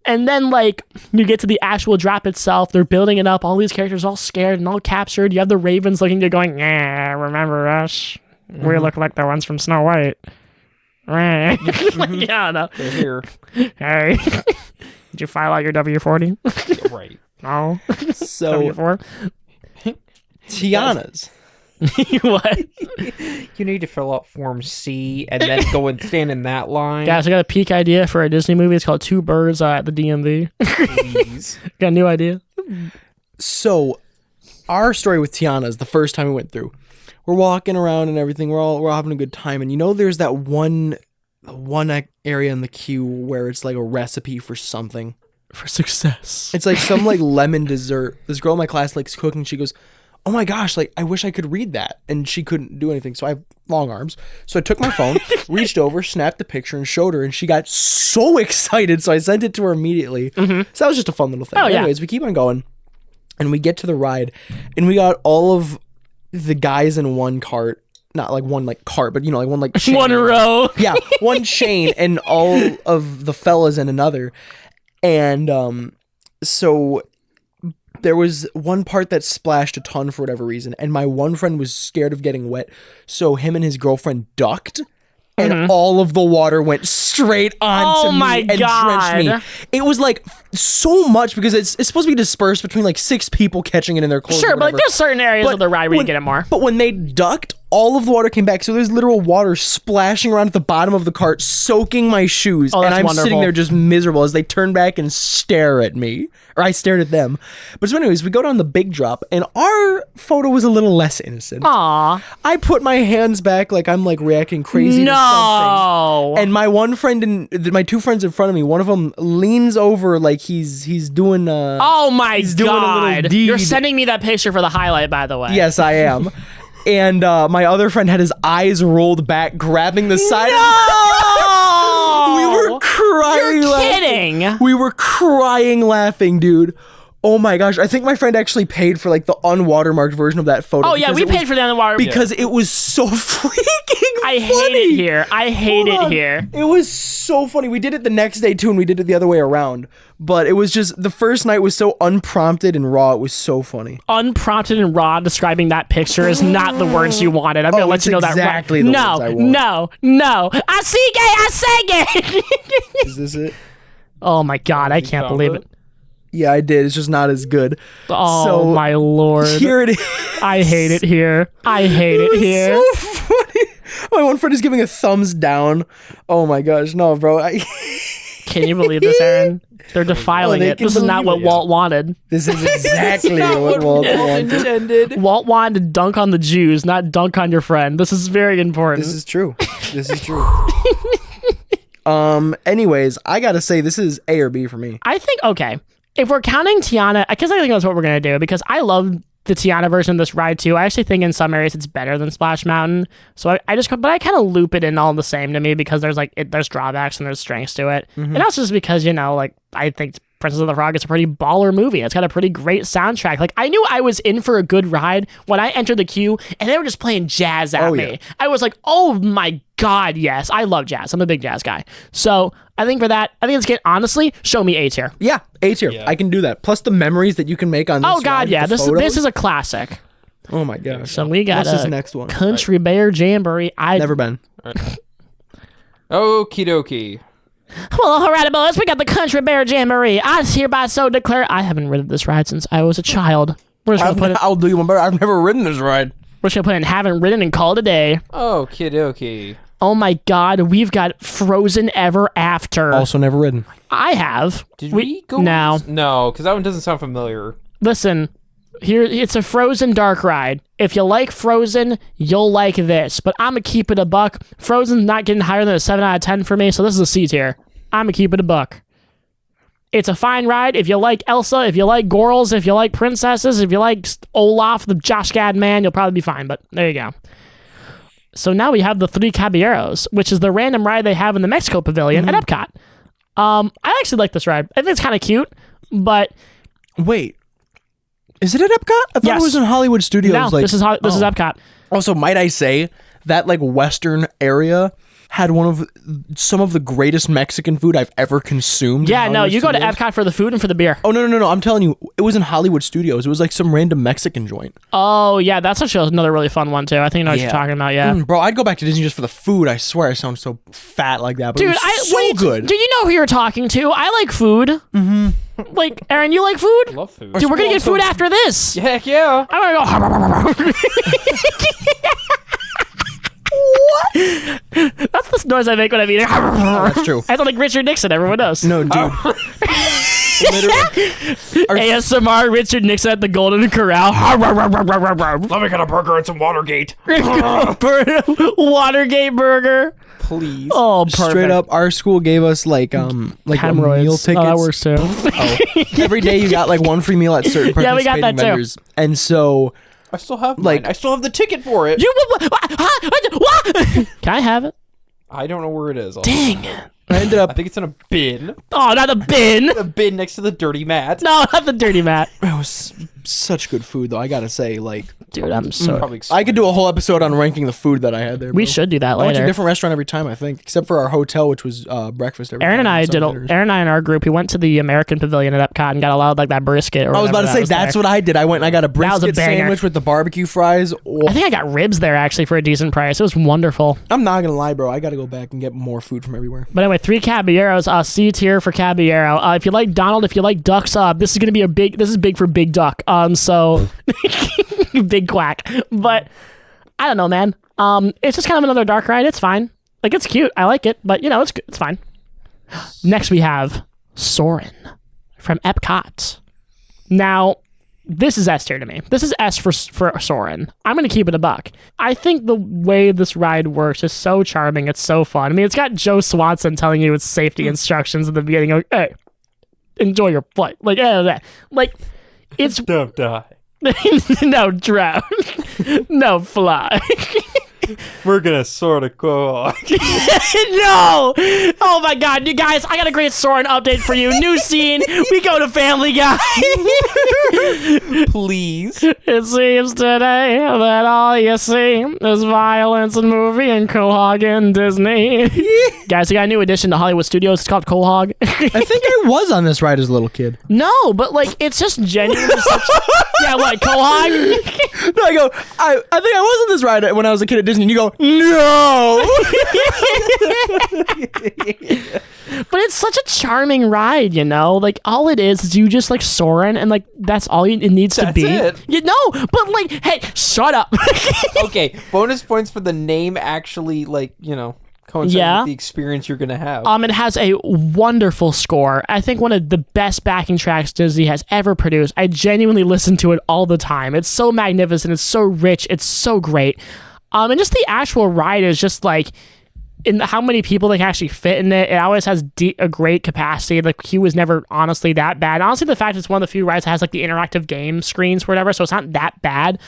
Speaker 2: And then, like, you get to the actual drop itself. They're building it up. All these characters all scared and all captured. You have the Ravens looking at going, yeah, remember us? We look like the ones from Snow White. Right. Yeah, no.
Speaker 1: They're here.
Speaker 2: Hey, did you file out your W-40?
Speaker 1: Right.
Speaker 2: No.
Speaker 3: So
Speaker 2: W-4?
Speaker 3: Tiana's.
Speaker 2: What?
Speaker 1: You need to fill out Form C and then go and stand in that line.
Speaker 2: Guys, I got a peak idea for a Disney movie. It's called Two Birds at the DMV.
Speaker 1: Please.
Speaker 2: Got a new idea.
Speaker 3: So, our story with Tiana's, the first time we went through, we're walking around and everything. We're all having a good time. And you know, there's that one area in the queue where it's like a recipe for something.
Speaker 2: For success.
Speaker 3: It's like some like lemon dessert. This girl in my class likes cooking. She goes, oh my gosh, like I wish I could read that. And she couldn't do anything. So I have long arms. So I took my phone, reached over, snapped the picture and showed her. And she got so excited. So I sent it to her immediately. So that was just a fun little thing. Anyways, we keep on going. And we get to the ride. And we got all of the guys in one cart, not like one like cart, but you know, like one like chain.
Speaker 2: One row.
Speaker 3: Yeah, one chain, and all of the fellas in another. And so there was one part that splashed a ton for whatever reason, and my one friend was scared of getting wet, so him and his girlfriend ducked, and all of the water went straight onto me and drenched me. It was like so much because it's supposed to be dispersed between like 6 people catching it in their clothes.
Speaker 2: Sure, but like there's certain areas of the ride where you get it more.
Speaker 3: But when they ducked, all of the water came back. So there's literal water splashing around at the bottom of the cart, soaking my shoes.
Speaker 2: Oh,
Speaker 3: and I'm
Speaker 2: wonderful.
Speaker 3: sitting there just miserable as they turn back and stare at me. Or I stared at them. But so anyways, we go down the big drop, and our photo was a little less innocent.
Speaker 2: Aww.
Speaker 3: I put my hands back like I'm like reacting crazy to something. And my one friend and my 2 friends in front of me, one of them leans over like he's doing
Speaker 2: oh my
Speaker 3: doing a
Speaker 2: god.
Speaker 3: little deed.
Speaker 2: You're sending me that picture for the highlight, by the way.
Speaker 3: Yes, I am. And my other friend had his eyes rolled back, grabbing the side. We were crying.
Speaker 2: You're
Speaker 3: laughing.
Speaker 2: kidding.
Speaker 3: We were crying laughing, dude. Oh my gosh. I think my friend actually paid for like the unwatermarked version of that photo.
Speaker 2: Oh yeah, we paid for the underwater.
Speaker 3: Because it was so freaking
Speaker 2: I
Speaker 3: funny.
Speaker 2: hate it here. I hate it here.
Speaker 3: It was so funny. We did it the next day too, and we did it the other way around. But it was just, the first night was so unprompted and raw. It was so funny.
Speaker 2: Unprompted and raw describing that picture is not the words you wanted. I'm going to let you know that
Speaker 3: exactly
Speaker 2: right.
Speaker 3: the words I want.
Speaker 2: No. I see gay. I say gay.
Speaker 3: Is this it?
Speaker 2: Oh my god, I can't believe it.
Speaker 3: Yeah, I did. It's just not as good.
Speaker 2: Oh
Speaker 3: So,
Speaker 2: my lord.
Speaker 3: Here it is.
Speaker 2: I hate it here. I hate it here.
Speaker 3: So funny. My one friend is giving a thumbs down. Oh my gosh, no, bro.
Speaker 2: Can you believe this, Aaron? They're defiling
Speaker 3: they
Speaker 2: it.
Speaker 3: can
Speaker 2: This is not
Speaker 3: believe
Speaker 2: what
Speaker 3: it.
Speaker 2: Walt wanted.
Speaker 3: This is exactly
Speaker 1: Not
Speaker 3: what Walt wanted.
Speaker 1: intended.
Speaker 2: Walt wanted to dunk on the Jews, not dunk on your friend. This is very important.
Speaker 3: This is true. This is true. Anyways, I gotta say this is A or B for me.
Speaker 2: I think, okay, if we're counting Tiana, because I think that's what we're going to do, because I love the Tiana version of this ride too. I actually think in some areas it's better than Splash Mountain. So but I kind of loop it in all the same to me because there's drawbacks and there's strengths to it. And that's just because, you know, like, I think Princess of the Frog is a pretty baller movie. It's got a pretty great soundtrack. Like, I knew I was in for a good ride when I entered the queue and they were just playing jazz at me.
Speaker 3: Yeah.
Speaker 2: I was like, oh my God, yes. I love jazz. I'm a big jazz guy. So I think for that, I think it's good. Honestly, show me A tier.
Speaker 3: Yeah, A tier.
Speaker 1: Yeah.
Speaker 3: I can do that. Plus the memories that you can make on this
Speaker 2: Oh God,
Speaker 3: ride,
Speaker 2: yeah.
Speaker 3: the
Speaker 2: This
Speaker 3: photos.
Speaker 2: is a classic.
Speaker 3: Oh my gosh.
Speaker 2: So we got
Speaker 3: What's this
Speaker 2: a
Speaker 3: next one?
Speaker 2: Country Bear Jamboree.
Speaker 3: Never been.
Speaker 1: Okie dokie.
Speaker 2: Well, all right, boys, we got the Country Bear Jamboree. I hereby so declare. I haven't ridden this ride since I was a child. We're just gonna put it.
Speaker 3: I'll do you one better. I've never ridden this ride.
Speaker 2: We're just gonna put in haven't ridden and call it a day.
Speaker 1: Okie dokie.
Speaker 2: Oh my God, we've got Frozen Ever After.
Speaker 3: Also never ridden.
Speaker 2: I have.
Speaker 1: Did we go?
Speaker 2: No.
Speaker 1: No, because that one doesn't sound familiar.
Speaker 2: Listen, here it's a Frozen dark ride. If you like Frozen, you'll like this. But I'm gonna keep it a buck. Frozen's not getting higher than a 7 out of 10 for me, so this is a C tier. I'm gonna keep it a buck. It's a fine ride. If you like Elsa, if you like Gorals, if you like princesses, if you like Olaf, the Josh Gad man, you'll probably be fine. But there you go. So now we have the Three Caballeros, which is the random ride they have in the Mexico Pavilion at Epcot. I actually like this ride. I think it's kind of cute, but
Speaker 3: Wait. Is it at Epcot? I thought
Speaker 2: Yes.
Speaker 3: it was in Hollywood Studios.
Speaker 2: no, this is Epcot.
Speaker 3: Also, might I say that like Western area had some of the greatest Mexican food I've ever consumed. in
Speaker 2: Yeah, no,
Speaker 3: Hollywood
Speaker 2: you go to
Speaker 3: Studios.
Speaker 2: Epcot for the food and for the beer.
Speaker 3: Oh no! I'm telling you, it was in Hollywood Studios. It was like some random Mexican joint.
Speaker 2: Oh, yeah, that's actually another really fun one, too. I think I know what you're talking about, yeah.
Speaker 3: Bro, I'd go back to Disney just for the food. I swear, I sound so fat like that, but
Speaker 2: Dude,
Speaker 3: it was so good.
Speaker 2: Do you know who you're talking to? I like food. Mm-hmm. Like, Aaron, you like food?
Speaker 1: Love food.
Speaker 2: Dude, we're gonna get food after this.
Speaker 1: Heck yeah.
Speaker 2: I'm gonna go. That's the noise I make when I'm eating.
Speaker 3: That's true.
Speaker 2: I sound like Richard Nixon. Everyone knows.
Speaker 3: No, dude. Literally.
Speaker 2: ASMR Richard Nixon at the Golden Corral.
Speaker 1: Let me get a burger and some Watergate.
Speaker 2: Watergate burger.
Speaker 1: Please.
Speaker 2: Oh, perfect.
Speaker 3: Straight up, our school gave us like a
Speaker 2: Hemorrhoids.
Speaker 3: meal
Speaker 2: Oh,
Speaker 3: tickets.
Speaker 2: that works too.
Speaker 3: Every day you got like one free meal at certain
Speaker 2: Yeah, we got
Speaker 3: participating
Speaker 2: that too.
Speaker 3: vendors. And so
Speaker 1: I still have
Speaker 3: like-
Speaker 1: mine. I still have the ticket for it.
Speaker 2: You what? Can I have it?
Speaker 1: I don't know where it is.
Speaker 2: Dang.
Speaker 3: I ended
Speaker 1: I
Speaker 3: up
Speaker 1: think it's in a bin.
Speaker 2: Oh, not a bin.
Speaker 1: A bin next to the dirty mat.
Speaker 2: No, not the dirty mat.
Speaker 3: it was such good food though, I gotta say. Like
Speaker 2: Dude, I'm so.
Speaker 1: Probably
Speaker 3: I could do a whole episode on ranking the food that I had there.
Speaker 2: We
Speaker 3: bro.
Speaker 2: should do that
Speaker 3: I went to a
Speaker 2: later.
Speaker 3: different restaurant every time, I think, except for our hotel, which was breakfast every
Speaker 2: Aaron
Speaker 3: time.
Speaker 2: and I
Speaker 3: Some dinners.
Speaker 2: Aaron and I in our group, we went to the American Pavilion at Epcot and got allowed like that brisket. Or
Speaker 3: I was about to say that's what I did. I went and I got a
Speaker 2: was a
Speaker 3: brisket
Speaker 2: banger.
Speaker 3: sandwich with the barbecue fries. Oh,
Speaker 2: I think I got ribs there actually for a decent price. It was wonderful.
Speaker 3: I'm not gonna lie, bro. I gotta go back and get more food from everywhere.
Speaker 2: But anyway, 3 Caballeros, C tier for Caballero. If you like Donald, if you like ducks, this is gonna be this is big for Big Duck. So big quack. But I don't know, man. It's just kind of another dark ride. It's fine. Like it's cute. I like it, but you know, it's good. It's fine. Next we have Soarin' from Epcot. Now, this is S tier to me. This is S for Soarin'. I'm going to keep it a buck. I think the way this ride works is so charming. It's so fun. I mean, it's got Joe Swanson telling you its safety instructions at the beginning. Like, hey, enjoy your flight. Like, it's...
Speaker 1: Don't die.
Speaker 2: No, drown. No, fly.
Speaker 1: We're gonna sort of go on.
Speaker 2: No! Oh my god, you guys, I got a great Soarin' update for you. New scene, we go to Family Guy.
Speaker 1: Please.
Speaker 2: It seems today that all you see is violence and movie and Quahog and Disney. Guys, we got a new addition to Hollywood Studios. It's called Quahog.
Speaker 3: I think I was on this ride as a little kid.
Speaker 2: No, but like, it's just genuinely such... Yeah, what, Quahog?
Speaker 3: No, I think I was on this ride when I was a kid at Disney Disney, and you go, no.
Speaker 2: But it's such a charming ride, you know? Like, all it is you just, like, Soarin', and, like, that's all it needs to be.
Speaker 1: That's it.
Speaker 2: You know, but, like, hey, shut up.
Speaker 1: Okay, bonus points for the name actually, like, you know, coincide with the experience you're going to have.
Speaker 2: It has a wonderful score. I think one of the best backing tracks Disney has ever produced. I genuinely listen to it all the time. It's so magnificent. It's so rich. It's so great. And just the actual ride is just, like, in how many people they can actually fit in it. It always has a great capacity. The queue was never honestly that bad. Honestly, the fact it's one of the few rides that has like the interactive game screens or whatever, so it's not that bad.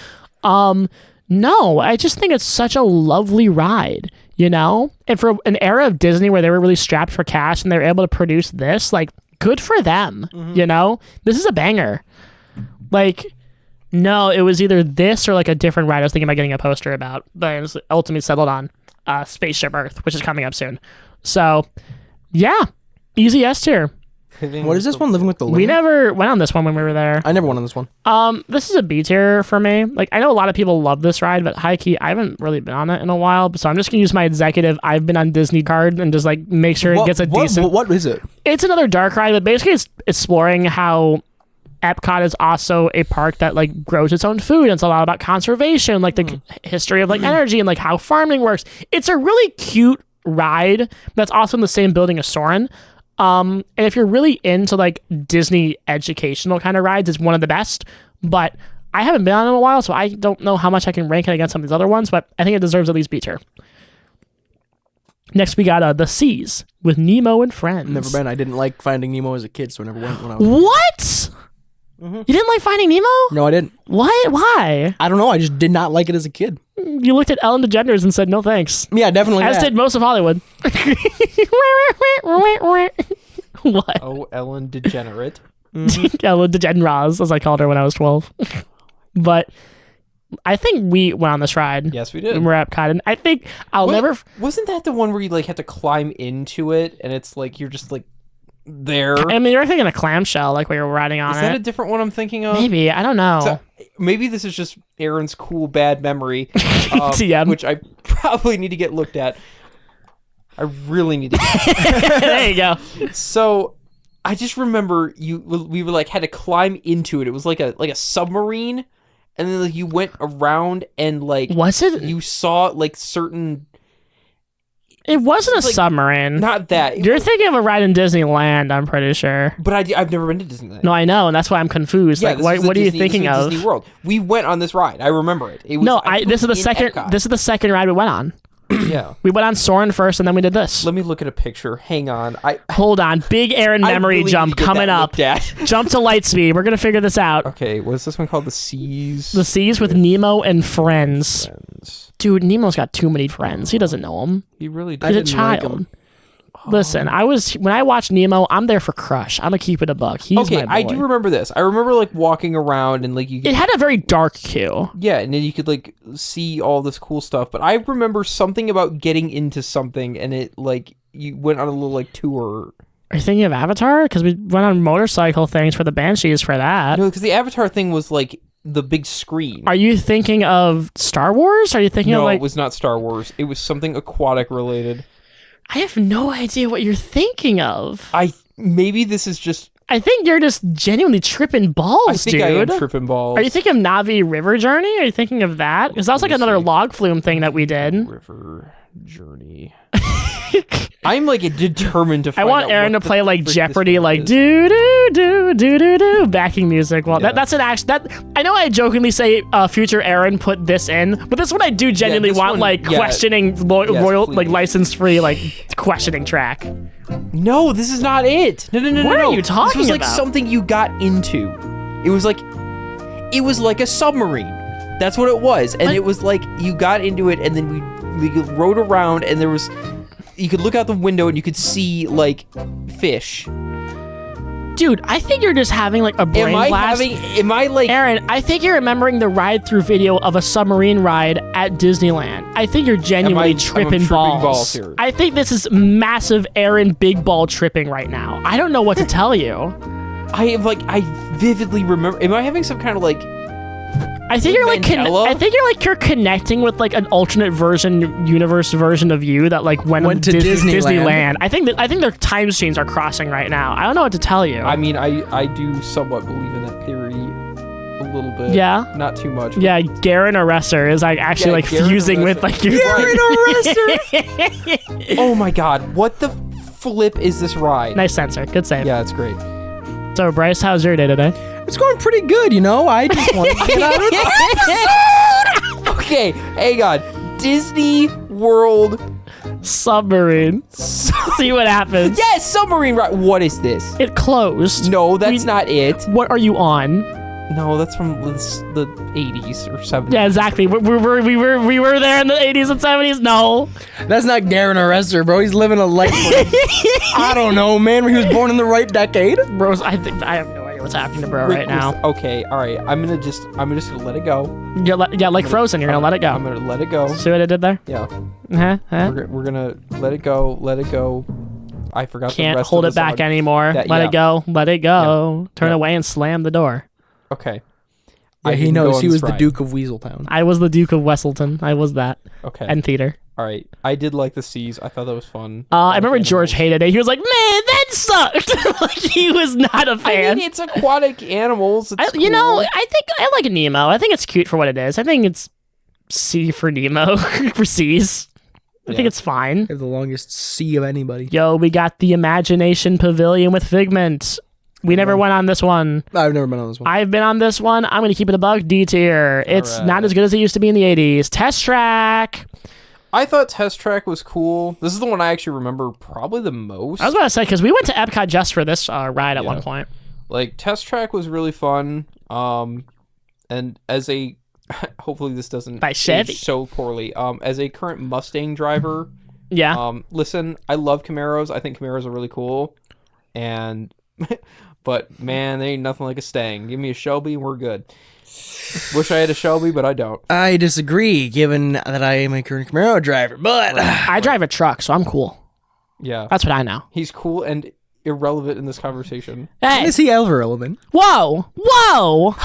Speaker 2: No, I just think it's such a lovely ride, you know? And for an era of Disney where they were really strapped for cash and they were able to produce this, like, good for them, you know? This is a banger. Like, no, it was either this or like a different ride I was thinking about getting a poster about, but I was ultimately settled on Spaceship Earth, which is coming up soon. So, yeah, easy S tier.
Speaker 3: What is this one? Living with the Land?
Speaker 2: We never went on this one when we were there.
Speaker 3: I never went on this one.
Speaker 2: This is a B tier for me. Like, I know a lot of people love this ride, but high key, I haven't really been on it in a while. So I'm just gonna use my executive I've been on Disney card and just like make sure it gets a decent.
Speaker 3: What is it?
Speaker 2: It's another dark ride, but basically it's exploring how Epcot is also a park that like grows its own food. And it's a lot about conservation, like the history of like energy and like how farming works. It's a really cute ride that's also in the same building as Soarin'. And if you're really into like Disney educational kind of rides, it's one of the best. But I haven't been on it in a while, so I don't know how much I can rank it against some of these other ones. But I think it deserves at least B tier. Next, we got The Seas with Nemo and Friends.
Speaker 3: Never been. I didn't like Finding Nemo as a kid, so I never went when I was.
Speaker 2: What? You didn't like Finding Nemo?
Speaker 3: No, I didn't.
Speaker 2: What? Why?
Speaker 3: I don't know. I just did not like it as a kid.
Speaker 2: You looked at Ellen DeGeneres and said no thanks.
Speaker 3: Yeah, definitely.
Speaker 2: As did most of Hollywood. What?
Speaker 1: Oh, Ellen Degenerate.
Speaker 2: Ellen DeGeneres, as I called her when I was 12. But I think we went on this ride.
Speaker 1: Yes, we did.
Speaker 2: When we were at Epcot, and I think
Speaker 1: Wasn't that the one where you like had to climb into it, and it's like you're just like there?
Speaker 2: I mean, you're thinking a clamshell, like we were riding on
Speaker 1: Is that a different one I'm thinking of?
Speaker 2: Maybe. I don't know.
Speaker 1: So, maybe this is just Aaron's cool bad memory,
Speaker 2: TM.
Speaker 1: which I probably need to get looked at. I really need to.
Speaker 2: There you go.
Speaker 1: So, I just remember we were like had to climb into it. It was like a submarine, and then like you went around and like
Speaker 2: Was it?
Speaker 1: you saw like certain.
Speaker 2: It wasn't a
Speaker 1: like,
Speaker 2: submarine.
Speaker 1: Not that.
Speaker 2: You're thinking of a ride in Disneyland, I'm pretty sure.
Speaker 1: But I've never been to Disneyland.
Speaker 2: No, I know, and that's why I'm confused.
Speaker 1: Yeah,
Speaker 2: like, what are you thinking
Speaker 1: this was
Speaker 2: of?
Speaker 1: Disney World. We went on this ride. I remember it. It was,
Speaker 2: No,
Speaker 1: this is the
Speaker 2: second.
Speaker 1: Epcot.
Speaker 2: This is the second ride we went on.
Speaker 1: Yeah.
Speaker 2: We went on Soarin' first, and then we did this.
Speaker 1: Let me look at a picture. Hang on.
Speaker 2: Hold on, big Aaron memory
Speaker 1: really
Speaker 2: jump
Speaker 1: need to get
Speaker 2: coming
Speaker 1: that
Speaker 2: up.
Speaker 1: looked at.
Speaker 2: Jump to Lightspeed. We're gonna figure this out.
Speaker 1: Okay, what's this one called? The Seas.
Speaker 2: The Seas with Nemo and Friends. Dude, Nemo's got too many friends. He doesn't know them.
Speaker 1: He really
Speaker 2: He's
Speaker 1: did.
Speaker 2: a
Speaker 3: didn't like
Speaker 2: child.
Speaker 3: him.
Speaker 2: Listen, when I watch Nemo, I'm there for Crush. I'm gonna keep it a buck. He's
Speaker 1: Okay,
Speaker 2: my boy.
Speaker 1: I do remember this. I remember like walking around and like you.
Speaker 2: It had a very dark queue.
Speaker 1: Yeah, and then you could like see all this cool stuff. But I remember something about getting into something, and it like you went on a little like tour.
Speaker 2: Are you thinking of Avatar? Because we went on motorcycle things for the Banshees for that.
Speaker 1: No, because the Avatar thing was like the big screen.
Speaker 2: Are you thinking of Star Wars? Are you thinking
Speaker 1: No,
Speaker 2: of like?
Speaker 1: it was not Star Wars. It was something aquatic related.
Speaker 2: I have no idea what you're thinking of.
Speaker 1: Maybe this is just.
Speaker 2: I think you're just genuinely tripping balls,
Speaker 1: I think
Speaker 2: dude.
Speaker 1: I am tripping balls.
Speaker 2: Are you thinking of Navi River Journey? Are you thinking of that? Because that was like another log flume thing that we did.
Speaker 1: River Journey. I'm like determined to.
Speaker 2: I
Speaker 1: Find
Speaker 2: want
Speaker 1: out
Speaker 2: Aaron
Speaker 1: what
Speaker 2: to play
Speaker 1: the
Speaker 2: like
Speaker 1: frick this
Speaker 2: Jeopardy,
Speaker 1: one
Speaker 2: like
Speaker 1: is.
Speaker 2: do do do do do do backing music. Well,
Speaker 1: Yeah.
Speaker 2: that's an act. That I know I jokingly say future Aaron put this in, but this one I do genuinely
Speaker 1: this
Speaker 2: want
Speaker 1: one-
Speaker 2: like
Speaker 1: yeah.
Speaker 2: questioning
Speaker 1: Yes,
Speaker 2: royal
Speaker 1: please.
Speaker 2: like license free like questioning track.
Speaker 1: No, this is not it. No.
Speaker 2: What are
Speaker 1: no.
Speaker 2: you talking
Speaker 1: This was like
Speaker 2: about?
Speaker 1: something you got into. It was like a submarine. That's what it was, and
Speaker 2: What?
Speaker 1: it was like you got into it, and then we rode around, and there was. You could look out the window and you could see like fish.
Speaker 2: Dude, I think you're just having like a brain blast.
Speaker 1: Am I like?
Speaker 2: Aaron, I think you're remembering the ride-through video of a submarine ride at Disneyland. I think you're genuinely
Speaker 1: I'm
Speaker 2: tripping
Speaker 1: tripping
Speaker 2: balls.
Speaker 1: balls here.
Speaker 2: I think this is massive Aaron big ball tripping right now. I don't know what to tell you.
Speaker 1: I vividly remember. Am I having some kind of like
Speaker 2: I think you're like
Speaker 1: Mandela?
Speaker 2: you're connecting with like an alternate universe version of you that like went
Speaker 3: to Disneyland.
Speaker 2: I think their time machines are crossing right now. I don't know what to tell you.
Speaker 1: I mean, I do somewhat believe in that theory a little bit.
Speaker 2: Yeah?
Speaker 1: Not too much.
Speaker 2: Yeah, Garen Aresser is like actually like
Speaker 1: Garen
Speaker 2: fusing
Speaker 1: Aresser.
Speaker 2: with like your
Speaker 3: Garen Aresser.
Speaker 1: Oh my god, what the flip is this ride?
Speaker 2: Nice sensor. Good save.
Speaker 1: Yeah, it's great.
Speaker 2: So Brice, how's your day today?
Speaker 3: It's going pretty good, you know. I just want to get out of the
Speaker 1: Okay, hang on. Disney World.
Speaker 2: Submarine. See what happens.
Speaker 1: Yes, submarine ride. What is this?
Speaker 2: It closed.
Speaker 1: No, that's not it.
Speaker 2: What are you on?
Speaker 1: No, that's from the 80s or 70s.
Speaker 2: Yeah, exactly. We were there in the 80s and 70s. No.
Speaker 3: That's not Garen Aresser, bro. He's living a life. I don't know, man. He was born in the right decade.
Speaker 2: Bros, I have no idea what's happening to bro right now.
Speaker 1: Okay, all right. I'm just gonna let it go.
Speaker 2: Yeah, like Frozen. You're gonna let it go.
Speaker 1: I'm gonna let it go.
Speaker 2: See what I did there?
Speaker 1: Yeah.
Speaker 2: Huh?
Speaker 1: We're gonna let it go. Let it go. I forgot.
Speaker 2: Can't
Speaker 1: the rest
Speaker 2: hold
Speaker 1: of
Speaker 2: it
Speaker 1: the
Speaker 2: back
Speaker 1: song.
Speaker 2: anymore.
Speaker 1: That-
Speaker 2: Let
Speaker 1: yeah.
Speaker 2: it go. Let it go. Turn
Speaker 1: Yeah.
Speaker 2: away and slam the door.
Speaker 1: Okay.
Speaker 3: Yeah,
Speaker 1: I
Speaker 3: he
Speaker 1: didn't go
Speaker 3: knows.
Speaker 1: on
Speaker 3: He
Speaker 1: this
Speaker 3: was the
Speaker 1: ride.
Speaker 3: Duke of Weaseltown.
Speaker 2: I was the Duke of Wesselton. I was that.
Speaker 1: Okay.
Speaker 2: And theater.
Speaker 1: All right. I did like the seas. I thought that was fun.
Speaker 2: I remember
Speaker 1: Like
Speaker 2: George
Speaker 1: animals.
Speaker 2: hated it. He was like, "Man, that sucked." Like he was not a
Speaker 1: I
Speaker 2: fan.
Speaker 1: mean, it's aquatic animals. It's
Speaker 2: You know,
Speaker 1: cool.
Speaker 2: I think I like Nemo. I think it's cute for what it is. I think it's C for Nemo for seas. I think
Speaker 1: Yeah.
Speaker 2: it's fine.
Speaker 3: They have the longest sea of anybody.
Speaker 2: Yo, we got the Imagination Pavilion with Figment. We never went on this one.
Speaker 3: I've never been on this one.
Speaker 2: I've been on this one. I'm going to keep it a buck. D tier. It's
Speaker 1: right.
Speaker 2: not as good as it used to be in the 80s. Test Track.
Speaker 1: I thought Test Track was cool. This is the one I actually remember probably the most.
Speaker 2: I was about to say, because we went to Epcot just for this ride at one point.
Speaker 1: Like, Test Track was really fun. And as a hopefully this doesn't
Speaker 2: By Chevy.
Speaker 1: age so poorly. As a current Mustang driver,
Speaker 2: Yeah.
Speaker 1: listen, I love Camaros. I think Camaros are really cool. And but man, they ain't nothing like a Stang. Give me a Shelby and we're good. Wish I had a Shelby, but I don't.
Speaker 3: I disagree, given that I am a current Camaro driver, but
Speaker 2: I drive a truck, so I'm cool.
Speaker 1: Yeah.
Speaker 2: That's what I know.
Speaker 1: He's cool and irrelevant in this conversation.
Speaker 2: Hey.
Speaker 3: is he ever relevant?
Speaker 2: Whoa. Whoa.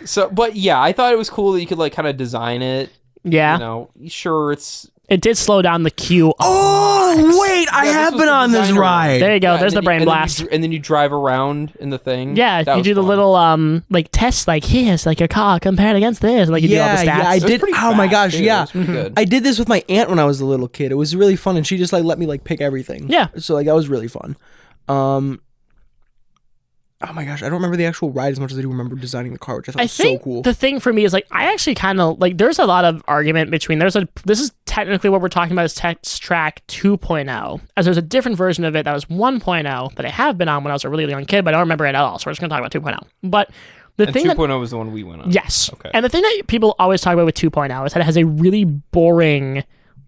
Speaker 1: So, but yeah, I thought it was cool that you could like kind of design it.
Speaker 2: Yeah.
Speaker 1: You know, sure, it's
Speaker 2: It did slow down the queue.
Speaker 3: Oh, wait, I
Speaker 1: Yeah, this
Speaker 3: have
Speaker 1: was
Speaker 3: been
Speaker 1: the
Speaker 3: on this
Speaker 1: designer one.
Speaker 3: ride.
Speaker 2: There you go.
Speaker 1: Yeah,
Speaker 2: There's
Speaker 1: and
Speaker 2: the
Speaker 1: then
Speaker 2: brain blast.
Speaker 1: and then you drive around in the thing.
Speaker 2: Yeah,
Speaker 1: That
Speaker 2: you
Speaker 1: was
Speaker 2: do the
Speaker 1: fun.
Speaker 2: little like test, like here's like your car compared against this, like you do all the stats.
Speaker 3: Yeah, I
Speaker 1: It was
Speaker 3: did.
Speaker 1: pretty
Speaker 3: Oh my
Speaker 1: fast,
Speaker 3: gosh,
Speaker 1: too. It
Speaker 3: yeah.
Speaker 1: was pretty good.
Speaker 3: I did this with my aunt when I was a little kid. It was really fun, and she just like let me like pick everything.
Speaker 2: Yeah.
Speaker 3: So like that was really fun. Oh my gosh, I don't remember the actual ride as much as I do remember designing the car, which I thought
Speaker 2: I
Speaker 3: was
Speaker 2: think
Speaker 3: so cool.
Speaker 2: the thing for me is like I actually kind of like there's a lot of argument between this is technically what we're talking about is Test Track 2.0, as there's a different version of it that was 1.0 that I have been on when I was a really young kid, but I don't remember it at all. So we're just gonna talk about 2.0. But the
Speaker 1: And
Speaker 2: thing
Speaker 1: 2.0 was the one we went on.
Speaker 2: yes,
Speaker 1: Okay.
Speaker 2: and the thing that people always talk about with 2.0 is that it has a really boring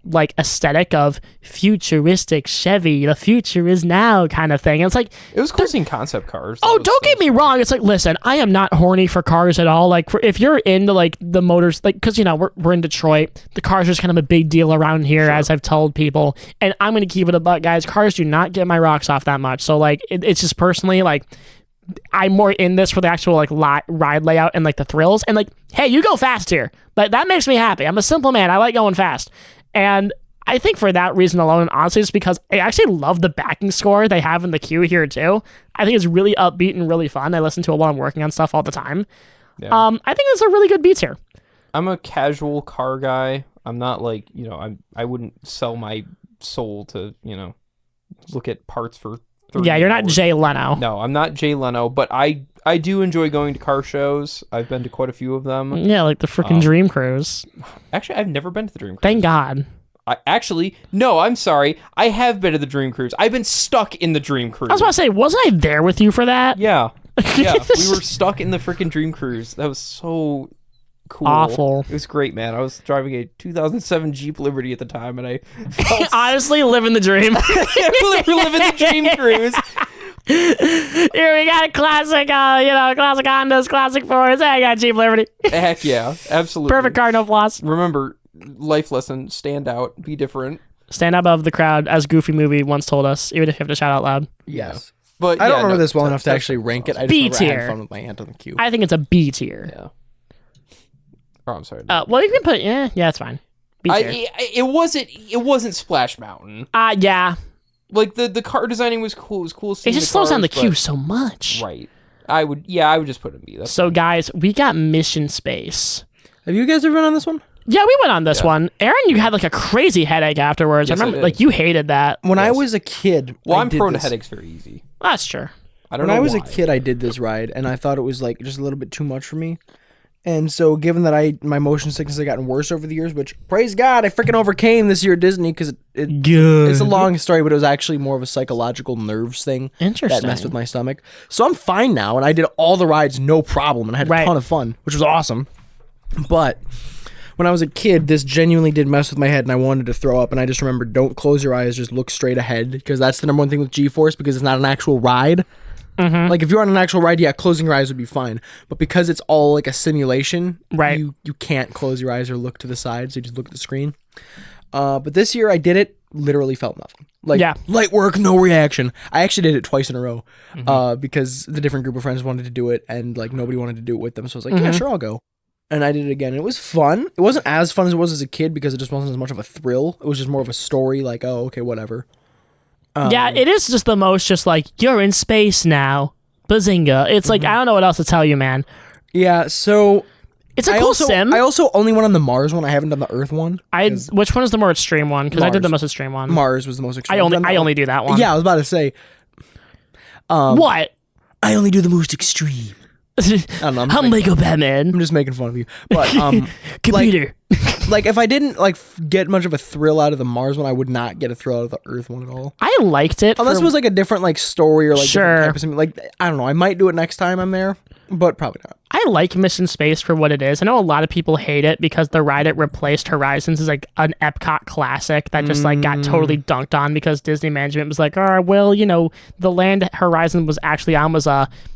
Speaker 2: like aesthetic of futuristic Chevy, the future is now kind of thing. And it's like,
Speaker 1: It was cool seeing concept cars.
Speaker 2: oh, don't get me wrong. It's like, listen, I am not horny for cars at all. Like, if you're into like the motors, like, because you know we're in Detroit, the cars are just kind of a big deal around here, as I've told people. And I'm gonna keep it a buck, guys. Cars do not get my rocks off that much. So like, it's just personally like, I'm more in this for the actual like ride layout and like the thrills. And like, hey, you go fast here, but that makes me happy. I'm a simple man. I like going fast. And I think for that reason alone, and honestly, just because I actually love the backing score they have in the queue here too. I think it's really upbeat and really fun. I listen to it while I'm working on stuff all the time.
Speaker 1: Yeah.
Speaker 2: I think it's a really good beats here.
Speaker 1: I'm a casual car guy. I'm not like, you know, I wouldn't sell my soul to, you know, look at parts for 30
Speaker 2: Yeah, you're not
Speaker 1: hours.
Speaker 2: Jay Leno.
Speaker 1: No, I'm not Jay Leno, but I do enjoy going to car shows. I've been to quite a few of them.
Speaker 2: Yeah, like the freaking Dream Cruise.
Speaker 1: Actually, I've never been to the Dream Cruise.
Speaker 2: Thank God.
Speaker 1: No, I'm sorry. I have been to the Dream Cruise. I've been stuck in the Dream Cruise.
Speaker 2: I was about to say, wasn't I there with you for that?
Speaker 1: Yeah. Yeah, we were stuck in the freaking Dream Cruise. That was so cool.
Speaker 2: Awful.
Speaker 1: It was great, man. I was driving a 2007 Jeep Liberty at the time, and I felt
Speaker 2: Honestly, living the dream.
Speaker 1: we're living the Dream Cruise.
Speaker 2: Here we got a classic, classic Hondas, classic Fords. I got Jeep Liberty.
Speaker 1: Heck yeah, absolutely.
Speaker 2: Perfect car, no flaws.
Speaker 1: Remember, life lesson: stand out, be different.
Speaker 2: Stand above the crowd, as Goofy Movie once told us, even if you have to shout out loud.
Speaker 3: Yes.
Speaker 1: But
Speaker 3: I don't
Speaker 1: yeah,
Speaker 3: remember
Speaker 1: no,
Speaker 3: this well
Speaker 1: Toy
Speaker 3: enough to
Speaker 1: Story
Speaker 3: actually
Speaker 1: was
Speaker 3: rank it.
Speaker 1: awesome.
Speaker 3: I just
Speaker 2: B
Speaker 3: remember I
Speaker 2: tier.
Speaker 3: had fun with my aunt on the queue.
Speaker 2: I think it's a B tier.
Speaker 1: Yeah. Oh, I'm sorry.
Speaker 2: Well, you can put yeah, it's fine. B tier.
Speaker 1: It wasn't Splash Mountain.
Speaker 2: Yeah.
Speaker 1: Like the car designing was cool. It was cool.
Speaker 2: It
Speaker 1: seeing
Speaker 2: just
Speaker 1: the
Speaker 2: slows down the
Speaker 1: cars,
Speaker 2: queue
Speaker 1: but-
Speaker 2: so much.
Speaker 1: Right. I would just put it in B. That's
Speaker 2: So guys, we got Mission Space.
Speaker 3: Have you guys ever been on this one?
Speaker 2: Yeah, we went on this
Speaker 1: Yeah.
Speaker 2: one. Aaron, you had like a crazy headache afterwards.
Speaker 1: Yes,
Speaker 2: I
Speaker 1: I
Speaker 2: remember
Speaker 1: did.
Speaker 2: like you hated that.
Speaker 3: When I
Speaker 1: Yes.
Speaker 3: was a kid,
Speaker 1: well,
Speaker 3: I
Speaker 1: I'm
Speaker 3: did
Speaker 1: prone to
Speaker 3: this.
Speaker 1: headaches very easy.
Speaker 2: That's true.
Speaker 1: I don't
Speaker 3: When
Speaker 1: know
Speaker 3: I was
Speaker 1: why.
Speaker 3: a kid, I did this ride, and I thought it was like just a little bit too much for me. And so, given that my motion sickness had gotten worse over the years, which praise God, I freaking overcame this year at Disney because
Speaker 2: Good.
Speaker 3: it's a long story, but it was actually more of a psychological nerves thing that
Speaker 2: Interesting.
Speaker 3: messed with my stomach. So I'm fine now, and I did all the rides no problem, and I had a
Speaker 2: Right.
Speaker 3: ton of fun, which was awesome. But when I was a kid, this genuinely did mess with my head, and I wanted to throw up. And I just remember, don't close your eyes, just look straight ahead, because that's the number one thing with G-Force, because it's not an actual ride. Like if you're on an actual ride, yeah, closing your eyes would be fine. But because it's all like a simulation,
Speaker 2: Right.
Speaker 3: you can't close your eyes or look to the side, so you just look at the screen. But this year I did it, literally felt nothing. Like
Speaker 2: Yeah.
Speaker 3: light work, no reaction. I actually did it twice in a row because the different group of friends wanted to do it, and like nobody wanted to do it with them. So I was like, yeah, sure, I'll go. And I did it again. It was fun. It wasn't as fun as it was as a kid because it just wasn't as much of a thrill. It was just more of a story, like, oh, okay, whatever.
Speaker 2: Yeah, it is just the most just like you're in space now. Bazinga. It's like I don't know what else to tell you, man.
Speaker 3: Yeah, so
Speaker 2: It's a cool sim.
Speaker 3: I also only went on the Mars one. I haven't done the Earth one.
Speaker 2: Which one is the more extreme one? Because I did the
Speaker 3: Mars.
Speaker 2: most extreme one.
Speaker 3: Mars was the most extreme.
Speaker 2: I only
Speaker 3: I've done that
Speaker 2: only do that one.
Speaker 3: Yeah, I was about to say.
Speaker 2: What?
Speaker 3: I only do the most extreme. I don't know.
Speaker 2: I'm Lego Batman.
Speaker 3: I'm just making fun of you. But
Speaker 2: Computer.
Speaker 3: like if I didn't like get much of a thrill out of the Mars one, I would not get a thrill out of the Earth one at all.
Speaker 2: I liked it.
Speaker 3: Unless
Speaker 2: for-
Speaker 3: it was like a different like story or like
Speaker 2: Sure.
Speaker 3: different type of something. Like I don't know. I might do it next time I'm there, but probably not.
Speaker 2: I like Mission Space for what it is. I know a lot of people hate it because the ride it replaced Horizons is like an Epcot classic that just like got totally dunked on because Disney management was like, oh, well, you know, the land Horizon was actually on was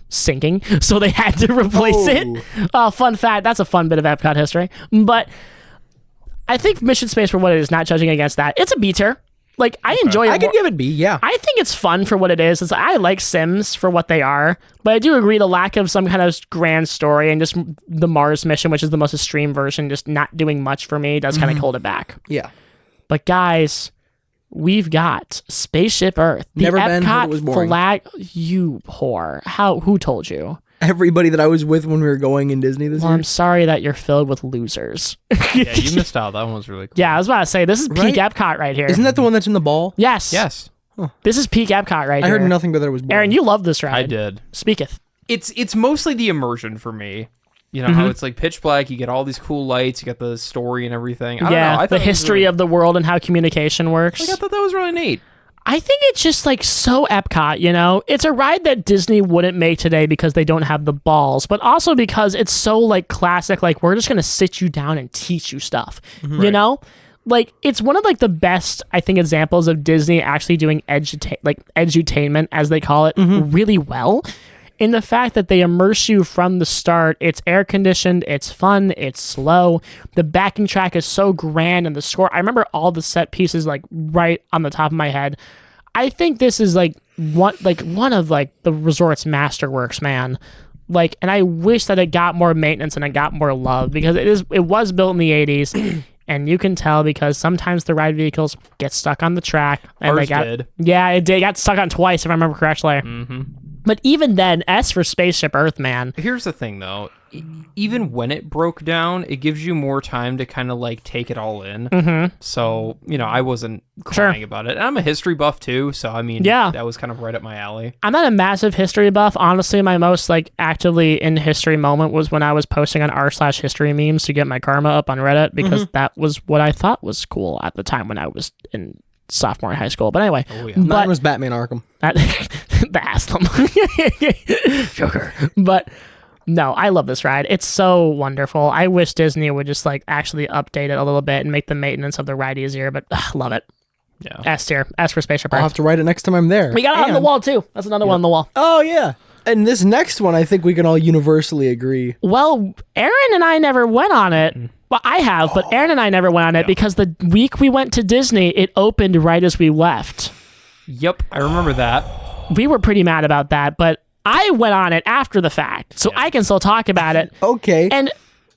Speaker 2: sinking, so they had to replace it. Fun fact, that's a fun bit of Epcot history. But I think Mission Space for what it is, not judging against that, it's a B tier. Like, I enjoy it.
Speaker 3: I could give it B. Yeah.
Speaker 2: I think it's fun for what it is. I like Sims for what they are, but I do agree the lack of some kind of grand story and just the Mars mission, which is the most extreme version, just not doing much for me, does kind of hold it back.
Speaker 3: Yeah.
Speaker 2: But guys, we've got Spaceship Earth. The
Speaker 3: Never been, heard it was
Speaker 2: Epcot
Speaker 3: boring.
Speaker 2: flag. You whore. Who told you?
Speaker 3: Everybody that I was with when we were going in Disney this
Speaker 2: Well,
Speaker 3: year.
Speaker 2: I'm sorry that you're filled with losers.
Speaker 1: Yeah, you missed out. That one was really cool.
Speaker 2: Yeah, I was about to say, this is peak
Speaker 3: Right?
Speaker 2: Epcot right here.
Speaker 3: Isn't that the one that's in the ball?
Speaker 2: Yes.
Speaker 1: Yes,
Speaker 2: This is peak Epcot right
Speaker 3: I
Speaker 2: here.
Speaker 3: heard nothing but that it was boring.
Speaker 2: Aaron, you love this ride.
Speaker 1: I did.
Speaker 2: Speaketh.
Speaker 1: It's mostly the immersion for me. You know how it's like pitch black. You get all these cool lights. You get the story and everything. I don't know. I thought
Speaker 2: the
Speaker 1: it was
Speaker 2: history
Speaker 1: really,
Speaker 2: of the world and how communication works.
Speaker 1: Like, I thought that was really neat.
Speaker 2: I think it's just like so Epcot, you know? It's a ride that Disney wouldn't make today because they don't have the balls, but also because it's so like classic, like we're just going to sit you down and teach you stuff, you know? Like it's one of like the best, I think, examples of Disney actually doing edutainment, as they call it, really well. In the fact that they immerse you from the start. It's air conditioned, it's fun, it's slow. The backing track is so grand, and the score. I remember all the set pieces like right on the top of my head. I think this is like one of like the resort's masterworks, man. Like, and I wish that it got more maintenance and it got more love because it was built in the 80s. And you can tell because sometimes the ride vehicles get stuck on the track. And
Speaker 1: Ours
Speaker 2: they got,
Speaker 1: did.
Speaker 2: Yeah, it did. It got stuck on twice, if I remember correctly. But even then, S for Spaceship Earth, man.
Speaker 1: Here's the thing, though. Even when it broke down, it gives you more time to kind of like take it all in. So, you know, I wasn't crying about it. And I'm a history buff too, so I mean,
Speaker 2: Yeah.
Speaker 1: that was kind of right up my alley.
Speaker 2: I'm not a massive history buff. Honestly, my most like actively in history moment was when I was posting on r/history memes to get my karma up on Reddit because that was what I thought was cool at the time when I was in sophomore in high school. But anyway,
Speaker 1: Oh, yeah.
Speaker 3: Mine
Speaker 2: but
Speaker 3: was Batman Arkham.
Speaker 2: the Aslam. Joker. But no, I love this ride. It's so wonderful. I wish Disney would just like actually update it a little bit and make the maintenance of the ride easier, but love it.
Speaker 1: Yeah.
Speaker 2: S tier. S for Spaceship
Speaker 3: I'll
Speaker 2: Earth.
Speaker 3: have to write it next time I'm there.
Speaker 2: We got it on the
Speaker 3: And-
Speaker 2: wall too. That's another one on the wall.
Speaker 3: Oh yeah. And this next one, I think we can all universally agree.
Speaker 2: Well, Aaron and I never went on it. Well, I have, but Aaron and I never went on it because the week we went to Disney, it opened right as we left.
Speaker 1: Yep, I remember that.
Speaker 2: we were pretty mad about that, but I went on it after the fact, so I can still talk about it.
Speaker 3: Okay.
Speaker 2: And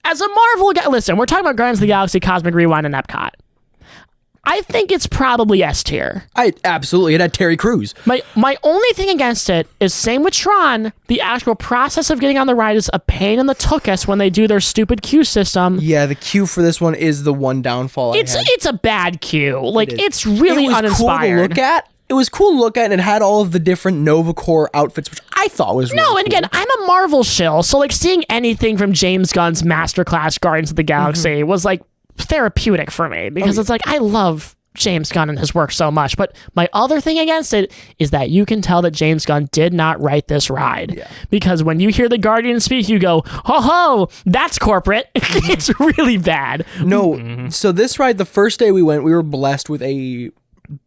Speaker 2: as a Marvel guy, listen, we're talking about Guardians of the Galaxy Cosmic Rewind and Epcot. I think it's probably S tier.
Speaker 3: Absolutely. It had Terry Crews.
Speaker 2: My only thing against it is same with Tron. The actual process of getting on the ride is a pain in the tuchus when they do their stupid queue system.
Speaker 3: Yeah, the queue for this one is the one downfall.
Speaker 2: It's a bad queue. Like it's really
Speaker 3: it was
Speaker 2: uninspired.
Speaker 3: Cool to look at. It was cool to look at, and it had all of the different Nova Corps outfits, which I thought was really
Speaker 2: No, and
Speaker 3: cool.
Speaker 2: again, I'm a Marvel shill, so like seeing anything from James Gunn's masterclass Guardians of the Galaxy was like therapeutic for me because it's like I love James Gunn and his work so much. But my other thing against it is that you can tell that James Gunn did not write this ride.
Speaker 3: Yeah.
Speaker 2: Because when you hear the Guardian speak, you go, ho ho, that's corporate. It's really bad.
Speaker 3: No, so this ride, the first day we went, we were blessed with a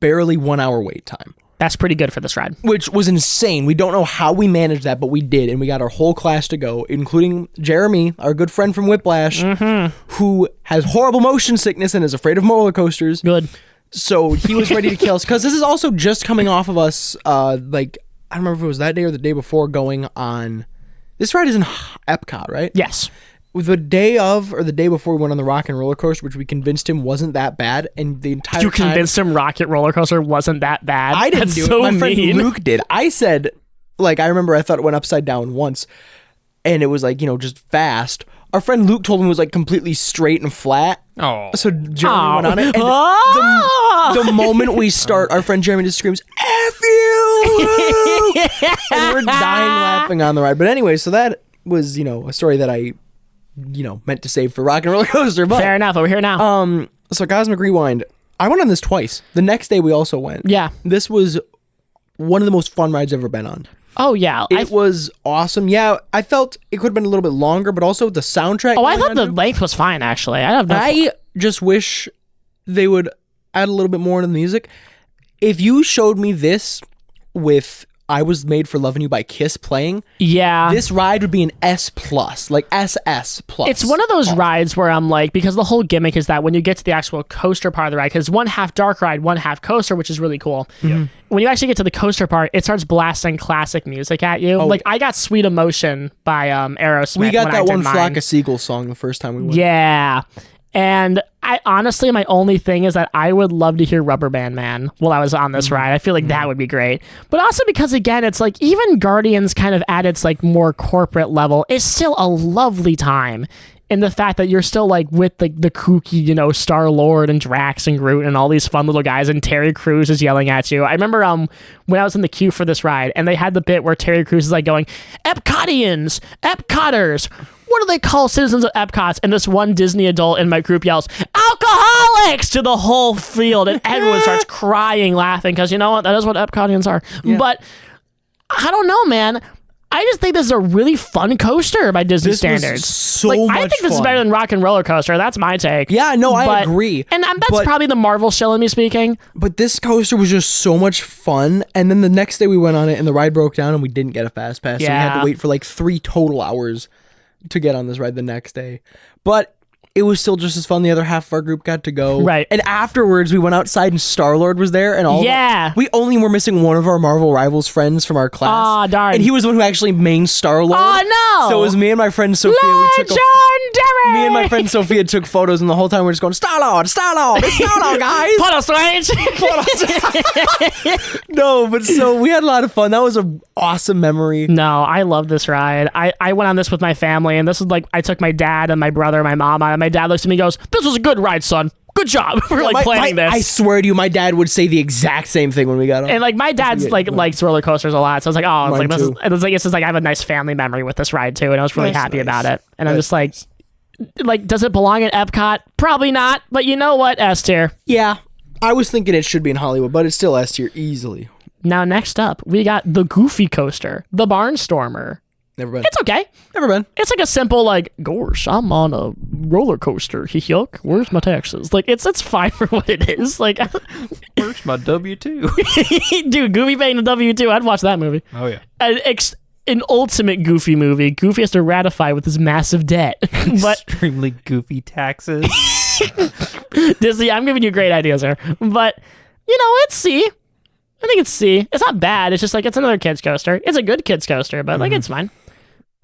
Speaker 3: barely 1 hour wait time,
Speaker 2: That's pretty good for this ride.
Speaker 3: which was insane. We don't know how we managed that, but we did, and we got our whole class to go, including Jeremy, our good friend from Whiplash, who has horrible motion sickness and is afraid of roller coasters.
Speaker 2: Good.
Speaker 3: So he was ready to kill us, because this is also just coming off of us, like, I don't remember if it was that day or the day before, going on, this ride is in Epcot, right?
Speaker 2: Yes.
Speaker 3: The day of or the day before we went on the Rock and Roller Coaster, which we convinced him wasn't that bad, and the entire
Speaker 2: You
Speaker 3: time,
Speaker 2: convinced him Rocket Roller Coaster wasn't that bad.
Speaker 3: I didn't
Speaker 2: That's
Speaker 3: do
Speaker 2: so
Speaker 3: it. My friend
Speaker 2: mean.
Speaker 3: Luke did. I said, like, I remember I thought it went upside down once, and it was like, you know, just fast. Our friend Luke told me it was like completely straight and flat.
Speaker 1: Oh.
Speaker 3: So Jeremy went on it, and
Speaker 2: Oh.
Speaker 3: the moment we start, our friend Jeremy just screams, "F you, Luke!" And we're dying laughing on the ride. But anyway, so that was, you know, a story that I, you know, meant to save for Rock and Roller Coaster. But
Speaker 2: Fair enough. Over here now.
Speaker 3: so Cosmic Rewind, I went on this twice. The next day we also went.
Speaker 2: Yeah.
Speaker 3: This was one of the most fun rides I've ever been on.
Speaker 2: Oh, yeah.
Speaker 3: It was awesome. Yeah, I felt it could have been a little bit longer, but also the soundtrack.
Speaker 2: Oh, I
Speaker 3: going
Speaker 2: thought
Speaker 3: on
Speaker 2: the length was fine, actually.
Speaker 3: I just wish they would add a little bit more to the music. If you showed me this with I Was Made for Loving You by Kiss playing,
Speaker 2: Yeah.
Speaker 3: this ride would be an S+, like SS+.
Speaker 2: It's one of those rides where I'm like, because the whole gimmick is that when you get to the actual coaster part of the ride, because one half dark ride, one half coaster, which is really cool. When you actually get to the coaster part, it starts blasting classic music at you. Like, I got Sweet Emotion by Aerosmith.
Speaker 3: We got
Speaker 2: when I
Speaker 3: that
Speaker 2: did
Speaker 3: one
Speaker 2: mine.
Speaker 3: Flock of Seagulls song the first time we went.
Speaker 2: Yeah. And I honestly, my only thing is that I would love to hear Rubber Band Man while I was on this ride. I feel like that would be great. But also because, again, it's like even Guardians kind of at its like more corporate level is still a lovely time in the fact that you're still like with like the kooky, you know, Star-Lord and Drax and Groot and all these fun little guys, and Terry Crews is yelling at you. I remember when I was in the queue for this ride and they had the bit where Terry Crews is like going, Epcotians, Epcoters, what do they call citizens of Epcot? And this one Disney adult in my group yells, alcoholics, to the whole field. And everyone starts crying, laughing, because you know what? That is what Epcotians are. Yeah. But I don't know, man. I just think this is a really fun coaster by Disney standards.
Speaker 3: So
Speaker 2: like,
Speaker 3: much
Speaker 2: I think this is
Speaker 3: fun.
Speaker 2: better than Rock and Roller Coaster. That's my take.
Speaker 3: Yeah, no, I agree.
Speaker 2: And that's
Speaker 3: But-
Speaker 2: probably the Marvel shell in me speaking.
Speaker 3: But this coaster was just so much fun. And then the next day we went on it and the ride broke down and we didn't get a fast pass. So we had
Speaker 2: Yeah.
Speaker 3: to wait for like 3 total hours to get on this ride the next day. But it was still just as fun. The other half of our group got to go.
Speaker 2: Right.
Speaker 3: And afterwards we went outside and Star-Lord was there. And we only were missing one of our Marvel Rivals friends from our class.
Speaker 2: Aw, darn.
Speaker 3: And he was the one who actually main Star-Lord.
Speaker 2: Oh, no.
Speaker 3: So it was me and my friend Sophia.
Speaker 2: Legendary!
Speaker 3: Me and my friend Sophia took photos, and the whole time we're just going, Star-Lord, Star-Lord, it's Star-Lord, guys.
Speaker 2: Puddle Strange.
Speaker 3: No, but so we had a lot of fun. That was an awesome memory.
Speaker 2: No, I love this ride. I went on this with my family, and this was like, I took my dad and my brother and my mom on it. My dad looks at me and goes, this was a good ride, son. Good job for like planning this.
Speaker 3: I swear to you, my dad would say the exact same thing when we got on.
Speaker 2: And like my dad's like likes roller coasters a lot, so I was like, oh, it's
Speaker 3: Mine
Speaker 2: like this is,
Speaker 3: too.
Speaker 2: and it's like it's just like I have a nice family memory with this ride too, and I was really
Speaker 3: Nice,
Speaker 2: happy
Speaker 3: nice.
Speaker 2: about it. And I'm
Speaker 3: Nice.
Speaker 2: just like, does it belong at Epcot? Probably not, but you know what? S tier.
Speaker 3: Yeah, I was thinking it should be in Hollywood, but it's still S tier easily.
Speaker 2: Now next up, we got the Goofy Coaster, the Barnstormer.
Speaker 3: Never been.
Speaker 2: It's okay.
Speaker 3: Never been.
Speaker 2: It's like a simple like, gosh, I'm on a roller coaster. Yuck. Where's my taxes? Like it's fine for what it is. Like,
Speaker 1: Where's my W-2?
Speaker 2: dude, Goofy paying the W-2. I'd watch that movie.
Speaker 1: Oh, yeah.
Speaker 2: An ultimate Goofy movie. Goofy has to ratify with his massive debt. But
Speaker 1: Extremely goofy taxes.
Speaker 2: Disney, I'm giving you great ideas here. But, you know, it's C. I think it's C. It's not bad. It's just like it's another kids coaster. It's a good kids coaster, but like it's fine.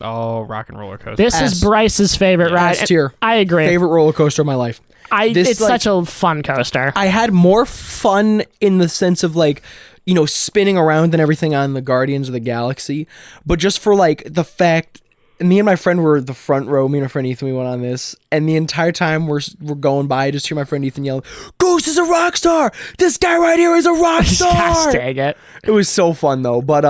Speaker 1: Oh, Rock and Roller Coaster.
Speaker 2: This is Bryce's favorite ride.
Speaker 3: S tier.
Speaker 2: I agree.
Speaker 3: Favorite roller coaster of my life.
Speaker 2: It's such a fun coaster.
Speaker 3: I had more fun in the sense of like, you know, spinning around and everything on the Guardians of the Galaxy, but just for like the fact, me and my friend were the front row. Me and my friend Ethan, we went on this, and the entire time we're going by, I just hear my friend Ethan yell, "Goose is a rock star! This guy right here is a rock star!"
Speaker 2: Gosh dang it.
Speaker 3: It was so fun though, but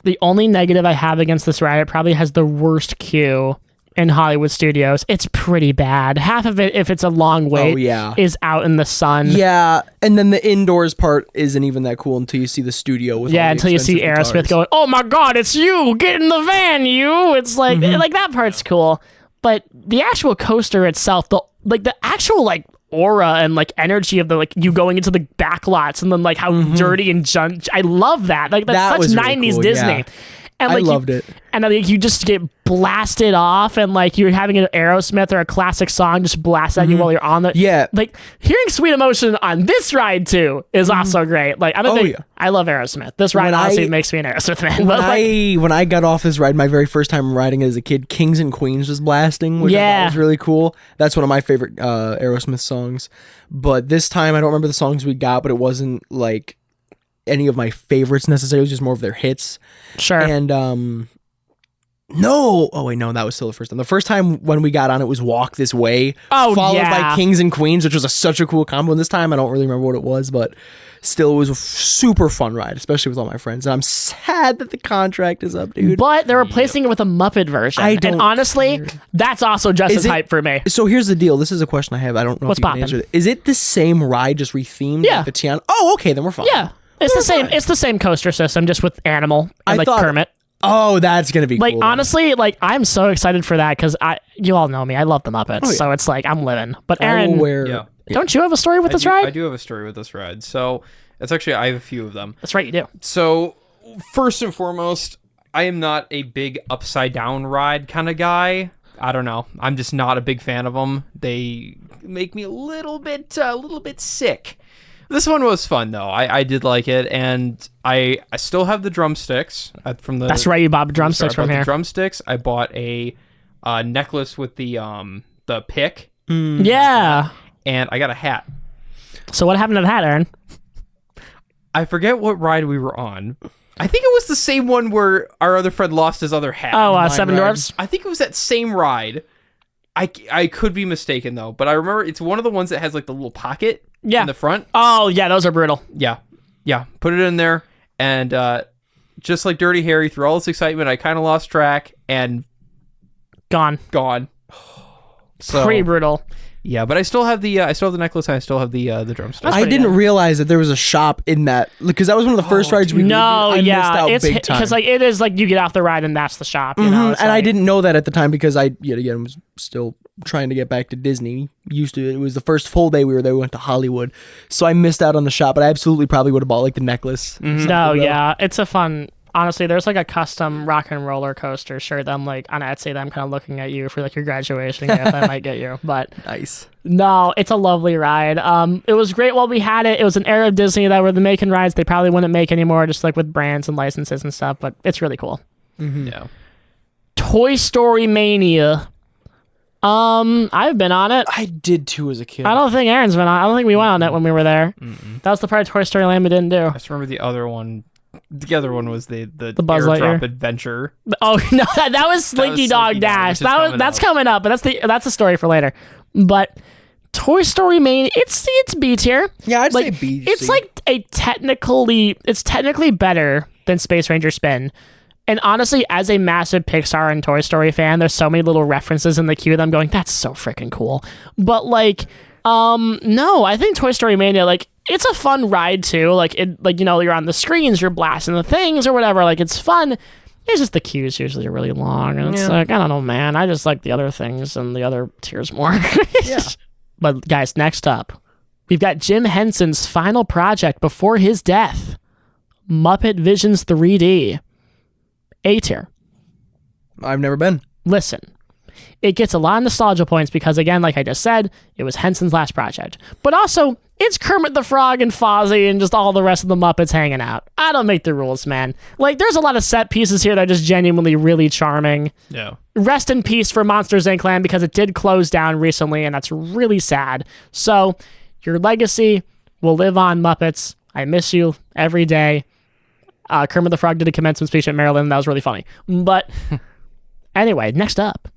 Speaker 2: The only negative I have against this ride, it probably has the worst queue in Hollywood studios. It's pretty bad. Half of it, if it's a long wait, is out in the sun.
Speaker 3: Yeah, and then the indoors part isn't even that cool until you see the studio with all the
Speaker 2: until you see
Speaker 3: expensive
Speaker 2: Aerosmith
Speaker 3: guitars.
Speaker 2: going, "Oh my God, it's you! Get in the van, you!" It's like that part's cool, but the actual coaster itself, the actual aura and energy of the you going into the back lots and then how dirty and junk. I love that. That's
Speaker 3: That
Speaker 2: such
Speaker 3: was really
Speaker 2: 90s
Speaker 3: cool,
Speaker 2: Disney.
Speaker 3: yeah.
Speaker 2: And
Speaker 3: I loved it.
Speaker 2: And you just get blasted off, and you're having an Aerosmith or a classic song just blast at you while you're on the.
Speaker 3: Yeah.
Speaker 2: Hearing Sweet Emotion on this ride too is also great. I love Aerosmith. This ride honestly makes me an Aerosmith fan.
Speaker 3: When I got off this ride, my very first time riding it as a kid, Kings and Queens was blasting, which I thought was really cool. That's one of my favorite Aerosmith songs. But this time, I don't remember the songs we got, but it wasn't any of my favorites necessarily. It was just more of their hits.
Speaker 2: Sure.
Speaker 3: And no, that was still the first time. The first time when we got on it was Walk This Way, followed by Kings and Queens, which was such a cool combo. And this time I don't really remember what it was, but still it was a super fun ride, especially with all my friends. And I'm sad that the contract is up, dude.
Speaker 2: But they're replacing it with a Muppet version. And honestly, that's also just as hype for me.
Speaker 3: So here's the deal. This is a question I have. I don't know if you can answer it. Is it the same ride, just rethemed?
Speaker 2: Yeah.
Speaker 3: Like the Tiana? Oh, okay, then we're fine.
Speaker 2: Yeah. It's the same. It's the same coaster system, just with Animal and Kermit.
Speaker 3: Oh, that's gonna be cool.
Speaker 2: Honestly, I'm so excited for that because you all know me. I love the Muppets, so it's I'm living. But Aaron, don't you have a story with this ride?
Speaker 1: I do have a story with this ride. So it's actually I have a few of them.
Speaker 2: That's right, you do.
Speaker 1: So first and foremost, I am not a big upside down ride kind of guy. I don't know. I'm just not a big fan of them. They make me a little bit sick. This one was fun though. I did like it, and I still have the drumsticks from the.
Speaker 2: That's right, you bought drumsticks from here.
Speaker 1: The drumsticks. I bought a necklace with the pick.
Speaker 2: Yeah.
Speaker 1: And I got a hat.
Speaker 2: So what happened to the hat, Aaron?
Speaker 1: I forget what ride we were on. I think it was the same one where our other friend lost his other hat.
Speaker 2: Oh, Seven Dwarfs?
Speaker 1: I think it was that same ride. I could be mistaken though, but I remember it's one of the ones that has the little pocket in the front.
Speaker 2: Oh yeah, those are brutal.
Speaker 1: Yeah. Put it in there, and just like Dirty Harry, through all this excitement, I kind of lost track and
Speaker 2: gone.
Speaker 1: So
Speaker 2: pretty brutal.
Speaker 1: Yeah, but I still have the necklace. And I still have the drumstick.
Speaker 3: I didn't realize that there was a shop in that, because that was one of the first rides we did. I missed out big time.
Speaker 2: Because it is you get off the ride and that's the shop. You know?
Speaker 3: And I didn't know that at the time because I yet again was still trying to get back to Disney. It was the first full day we were there. We went to Hollywood, so I missed out on the shop. But I absolutely probably would have bought the necklace.
Speaker 2: It's a fun. Honestly, there's a custom rock and roller coaster shirt that I'm on Etsy that I'm kind of looking at you for your graduation gift. I might get you, but
Speaker 3: nice.
Speaker 2: No, it's a lovely ride. It was great while we had it. It was an era of Disney that were making rides they probably wouldn't make anymore, just with brands and licenses and stuff. But it's really cool.
Speaker 3: Mm-hmm.
Speaker 1: Yeah.
Speaker 2: Toy Story Mania. I've been on it.
Speaker 3: I did too as a kid.
Speaker 2: I don't think Aaron's been on. I don't think we went on it when we were there. That was the part of Toy Story Land we didn't do.
Speaker 1: I just remember the other one. The other one was the
Speaker 2: Buzz
Speaker 1: airdrop
Speaker 2: Lightyear
Speaker 1: adventure.
Speaker 2: Oh no, that was Slinky Dog Dash. That's coming up, but that's a story for later. But Toy Story Mania, it's B tier.
Speaker 3: Yeah, I'd say B.
Speaker 2: It's it's technically better than Space Ranger Spin. And honestly, as a massive Pixar and Toy Story fan, there's so many little references in the queue that I'm going, that's so freaking cool. But no, I think Toy Story Mania, it's a fun ride too. You're on the screens, you're blasting the things or whatever. It's fun. It's just the queues usually are really long, and it's I don't know, man. I just like the other things and the other tiers more.
Speaker 3: Yeah.
Speaker 2: But guys, next up, we've got Jim Henson's final project before his death, Muppet Visions 3D. A tier.
Speaker 3: I've never been.
Speaker 2: Listen. It gets a lot of nostalgia points because, again, like I just said, it was Henson's last project. But also, It's Kermit the Frog and Fozzie and just all the rest of the Muppets hanging out. I don't make the rules, man. Like, there's a lot of set pieces here that are just genuinely really charming.
Speaker 1: Yeah.
Speaker 2: Rest in peace for Monsters Inc. Land because it did close down recently, and that's really sad. So, your legacy will live on, Muppets. I miss you every day. Kermit the Frog did a commencement speech at Maryland. That was really funny. But anyway, next up.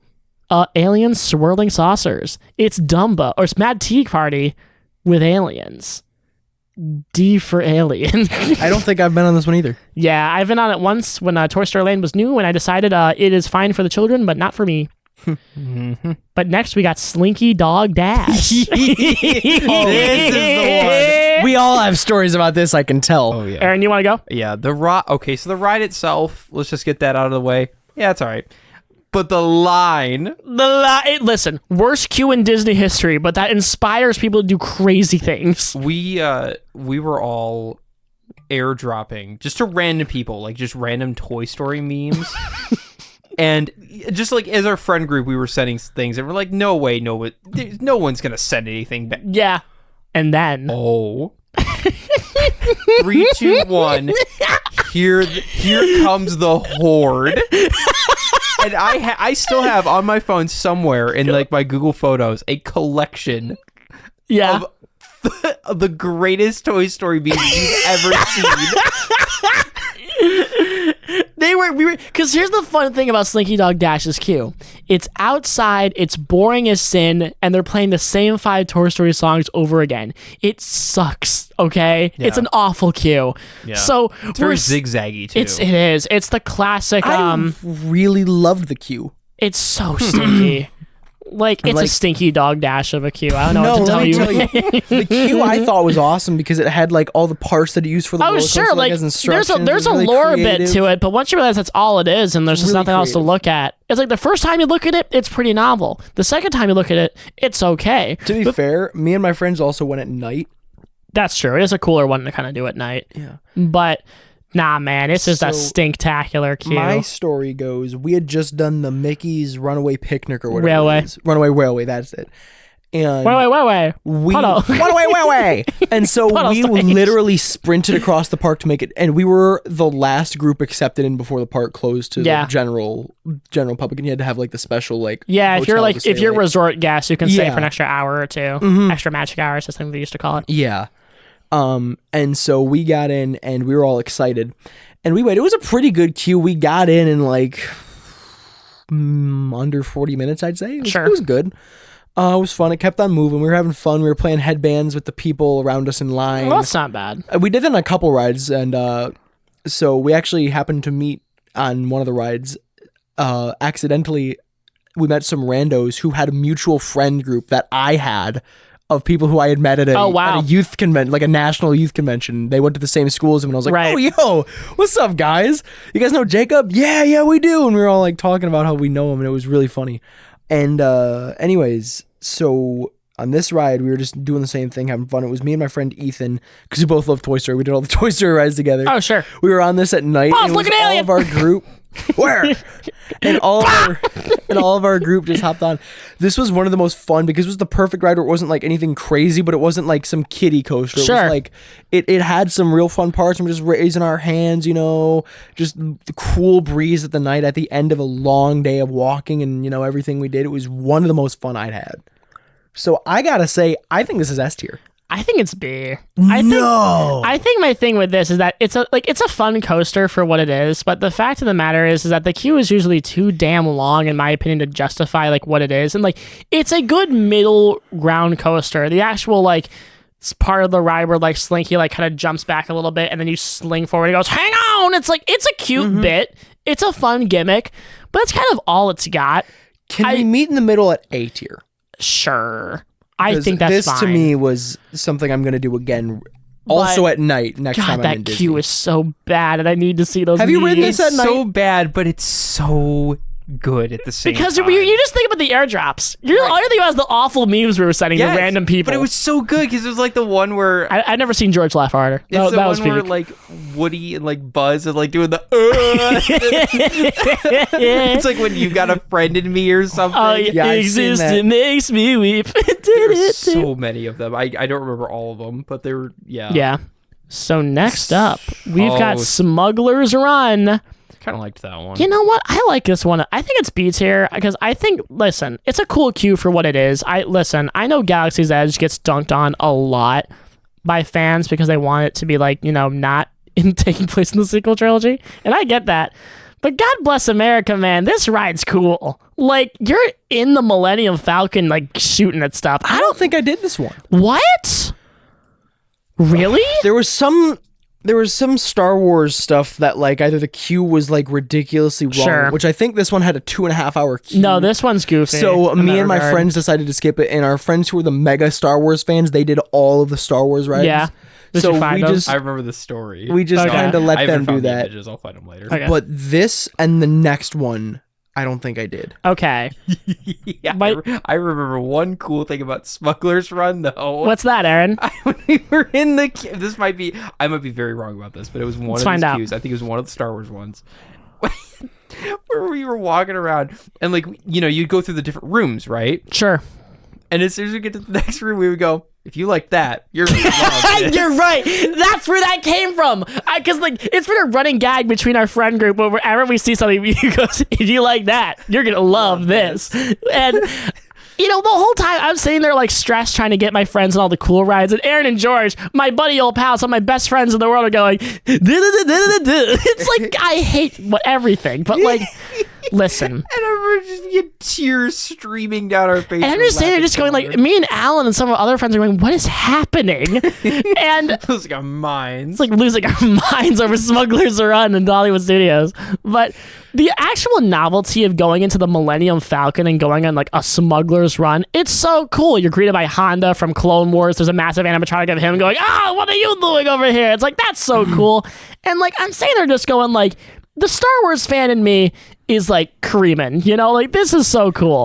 Speaker 2: Aliens swirling saucers. It's Dumbo, or it's Mad Tea Party with aliens. D for alien.
Speaker 3: I don't think I've been on this one either.
Speaker 2: Yeah, I've been on it once when Toy Story Land was new, and I decided it is fine for the children, but not for me. But next we got Slinky Dog Dash.
Speaker 3: This is the one. We all have stories about this, I can tell.
Speaker 1: Oh yeah.
Speaker 2: Aaron, you want to go?
Speaker 1: Yeah. The ride. Okay, so the ride itself. Let's just get that out of the way. Yeah, it's all right. But the line.
Speaker 2: Listen, worst queue in Disney history, but that inspires people to do crazy things.
Speaker 1: We were all airdropping just to random people, like just random Toy Story memes. And just like as our friend group, we were sending things, and we're like, no way, no one's gonna send anything back.
Speaker 2: Yeah. And then
Speaker 1: 3, 2, 1. Here comes the horde. And I still have on my phone somewhere in like my Google Photos a collection of the greatest Toy Story memes you've ever seen.
Speaker 2: Because here's the fun thing about Slinky Dog Dash's queue. It's outside, it's boring as sin, and they're playing the same 5 Toy Story songs over again. It sucks, okay? Yeah. It's an awful queue. Yeah. So
Speaker 1: it's very zigzaggy, too.
Speaker 2: It is. It's the classic...
Speaker 3: I really loved the queue.
Speaker 2: It's so stinky. It's a Stinky Dog Dash of a queue. I don't know what to tell you.
Speaker 3: The queue I thought was awesome because it had like all the parts that it used for the roller coaster.
Speaker 2: There's a lore bit to it, but once you realize that's all it is and there's just nothing else to look at, it's like the first time you look at it, it's pretty novel. The second time you look at it, it's okay.
Speaker 3: To be fair, me and my friends also went at night.
Speaker 2: That's true. It is a cooler one to kind of do at night. Yeah. But nah, man, it's just a stinktacular queue.
Speaker 3: My story goes, we had just done the Mickey's Runaway Picnic or whatever it is. Runaway Railway, that's it. And
Speaker 2: Runaway.
Speaker 3: Runaway. And so we literally sprinted across the park to make it, and we were the last group accepted in before the park closed to the general public, and you had to have like the special
Speaker 2: if you're resort guest, you can stay for an extra hour or two, extra magic hours, that's something they used to call it.
Speaker 3: Yeah. And so we got in and we were all excited and we waited. It was a pretty good queue. We got in like under 40 minutes, I'd say. It was good. It was fun. It kept on moving. We were having fun. We were playing headbands with the people around us in line.
Speaker 2: Well, that's not bad.
Speaker 3: We did that on a couple rides. And, so we actually happened to meet on one of the rides. Accidentally, we met some randos who had a mutual friend group that I had of people who I had met at a youth convention, like a national youth convention. They went to the same school as him, and I was like, oh, yo, what's up, guys? You guys know Jacob? Yeah, we do. And we were all like talking about how we know him, and it was really funny. And anyways, so on this ride, we were just doing the same thing, having fun. It was me and my friend Ethan, because we both love Toy Story. We did all the Toy Story rides together.
Speaker 2: Oh, sure.
Speaker 3: We were on this at night.
Speaker 2: Pause, look at
Speaker 3: all
Speaker 2: Alien.
Speaker 3: of our group. Where? And all of our group just hopped on. This was one of the most fun because it was the perfect ride where it wasn't like anything crazy, but it wasn't like some kiddie coaster. It was like it had some real fun parts, and we're just raising our hands, just the cool breeze at the night at the end of a long day of walking, and everything we did. It was one of the most fun I'd had. So I gotta say, I think this is S tier.
Speaker 2: I think it's B.
Speaker 3: I
Speaker 2: think my thing with this is that it's a fun coaster for what it is, but the fact of the matter is that the queue is usually too damn long, in my opinion, to justify like what it is. And like it's a good middle ground coaster. The actual it's part of the ride where like Slinky like kind of jumps back a little bit and then you sling forward and goes, hang on. It's a cute bit. It's a fun gimmick, but it's kind of all it's got.
Speaker 3: Can we meet in the middle at A tier?
Speaker 2: Sure. I think that's fine.
Speaker 3: This to me was something I'm going to do again, also at night next time I'm in Disney.
Speaker 2: That queue is so bad, and I need to see those.
Speaker 3: Have you ridden this at night?
Speaker 1: It's so bad, but it's so good at the same
Speaker 2: because
Speaker 1: time.
Speaker 2: you just think about the airdrops. All you think about is the awful memes we were sending to random people.
Speaker 1: But it was so good because it was like the one where
Speaker 2: I've never seen George laugh harder.
Speaker 1: it's the
Speaker 2: that
Speaker 1: one
Speaker 2: was
Speaker 1: where
Speaker 2: peak.
Speaker 1: like Woody and like Buzz are like doing the. It's like when you got a friend in me or something.
Speaker 2: Oh,
Speaker 3: Yeah, I've seen
Speaker 2: exist,
Speaker 3: that.
Speaker 2: it makes me weep.
Speaker 1: There's so many of them. I don't remember all of them, but they were
Speaker 2: Yeah. So next up, we've
Speaker 1: Oh.
Speaker 2: got Smuggler's Run.
Speaker 1: kind of liked that one.
Speaker 2: You know what? I like this one. I think it's B tier because I think, listen, it's a cool cue for what it is. I know Galaxy's Edge gets dunked on a lot by fans because they want it to be like, not taking place in the sequel trilogy. And I get that. But God bless America, man. This ride's cool. Like, you're in the Millennium Falcon, like, shooting at stuff.
Speaker 3: I don't think I did this one.
Speaker 2: What? Really?
Speaker 3: There was some Star Wars stuff that like either the queue was like ridiculously long,
Speaker 2: Sure.
Speaker 3: which I think this one had a 2.5 hour queue.
Speaker 2: No, this one's goofy.
Speaker 3: So
Speaker 2: in
Speaker 3: me
Speaker 2: that
Speaker 3: and my
Speaker 2: regard.
Speaker 3: friends decided to skip it, and our friends who were the mega Star Wars fans, they did all of the Star Wars rides.
Speaker 2: Yeah. Did
Speaker 3: So
Speaker 2: you find
Speaker 3: we
Speaker 2: them?
Speaker 3: just
Speaker 1: I remember the story.
Speaker 3: we just
Speaker 2: Okay.
Speaker 3: kind of
Speaker 1: I
Speaker 3: let
Speaker 1: haven't
Speaker 3: them do
Speaker 1: found the
Speaker 3: that.
Speaker 1: images. I'll find them later.
Speaker 2: Okay.
Speaker 3: But this and the next one, I don't think I did.
Speaker 2: Okay.
Speaker 1: Yeah,
Speaker 2: My-
Speaker 1: I remember one cool thing about Smuggler's Run though.
Speaker 2: What's that, Aaron?
Speaker 1: When we were in the queue, I might be very wrong about this, but it was one
Speaker 2: Let's
Speaker 1: of
Speaker 2: find
Speaker 1: these
Speaker 2: out.
Speaker 1: queues. I think it was one of the Star Wars ones. Where we were walking around and like you'd go through the different rooms, right?
Speaker 2: Sure.
Speaker 1: And as soon as we get to the next room, we would go, if you like that, you're gonna love this.
Speaker 2: You're right. That's where that came from. Because it's been a running gag between our friend group. But wherever we see something, we go, if you like that, you're gonna love this. And the whole time I'm sitting there like stressed, trying to get my friends on all the cool rides. And Aaron and George, my buddy old pals, some of my best friends in the world, are going. It's like I hate everything, but like, listen.
Speaker 1: And I remember just being tears streaming down our faces.
Speaker 2: And I'm just sitting there, just going like, me and Alan and some of our other friends are going, what is happening? And
Speaker 1: It was like a mine.
Speaker 2: it's like losing our minds over Smuggler's Run and Hollywood Studios. But the actual novelty of going into the Millennium Falcon and going on like a Smuggler's Run, it's so cool. You're greeted by Honda from Clone Wars. There's a massive animatronic of him going, what are you doing over here? It's like, that's so cool. And like, I'm sitting there just going like, the Star Wars fan in me is like creaming, like this is so cool.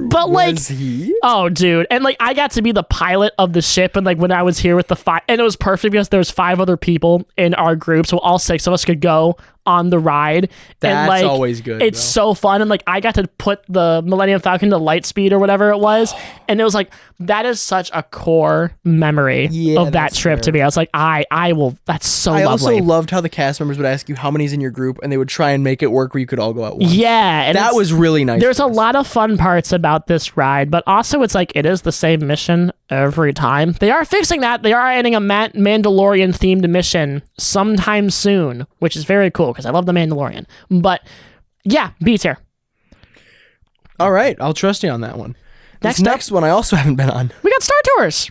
Speaker 2: But like,
Speaker 3: Was he?
Speaker 2: oh dude, and like I got to be the pilot of the ship, and like when I was here with the five, and it was perfect because there was 5 other people in our group, so all 6 of us could go on the ride. And
Speaker 3: That's
Speaker 2: like,
Speaker 3: always good,
Speaker 2: It's
Speaker 3: though.
Speaker 2: so fun, and like I got to put the Millennium Falcon to light speed or whatever it was, and it was like that is such a core memory
Speaker 3: Yeah,
Speaker 2: of that
Speaker 3: that's
Speaker 2: trip to
Speaker 3: fair.
Speaker 2: me. I was like, I will. That's so
Speaker 3: I also
Speaker 2: lovely.
Speaker 3: loved how the cast members would ask you how many's in your group, and they would try and make it work where you could all go at once.
Speaker 2: Yeah, and
Speaker 3: That
Speaker 2: it's-
Speaker 3: was really nice.
Speaker 2: There's a
Speaker 3: of us.
Speaker 2: lot of fun parts about this ride, but also it's like it is the same mission every time. They are fixing that. They are adding a Mandalorian themed mission sometime soon, which is very cool because I love the Mandalorian. But yeah, B tier.
Speaker 3: All right, I'll trust you on that one.
Speaker 2: Next
Speaker 3: This
Speaker 2: up-
Speaker 3: next one I also haven't been on.
Speaker 2: We got Star Tours.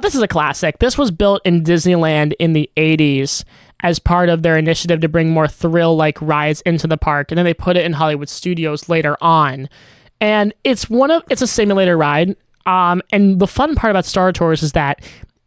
Speaker 2: This is a classic. This was built in Disneyland in the 80s as part of their initiative to bring more thrill-like rides into the park, and then they put it in Hollywood Studios later on. And it's a simulator ride. And the fun part about Star Tours is that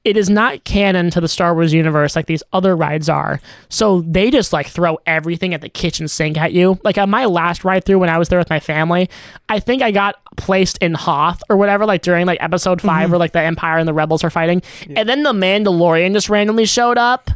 Speaker 2: it is not canon to the Star Wars universe like these other rides are. So they just like throw everything at the kitchen sink at you. Like on my last ride through when I was there with my family, I think I got placed in Hoth or whatever, like during like episode 5 where like the Empire and the Rebels are fighting. And then the Mandalorian just randomly showed up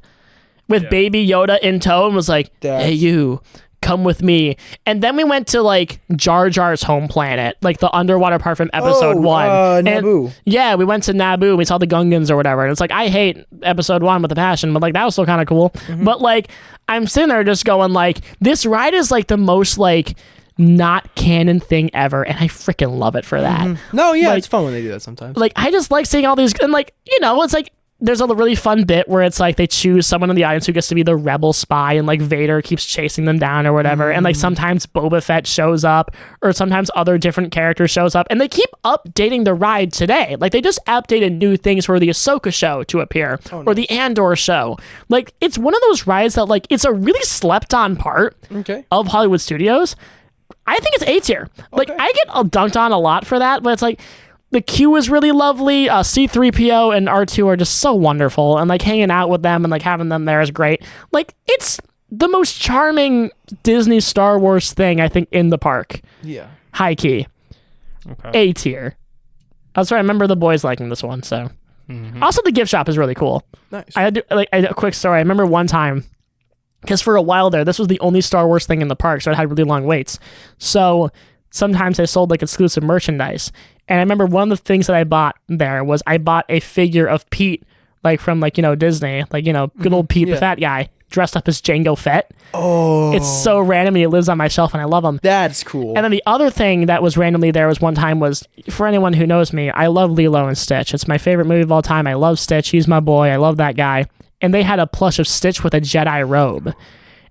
Speaker 2: with Baby Yoda in tow and was like, hey you, come with me. And then we went to like Jar Jar's home planet, like the underwater part from episode 1. And-
Speaker 3: Naboo.
Speaker 2: yeah, we went to Naboo. We saw the Gungans or whatever. And it's like, I hate episode 1 with a passion, but like that was still kind of cool. But like, I'm sitting there just going like, this ride is like the most like not canon thing ever. And I freaking love it for that.
Speaker 3: No, yeah,
Speaker 2: Like-
Speaker 3: it's fun when they do that sometimes.
Speaker 2: Like, I just like seeing all these, and like, it's like, there's a really fun bit where it's like they choose someone in the audience who gets to be the rebel spy and like Vader keeps chasing them down or whatever. And like sometimes Boba Fett shows up or sometimes other different characters shows up and they keep updating the ride today. Like they just updated new things for the Ahsoka show to appear or the Andor show. Like it's one of those rides that like it's a really slept on part
Speaker 3: Okay.
Speaker 2: of Hollywood Studios. I think it's A tier. Like I get dunked on a lot for that, but it's like the queue is really lovely. C-3PO and R2 are just so wonderful, and like hanging out with them and like having them there is great. Like it's the most charming Disney Star Wars thing, I think, in the park.
Speaker 3: Yeah.
Speaker 2: High key.
Speaker 1: Okay.
Speaker 2: A tier. That's right. I remember the boys liking this one, so. Also, the gift shop is really cool.
Speaker 3: Nice.
Speaker 2: I had a quick story. I remember one time, because for a while there, this was the only Star Wars thing in the park, so it had really long waits. So sometimes they sold like exclusive merchandise. And I remember one of the things that I bought there was I bought a figure of Pete, like from Disney, good old Pete, the fat guy, dressed up as Jango Fett.
Speaker 3: Oh.
Speaker 2: It's so random. He lives on my shelf and I love him.
Speaker 3: That's cool.
Speaker 2: And then the other thing that was randomly there was one time was, for anyone who knows me, I love Lilo and Stitch. It's my favorite movie of all time. I love Stitch. He's my boy. I love that guy. And they had a plush of Stitch with a Jedi robe.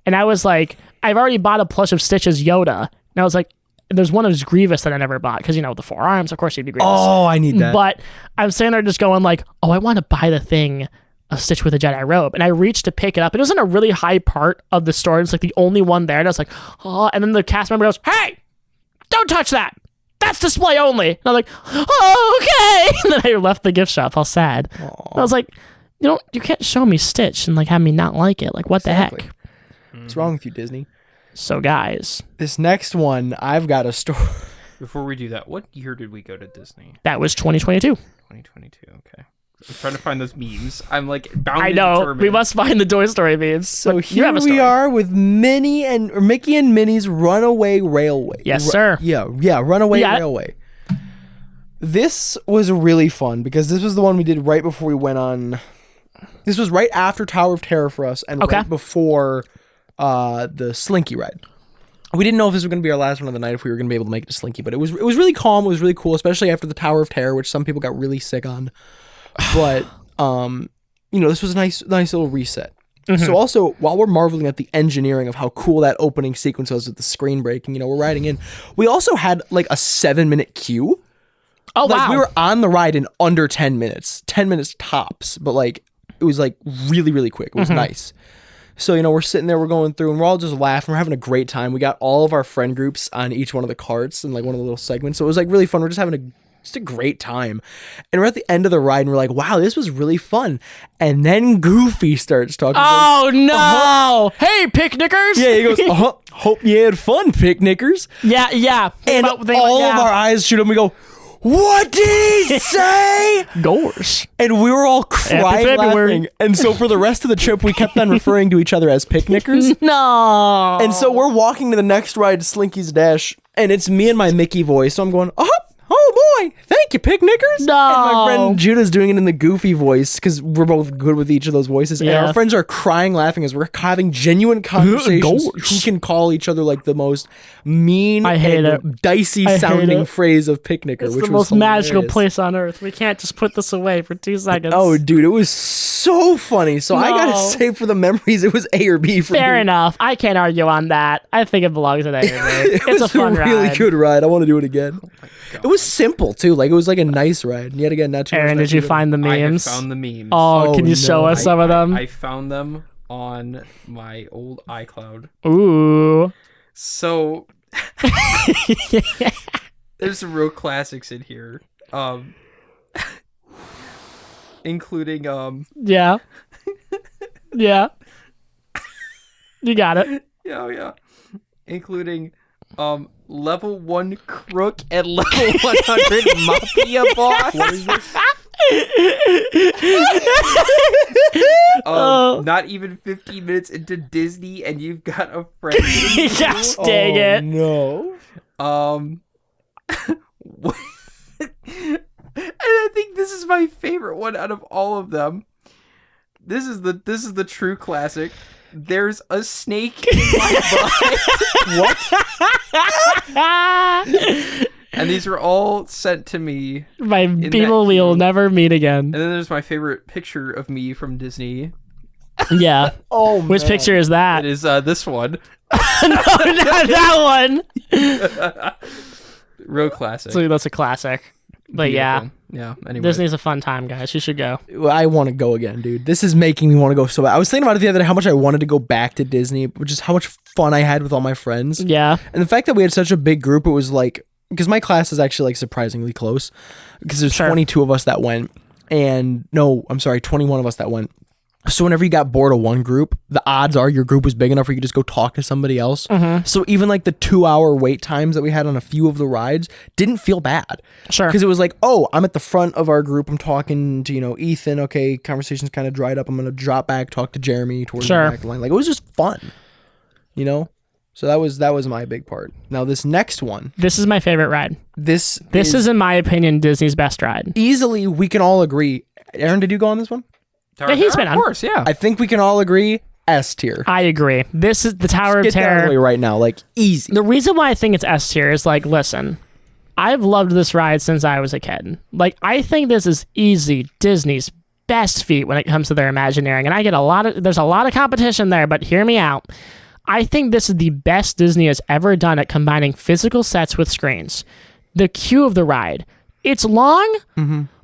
Speaker 2: And I was like, I've already bought a plush of Stitch as Yoda. And I was like, there's one of Grievous that I never bought because, the 4 arms, of course, he'd be Grievous.
Speaker 3: Oh, I need that.
Speaker 2: But I'm sitting there just going like, oh, I want to buy the thing of Stitch with a Jedi robe. And I reached to pick it up. It was in a really high part of the store. It's like the only one there. And I was like, oh, and then the cast member goes, hey, don't touch that. That's display only. And I'm like, oh, okay. And then I left the gift shop all sad. And I was like, you can't show me Stitch and have me not like it. Like, what the heck?
Speaker 3: What's wrong with you, Disney?
Speaker 2: So, guys.
Speaker 3: This next one, I've got a story.
Speaker 1: Before we do that, what year did we go to Disney?
Speaker 2: That was 2022.
Speaker 1: 2022, okay. I'm trying to find those memes. I'm bound
Speaker 2: I
Speaker 1: and
Speaker 2: know.
Speaker 1: determined.
Speaker 2: We must find the Toy Story memes.
Speaker 3: So
Speaker 2: But you have
Speaker 3: here
Speaker 2: a story.
Speaker 3: we are with Mickey and Minnie's Runaway Railway.
Speaker 2: Yes, sir.
Speaker 3: Yeah, Runaway Railway. This was really fun because this was the one we did right before we went on. This was right after Tower of Terror for us and right before the Slinky ride. We didn't know if this was going to be our last one of the night, if we were going to be able to make it to Slinky, but it was really calm. It was really cool, especially after the Tower of Terror, which some people got really sick on. But this was a nice little reset. So also, while we're marveling at the engineering of how cool that opening sequence was with the screen breaking, we're riding in. We also had a 7-minute queue.
Speaker 2: Oh, wow.
Speaker 3: We were on the ride in under 10 minutes, 10 minutes tops, but it was really, really quick. It was nice. So, we're sitting there, we're going through, and we're all just laughing. We're having a great time. We got all of our friend groups on each one of the carts and one of the little segments. So it was really fun. We're just having a great time. And we're at the end of the ride and we're like, wow, this was really fun. And then Goofy starts talking.
Speaker 2: Oh, no. Hey, picnickers.
Speaker 3: Yeah, he goes, hope you had fun, picnickers.
Speaker 2: Yeah.
Speaker 3: And all of our eyes shoot up. We go, what did he say?
Speaker 2: Gosh.
Speaker 3: And we were all crying laughing. And so for the rest of the trip, we kept on referring to each other as picnickers.
Speaker 2: No.
Speaker 3: And so we're walking to the next ride, Slinky's Dash, and it's me and my Mickey voice. So I'm going, oh boy, thank you, picnickers.
Speaker 2: No.
Speaker 3: And my friend Judah's doing it in the Goofy voice because we're both good with each of those voices.
Speaker 2: Yeah.
Speaker 3: And our friends are crying, laughing as we're having genuine conversations. Who can call each other the most mean and dicey sounding phrase of picnicker,
Speaker 2: it's
Speaker 3: which
Speaker 2: the
Speaker 3: was
Speaker 2: most magical
Speaker 3: hilarious.
Speaker 2: place on earth. We can't just put this away for 2 seconds.
Speaker 3: Oh, dude, it was so funny. So I gotta say, for the memories, it was A or B for me.
Speaker 2: Fair enough. I can't argue on that. I think it belongs at A or B. It's a fun ride.
Speaker 3: Really good ride. I want to do it again. It was simple too. It was a nice ride. Yet again, not too.
Speaker 2: Aaron, did you find the memes?
Speaker 1: I have found the memes.
Speaker 2: Oh, can you show us some of them?
Speaker 1: I found them on my old iCloud.
Speaker 2: Ooh.
Speaker 1: So there's some real classics in here. Including
Speaker 2: Yeah. Yeah. You got it.
Speaker 1: Yeah. Including level 1 crook and level 100 mafia boss. What is this? Not even 15 minutes into Disney and you've got a friend.
Speaker 2: Gosh dang it.
Speaker 3: No.
Speaker 1: And I think this is my favorite one out of all of them. This is the true classic. There's a snake in my butt. What? And these were all sent to me.
Speaker 2: By people we'll never meet again.
Speaker 1: And then there's my favorite picture of me from Disney.
Speaker 2: Yeah.
Speaker 3: Oh,
Speaker 2: which picture is that?
Speaker 1: It is this one.
Speaker 2: No, not that one.
Speaker 1: Real classic.
Speaker 2: So that's a classic. But
Speaker 1: Beautiful. Yeah. Anyway.
Speaker 2: Disney's a fun time, guys. You should go.
Speaker 3: I want to go again, dude. This is making me want to go so bad. I was thinking about it the other day, how much I wanted to go back to Disney, which is how much fun I had with all my friends.
Speaker 2: Yeah.
Speaker 3: And the fact that we had such a big group, it was because my class is actually surprisingly close, because there's 22 of us that went, and no, I'm sorry, 21 of us that went. So whenever you got bored of one group, the odds are your group was big enough where you could just go talk to somebody else. So even like the 2-hour wait times that we had on a few of the rides didn't feel bad.
Speaker 2: Sure.
Speaker 3: Because it was like, oh, I'm at the front of our group. I'm talking to, Ethan. Okay, conversation's kind of dried up. I'm going to drop back, talk to Jeremy towards the back of the line. Like, it was just fun, So that was my big part. Now this next one.
Speaker 2: This is my favorite ride.
Speaker 3: This
Speaker 2: is, in my opinion, Disney's best ride.
Speaker 3: Easily, we can all agree. Aaron, did you go on this one?
Speaker 1: Tower
Speaker 2: Yeah, he's been
Speaker 1: Of
Speaker 2: on.
Speaker 1: course, yeah.
Speaker 3: I think we can all agree S tier.
Speaker 2: I agree. This is the Tower of
Speaker 3: Get that out of the
Speaker 2: Terror.
Speaker 3: way right now, like easy.
Speaker 2: The reason why I think it's S tier is like, listen, I've loved this ride since I was a kid. Like, I think this is easy Disney's best feat when it comes to their Imagineering, and I get there's a lot of competition there, but hear me out. I think this is the best Disney has ever done at combining physical sets with screens. The queue of the ride, it's long,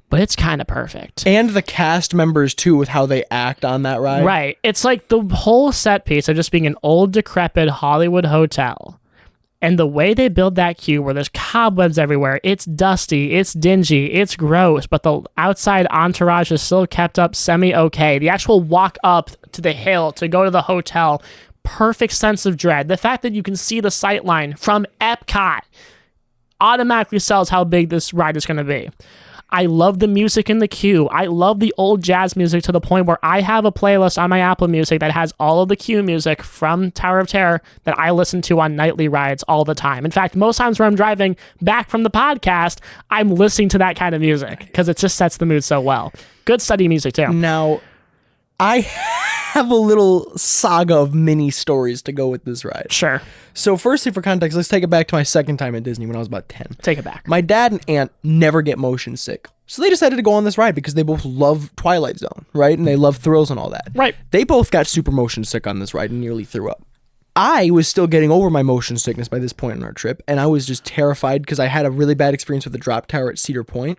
Speaker 2: but it's kind of perfect.
Speaker 3: And the cast members too, with how they act on that ride.
Speaker 2: Right. It's like the whole set piece of just being an old, decrepit Hollywood hotel. And the way they build that queue where there's cobwebs everywhere, it's dusty, it's dingy, it's gross, but the outside entourage is still kept up semi-okay. The actual walk up to the hill to go to the hotel, perfect sense of dread. The fact that you can see the sight line from Epcot automatically sells how big this ride is going to be. I love the music in the queue. I love the old jazz music to the point where I have a playlist on my Apple Music that has all of the queue music from Tower of Terror that I listen to on nightly rides all the time. In fact, most times when I'm driving back from the podcast, I'm listening to that kind of music because it just sets the mood so well. Good study music too.
Speaker 3: Now, I have a little saga of mini stories to go with this ride.
Speaker 2: Sure.
Speaker 3: So firstly, for context, let's take it back to my second time at Disney when I was about 10.
Speaker 2: Take it back.
Speaker 3: My dad and aunt never get motion sick. So they decided to go on this ride because they both love Twilight Zone, right? And they love thrills and all that.
Speaker 2: Right.
Speaker 3: They both got super motion sick on this ride and nearly threw up. I was still getting over my motion sickness by this point in our trip, and I was just terrified because I had a really bad experience with the drop tower at Cedar Point.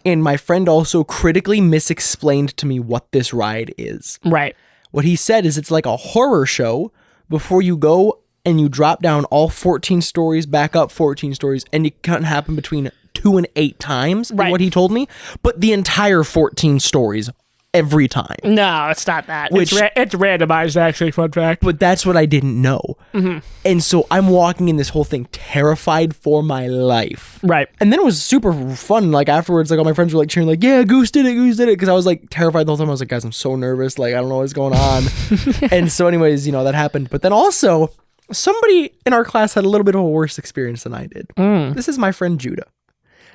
Speaker 3: And my friend also critically misexplained to me what this ride is.
Speaker 2: Right.
Speaker 3: What he said is it's like a horror show before you go and you drop down all 14 stories, back up 14 stories, and it can happen between 2 and 8 times, is what he told me. But the entire 14 stories every time.
Speaker 2: No, it's not that.
Speaker 3: Which-
Speaker 2: It's randomized, actually, fun fact.
Speaker 3: But that's what I didn't know. And so I'm walking in this whole thing terrified for my life.
Speaker 2: Right.
Speaker 3: And then it was super fun. Like afterwards, like all my friends were like cheering, like, yeah, Goose did it. Because I was like terrified the whole time. I was like, guys, I'm so nervous. Like, I don't know what's going on. And so anyways, that happened. But then also somebody in our class had a little bit of a worse experience than I did. This is my friend Judah.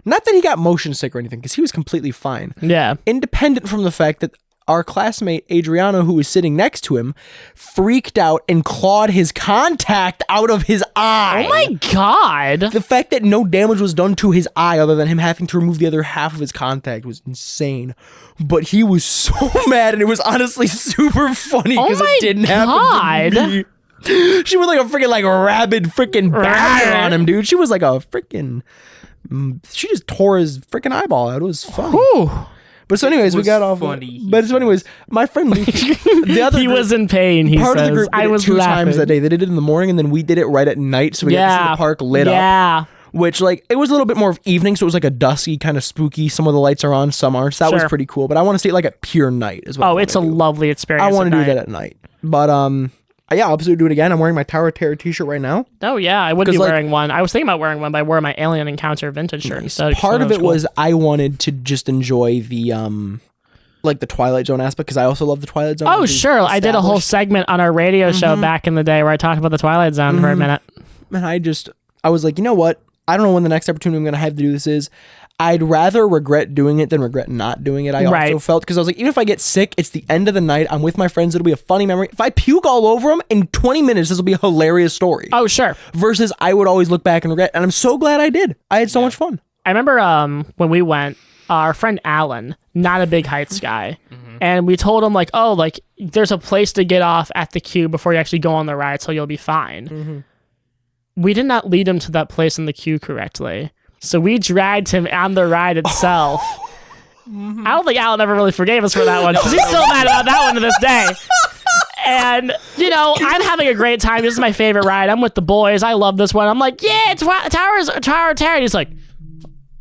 Speaker 3: Not that he got motion sick or anything, because he was completely fine.
Speaker 2: Yeah.
Speaker 3: Independent from the fact that our classmate Adriano, who was sitting next to him, freaked out and clawed his contact out of his eye.
Speaker 2: Oh my God.
Speaker 3: The fact that no damage was done to his eye other than him having to remove the other half of his contact was insane. But he was so mad, and it was honestly super funny because it didn't happen to me. She was like a freaking rabid freaking badger on him, dude. She was like a freaking... She just tore his freaking eyeball out. It was funny.
Speaker 2: Whew.
Speaker 3: But so anyways, we got off.
Speaker 1: Funny.
Speaker 3: But so anyways, my friend Luke, the other
Speaker 2: He
Speaker 3: group-
Speaker 2: was in pain, he
Speaker 3: part
Speaker 2: says.
Speaker 3: of the group did
Speaker 2: I
Speaker 3: it
Speaker 2: was
Speaker 3: 2
Speaker 2: laughing.
Speaker 3: times that day. They did it in the morning, and then we did it right at night, so we got to see the park lit up.
Speaker 2: Yeah.
Speaker 3: Which it was a little bit more of evening, so it was like a dusky kind of spooky. Some of the lights are on, some aren't. So that was
Speaker 2: Sure.
Speaker 3: pretty cool. But I want to see it at pure night as well.
Speaker 2: Oh, it's a lovely experience.
Speaker 3: I want
Speaker 2: at
Speaker 3: to do
Speaker 2: night.
Speaker 3: that at night. But yeah, I'll absolutely do it again. I'm wearing my Tower of Terror t-shirt right now.
Speaker 2: Oh yeah, I would be
Speaker 3: 'Cause,
Speaker 2: wearing one. I was thinking about wearing one, but I wore my Alien Encounter vintage shirt. So
Speaker 3: Part of it
Speaker 2: cool.
Speaker 3: was I wanted to just enjoy the the Twilight Zone aspect, because I also love the Twilight Zone.
Speaker 2: Oh
Speaker 3: which is
Speaker 2: sure, I did a whole
Speaker 3: established.
Speaker 2: segment on our radio show back in the day where I talked about the Twilight Zone for a minute.
Speaker 3: And I was like, you know what? I don't know when the next opportunity I'm going to have to do this is. I'd rather regret doing it than regret not doing it. I also
Speaker 2: Right.
Speaker 3: felt, because I was like, even if I get sick, it's the end of the night. I'm with my friends. It'll be a funny memory. If I puke all over them in 20 minutes, this will be a hilarious story.
Speaker 2: Oh sure.
Speaker 3: Versus I would always look back and regret. And I'm so glad I did. I had so much fun.
Speaker 2: I remember when we went, our friend Alan, not a big heights guy, and we told him there's a place to get off at the queue before you actually go on the ride, so you'll be fine. We did not lead him to that place in the queue correctly, so we dragged him on the ride itself. I don't think Alan ever really forgave us for that one, because he's still mad about that one to this day. And, I'm having a great time. This is my favorite ride. I'm with the boys. I love this one. I'm like, yeah, it's Tower of Terror. And he's like,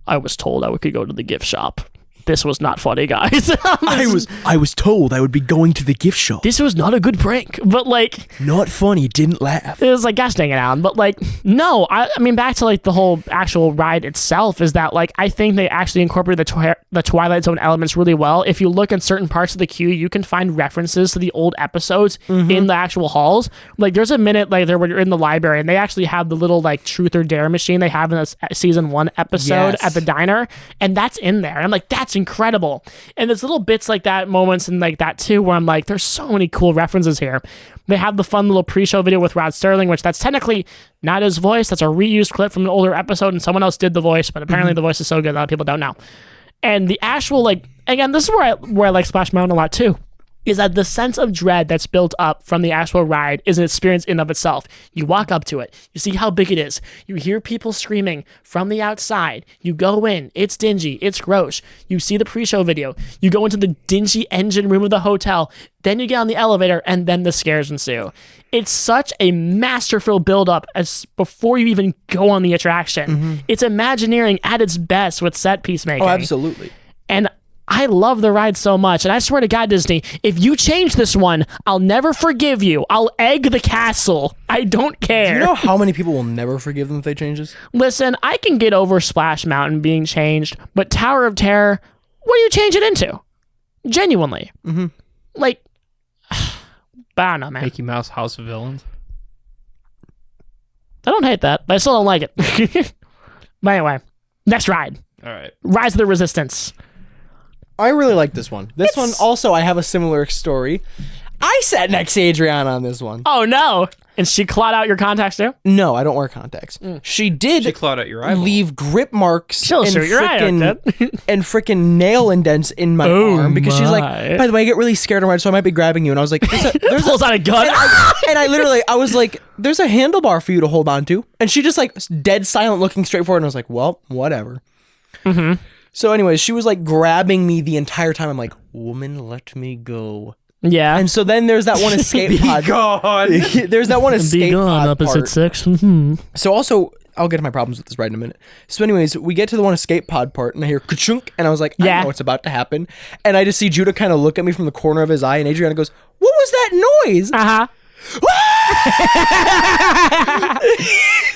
Speaker 2: I was told I could go to the gift shop. this was not funny, guys.
Speaker 3: I was told I would be going to the gift shop.
Speaker 2: This was not a good prank, but like,
Speaker 3: Not funny. Didn't laugh.
Speaker 2: it was like, gosh dang it, Alan. But like, no, I mean, back to like the whole actual ride itself is that like, I think they actually incorporated the Twilight Zone elements really well. If you look in certain parts of the queue, you can find references to the old episodes in the actual halls. Like, there's a minute like there when you're in the library and they actually have the little like truth or dare machine they have in this season 1 episode at the diner, and that's in there. I'm like, that's incredible. And there's little bits like that, moments and like that too, where I'm like, there's so many cool references here. They have the fun little pre-show video with Rod Sterling, which that's technically not his voice. That's a reused clip from an older episode, and someone else did the voice, but apparently the voice is so good a lot of people don't know. And the actual, like, again, this is where I like Splash Mountain a lot too, is that the sense of dread that's built up from the actual ride is an experience in of itself. You walk up to it, you see how big it is, you hear people screaming from the outside, you go in, it's dingy, it's gross, you see the pre-show video, you go into the dingy engine room of the hotel, then you get on the elevator, and then the scares ensue. It's such a masterful build-up as before you even go on the attraction. It's Imagineering at its best with set piece making.
Speaker 3: Oh, absolutely.
Speaker 2: And I love the ride so much, and I swear to God, Disney, if you change this one, I'll never forgive you. I'll egg the castle. I don't care.
Speaker 3: Do you know how many people will never forgive them if they change this?
Speaker 2: Listen, I can get over Splash Mountain being changed, but Tower of Terror, what do you change it into? Genuinely. Like, but I don't know, man.
Speaker 1: Mickey Mouse House of Villains.
Speaker 2: I don't hate that, but I still don't like it. But anyway, next ride.
Speaker 1: All right.
Speaker 2: Rise of the Resistance.
Speaker 3: I really like this one. This one also, I have a similar story. I sat next to Adriana on this one.
Speaker 2: Oh, no. And she clawed out your contacts, too?
Speaker 3: No, I don't wear contacts. She did
Speaker 1: She clawed out your eyeball.
Speaker 3: leave grip marks
Speaker 2: She'll
Speaker 3: and
Speaker 2: shoot your eye out,
Speaker 3: frickin' nail indents in my arm because she's like, by the way, I get really scared of ride, so I might be grabbing you. And I was like, there's
Speaker 2: Pulls out a gun.
Speaker 3: and I was like, there's a handlebar for you to hold on to. And she just like dead silent looking straight forward. And I was like, well, whatever. So anyways, she was like grabbing me the entire time. I'm like, woman, let me go.
Speaker 2: Yeah.
Speaker 3: And so then there's that one escape pod.
Speaker 1: God.
Speaker 3: There's that one escape
Speaker 2: Be gone,
Speaker 3: pod
Speaker 2: opposite
Speaker 3: part.
Speaker 2: sex.
Speaker 3: So also, I'll get to my problems with this ride in a minute. So anyways, we get to the one escape pod part, and I hear ka-chunk, and I was like, I
Speaker 2: Yeah.
Speaker 3: know what's about to happen. And I just see Judah kind of look at me from the corner of his eye, and Adriana goes, what was that noise?
Speaker 2: Uh-huh.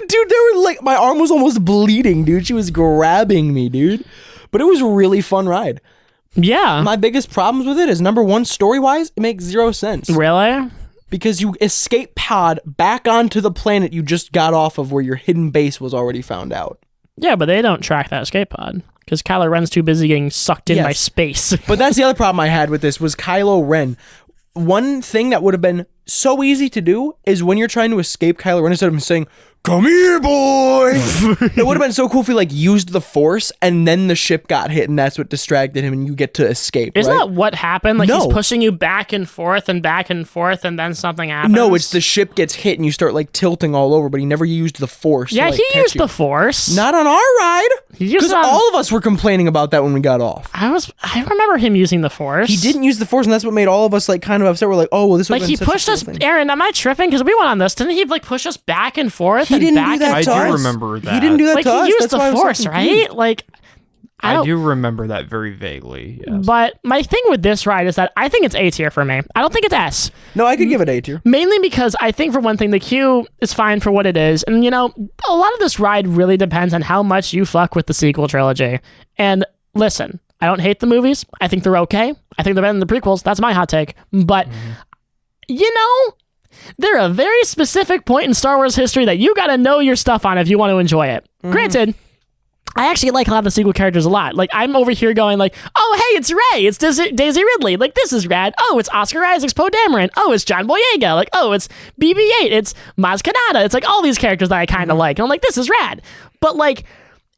Speaker 3: Dude, they were like, my arm was almost bleeding, dude. She was grabbing me, dude. But it was a really fun ride.
Speaker 2: Yeah.
Speaker 3: My biggest problems with it is, number one, story-wise, it makes zero sense.
Speaker 2: Really?
Speaker 3: Because you escape pod back onto the planet you just got off of where your hidden base was already found out.
Speaker 2: Yeah, but they don't track that escape pod because Kylo Ren's too busy getting sucked in by
Speaker 3: Yes.
Speaker 2: space.
Speaker 3: But that's the other problem I had with this was Kylo Ren. One thing that would have been so easy to do is when you're trying to escape Kylo Ren, instead of him saying, come here, boy. It would have been so cool if he like used the Force and then the ship got hit and that's what distracted him and you get to escape.
Speaker 2: Isn't
Speaker 3: right?
Speaker 2: that what happened? Like
Speaker 3: No.
Speaker 2: he's pushing you back and forth and then something happens?
Speaker 3: No, it's the ship gets hit and you start like tilting all over, but he never used the Force.
Speaker 2: Yeah,
Speaker 3: to, like,
Speaker 2: he
Speaker 3: catch
Speaker 2: used
Speaker 3: you.
Speaker 2: the Force.
Speaker 3: Not on our ride.
Speaker 2: He used
Speaker 3: Because
Speaker 2: it on-
Speaker 3: all of us were complaining about that when we got off.
Speaker 2: I remember him using the Force.
Speaker 3: He didn't use the Force, and that's what made all of us like kind of upset. We're like, oh, well, this would
Speaker 2: Like he pushed us.
Speaker 3: Thing.
Speaker 2: Aaron, am I tripping? Because we went on this. Didn't he like push us back and forth?
Speaker 3: He
Speaker 2: and
Speaker 3: didn't
Speaker 2: back
Speaker 3: do that
Speaker 2: and
Speaker 1: I
Speaker 3: to
Speaker 1: do
Speaker 3: us.
Speaker 1: remember that.
Speaker 3: He didn't do that
Speaker 2: Like
Speaker 3: to us.
Speaker 2: he used
Speaker 3: That's
Speaker 2: the
Speaker 3: why I was so
Speaker 2: Force,
Speaker 3: confused.
Speaker 2: right? Like
Speaker 1: I
Speaker 2: don't-
Speaker 1: do remember that very vaguely. Yes.
Speaker 2: But my thing with this ride is that I think it's A tier for me. I don't think it's S.
Speaker 3: No, I could give it A tier.
Speaker 2: Mainly because I think, for one thing, the queue is fine for what it is. And, you know, a lot of this ride really depends on how much you fuck with the sequel trilogy. And listen, I don't hate the movies. I think they're okay. I think they're better than the prequels. That's my hot take. But, you know, they're a very specific point in Star Wars history that you got to know your stuff on if you want to enjoy it. Granted, I actually like a lot of the sequel characters a lot. Like, I'm over here going like, oh, hey, it's Rey. It's Daisy Ridley. Like, this is rad. Oh, it's Oscar Isaac's Poe Dameron. Oh, it's John Boyega. Like, oh, it's BB-8. It's Maz Kanata. It's like all these characters that I kind of like. And I'm like, this is rad. But like,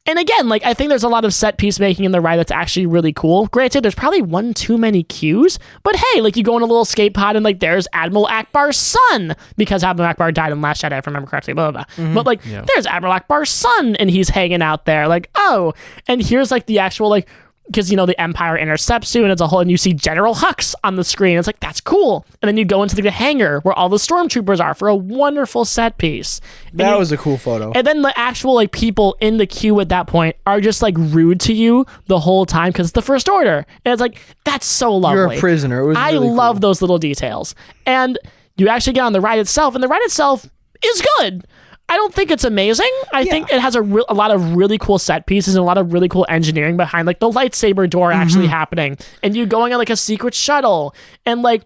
Speaker 2: and again, like, I think there's a lot of set piece making in the ride that's actually really cool. Granted, there's probably one too many queues, but hey, like, you go in a little escape pod and like there's Admiral Akbar's son, because Admiral Akbar died in Last Jedi, if I remember correctly, blah, blah, blah. But like, there's Admiral Akbar's son and he's hanging out there. Like, oh, and here's like the actual like because the Empire intercepts you, and it's a whole, and you see General Hux on the screen. It's like, that's cool. And then you go into the hangar where all the stormtroopers are for a wonderful set piece.
Speaker 3: That was a cool photo.
Speaker 2: And then the actual like people in the queue at that point are just like rude to you the whole time because it's the First Order. And it's like, that's so lovely.
Speaker 3: You're a prisoner. It was
Speaker 2: I
Speaker 3: really
Speaker 2: love
Speaker 3: cool.
Speaker 2: those little details. And you actually get on the ride itself, and the ride itself is good. I don't think it's amazing. I think it has a lot of really cool set pieces and a lot of really cool engineering behind like the lightsaber door actually happening, and you going on like a secret shuttle, and like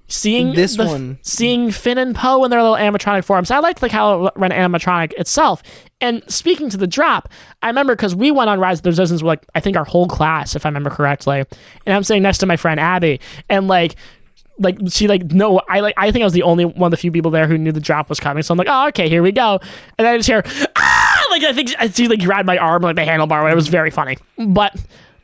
Speaker 2: seeing seeing Finn and Poe in their little animatronic forms. I liked like how it ran animatronic itself. And speaking to the drop, I remember because we went on Rise of the Resistance with like I think our whole class, if I remember correctly, and I'm sitting next to my friend Abby, and like she like no I think I was the only one of the few people there who knew the drop was coming, so I'm like, oh okay, here we go, and I just hear like I think she like grabbed my arm like the handlebar. It was very funny. But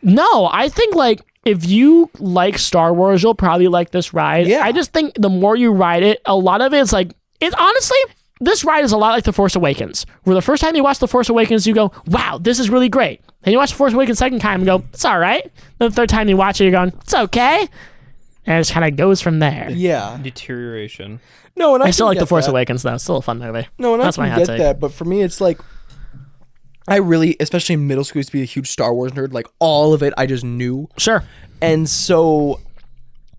Speaker 2: no, I think like if you like Star Wars, you'll probably like this ride. I just think the more you ride it, a lot of it's like honestly this ride is a lot like The Force Awakens, where the first time you watch The Force Awakens you go, wow, this is really great. Then you watch The Force Awakens second time and go, it's all right. Then the third time you watch it you're going, it's okay. And it just kind of goes from there.
Speaker 3: Yeah.
Speaker 1: Deterioration.
Speaker 3: No, and
Speaker 2: I still like The Force
Speaker 3: that.
Speaker 2: Awakens, though. It's still a fun movie.
Speaker 3: No, and
Speaker 2: that's
Speaker 3: I
Speaker 2: my
Speaker 3: can
Speaker 2: hot
Speaker 3: get
Speaker 2: take.
Speaker 3: that. But for me, it's like, I really, especially in middle school, used to be a huge Star Wars nerd. Like, all of it, I just knew.
Speaker 2: Sure.
Speaker 3: And so,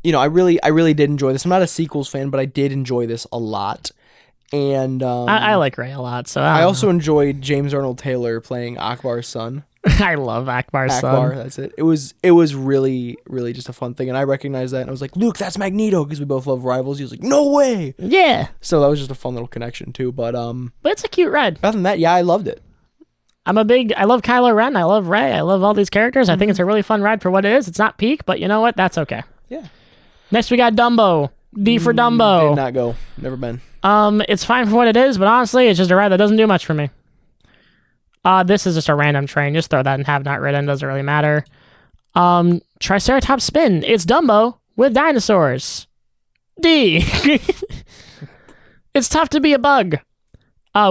Speaker 3: I really did enjoy this. I'm not a sequels fan, but I did enjoy this a lot. And
Speaker 2: I like Rey a lot, so
Speaker 3: I also enjoyed James Arnold Taylor playing Akbar's son.
Speaker 2: I love Akbar's
Speaker 3: Akbar,
Speaker 2: son.
Speaker 3: that's it. It was really, really just a fun thing, and I recognized that, and I was like, Luke, that's Magneto, because we both love Rivals. He was like, no way.
Speaker 2: Yeah.
Speaker 3: So that was just a fun little connection too. But
Speaker 2: it's a cute ride.
Speaker 3: other than that, yeah, I loved it.
Speaker 2: I love Kylo Ren. I love Rey. I love all these characters. I think it's a really fun ride for what it is. It's not peak, but you know what? That's okay.
Speaker 3: Yeah.
Speaker 2: Next we got Dumbo. D for Dumbo.
Speaker 3: Did not go. Never been.
Speaker 2: It's fine for what it is, but honestly, it's just a ride that doesn't do much for me. This is just a random train. Just throw that in have not ridden. Doesn't really matter. Triceratops spin. It's Dumbo with dinosaurs. D. It's tough to be a bug.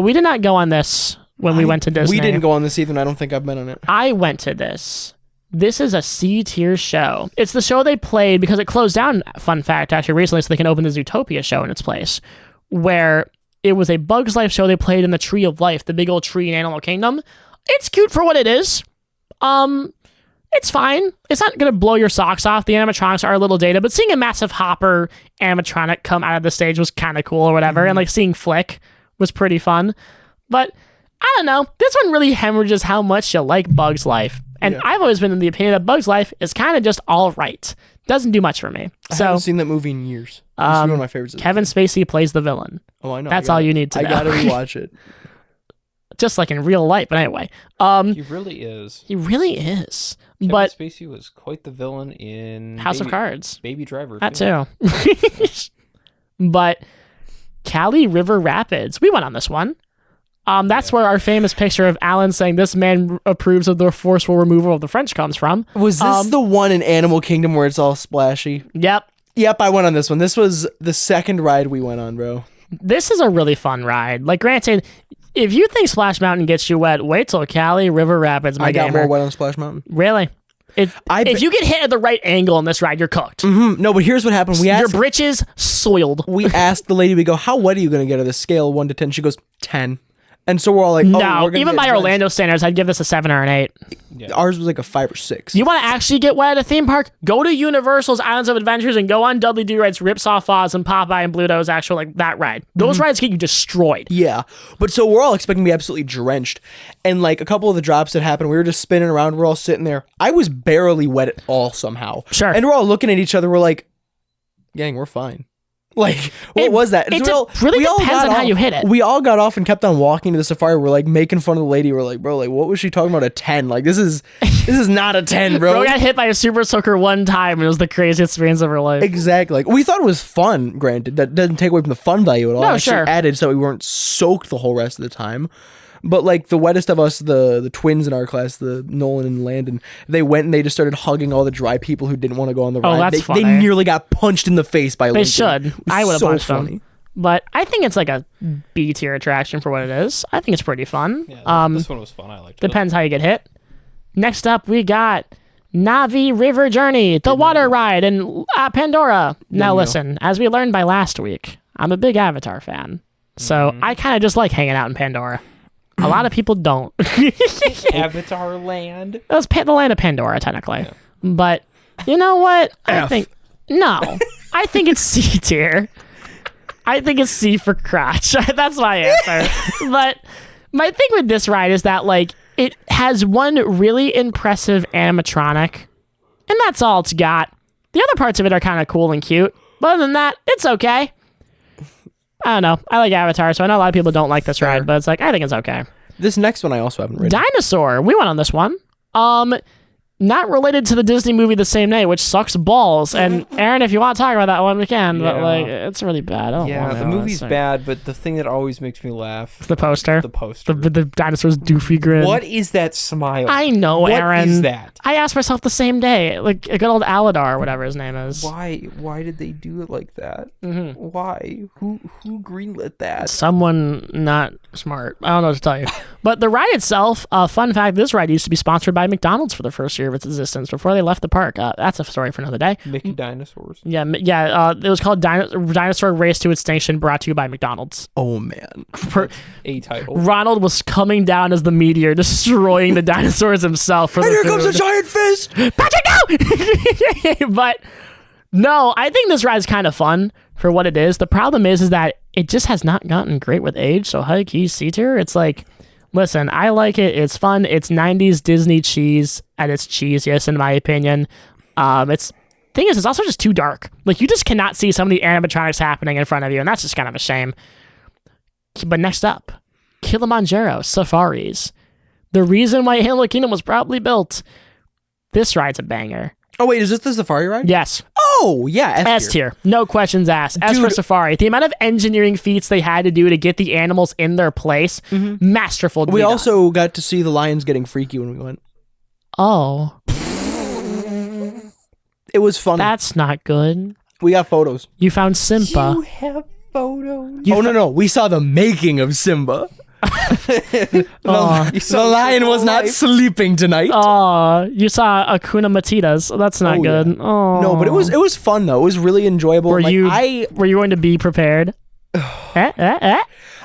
Speaker 2: We did not go on this when we went to Disney.
Speaker 3: We didn't go on this either, and I don't think I've been on it.
Speaker 2: I went to this. This is a C-tier show. It's the show they played because it closed down, fun fact, actually recently, so they can open the Zootopia show in its place, where it was a Bug's Life show they played in the Tree of Life, the big old tree in Animal Kingdom. It's cute for what it is. It's fine. It's not going to blow your socks off. The animatronics are a little dated, but seeing a massive Hopper animatronic come out of the stage was kind of cool or whatever, and like seeing Flick was pretty fun. But I don't know. This one really hemorrhages how much you like Bug's Life. And I've always been in the opinion that Bug's Life is kind of just all right. Doesn't do much for me.
Speaker 3: I haven't seen that movie in years. It's one of my favorites.
Speaker 2: Kevin Spacey plays the villain.
Speaker 3: Oh, I know.
Speaker 2: That's all you need to know.
Speaker 3: I gotta rewatch it.
Speaker 2: Just like in real life, but anyway.
Speaker 1: He really is.
Speaker 2: He really is.
Speaker 1: Kevin
Speaker 2: But
Speaker 1: Spacey was quite the villain in
Speaker 2: House of Cards.
Speaker 1: Baby Driver.
Speaker 2: That too. But Cali River Rapids. We went on this one. That's where our famous picture of Alan saying this man approves of the forceful removal of the French comes from.
Speaker 3: Was this the one in Animal Kingdom where it's all splashy?
Speaker 2: Yep.
Speaker 3: Yep, I went on this one. This was the second ride we went on, bro.
Speaker 2: This is a really fun ride. Like, granted, if you think Splash Mountain gets you wet, wait till Cali River Rapids, my
Speaker 3: I got
Speaker 2: gamer.
Speaker 3: more wet on Splash Mountain.
Speaker 2: Really? If you get hit at the right angle in this ride, you're cooked.
Speaker 3: No, but here's what happened.
Speaker 2: Your britches soiled.
Speaker 3: We asked the lady, we go, how wet are you going to get at a scale of 1 to 10? She goes, 10. And so we're all like, oh,
Speaker 2: No,
Speaker 3: we're gonna
Speaker 2: even
Speaker 3: get
Speaker 2: by
Speaker 3: drenched.
Speaker 2: Orlando standards, I'd give this a 7 or an 8.
Speaker 3: Ours was like a 5 or 6.
Speaker 2: You want to actually get wet at a theme park? Go to Universal's Islands of Adventures and go on Dudley Do Ride's Ripsaw Falls and Popeye and Bluto's actual, like, that ride. Those rides get you destroyed.
Speaker 3: Yeah, but so we're all expecting to be absolutely drenched, and like a couple of the drops that happened, we were just spinning around. We're all sitting there. I was barely wet at all somehow.
Speaker 2: Sure.
Speaker 3: And we're all looking at each other. We're like, "Gang, we're fine." Like, what was that?
Speaker 2: It
Speaker 3: So
Speaker 2: really
Speaker 3: all
Speaker 2: depends
Speaker 3: got
Speaker 2: on how
Speaker 3: off.
Speaker 2: you hit it.
Speaker 3: We all got off and kept on walking to the safari. We're like making fun of the lady. We're like, "Bro, like, what was she talking about? A 10? Like, this is not a 10, bro."
Speaker 2: Bro got hit by a super soaker one time and it was the craziest experience of her life.
Speaker 3: Exactly. Like, we thought it was fun. Granted, that doesn't take away from the fun value at all.
Speaker 2: No,
Speaker 3: It actually
Speaker 2: sure.
Speaker 3: added so we weren't soaked the whole rest of the time. But like the wettest of us, the twins in our class, the Nolan and Landon, they went and they just started hugging all the dry people who didn't want to go on the ride.
Speaker 2: that's
Speaker 3: They
Speaker 2: funny.
Speaker 3: nearly got punched in the face by Lincoln.
Speaker 2: They should.
Speaker 3: It was
Speaker 2: I would have
Speaker 3: so
Speaker 2: punched
Speaker 3: funny.
Speaker 2: them. But I think it's like a B tier attraction for what it is. I think it's pretty fun.
Speaker 1: Yeah, this one was fun. I liked it.
Speaker 2: Depends how you get hit. Next up, we got Navi River Journey, the water ride, and Pandora. Now listen, as we learned by last week, I'm a big Avatar fan. So I kind of just like hanging out in Pandora. A lot of people don't.
Speaker 1: Avatar Land.
Speaker 2: It was the land of Pandora, technically. Yeah. But you know what? I think it's C tier. I think it's C for crotch. That's my answer. But my thing with this ride is that, like, it has one really impressive animatronic, and that's all it's got. The other parts of it are kind of cool and cute. But other than that, it's okay. I don't know. I like Avatar, so I know a lot of people don't like this ride, but it's like, I think it's okay.
Speaker 3: This next one I also haven't read.
Speaker 2: Dinosaur. We went on this one. Not related to the Disney movie The Same Day, which sucks balls. And Aaron, if you want to talk about that one, we can.
Speaker 1: Yeah.
Speaker 2: But like, it's really bad. I don't want
Speaker 1: the movie's bad, but the thing that always makes me laugh
Speaker 2: is the poster.
Speaker 1: The poster.
Speaker 2: The dinosaur's doofy grin.
Speaker 1: What is that smile?
Speaker 2: I know, Aaron.
Speaker 1: What is that? I
Speaker 2: asked myself the same day. Like a good old Aladar, whatever his name is.
Speaker 1: Why did they do it like that? Mm-hmm. Why? Who greenlit that?
Speaker 2: Someone not smart. I don't know what to tell you. But the ride itself, fun fact, this ride used to be sponsored by McDonald's for the first year of its existence before they left the park. That's a story for another day.
Speaker 1: Mickey Dinosaurs.
Speaker 2: Yeah. It was called Dinosaur Race to Extinction, brought to you by McDonald's.
Speaker 3: Oh, man.
Speaker 1: A title.
Speaker 2: Ronald was coming down as the meteor, destroying the dinosaurs himself. And
Speaker 3: here comes a giant fist!
Speaker 2: Patrick, no! But no, I think this ride's kind of fun for what it is. The problem is that it just has not gotten great with age. So high key C tier, it's like, listen, I like it. It's fun. It's 90s Disney cheese at its cheesiest, in my opinion. It's also just too dark. Like, you just cannot see some of the animatronics happening in front of you, and that's just kind of a shame. But next up, Kilimanjaro Safaris. The reason why Animal Kingdom was probably built. This ride's a banger.
Speaker 3: Oh, wait, is this the safari ride?
Speaker 2: Yes.
Speaker 3: Oh, yeah,
Speaker 2: S tier. No questions asked. S for Safari. The amount of engineering feats they had to do to get the animals in their place, masterful.
Speaker 3: We also got to see the lions getting freaky when we went.
Speaker 2: Oh.
Speaker 3: It was fun.
Speaker 2: That's not good.
Speaker 3: We got photos.
Speaker 2: You found Simba.
Speaker 1: You have photos.
Speaker 3: No. We saw the making of Simba. The lion was not sleeping tonight.
Speaker 2: Oh, you saw Akuna Matitas. That's not good.
Speaker 3: Yeah.
Speaker 2: Oh.
Speaker 3: No, but it was fun though. It was really enjoyable.
Speaker 2: Were you going to be prepared?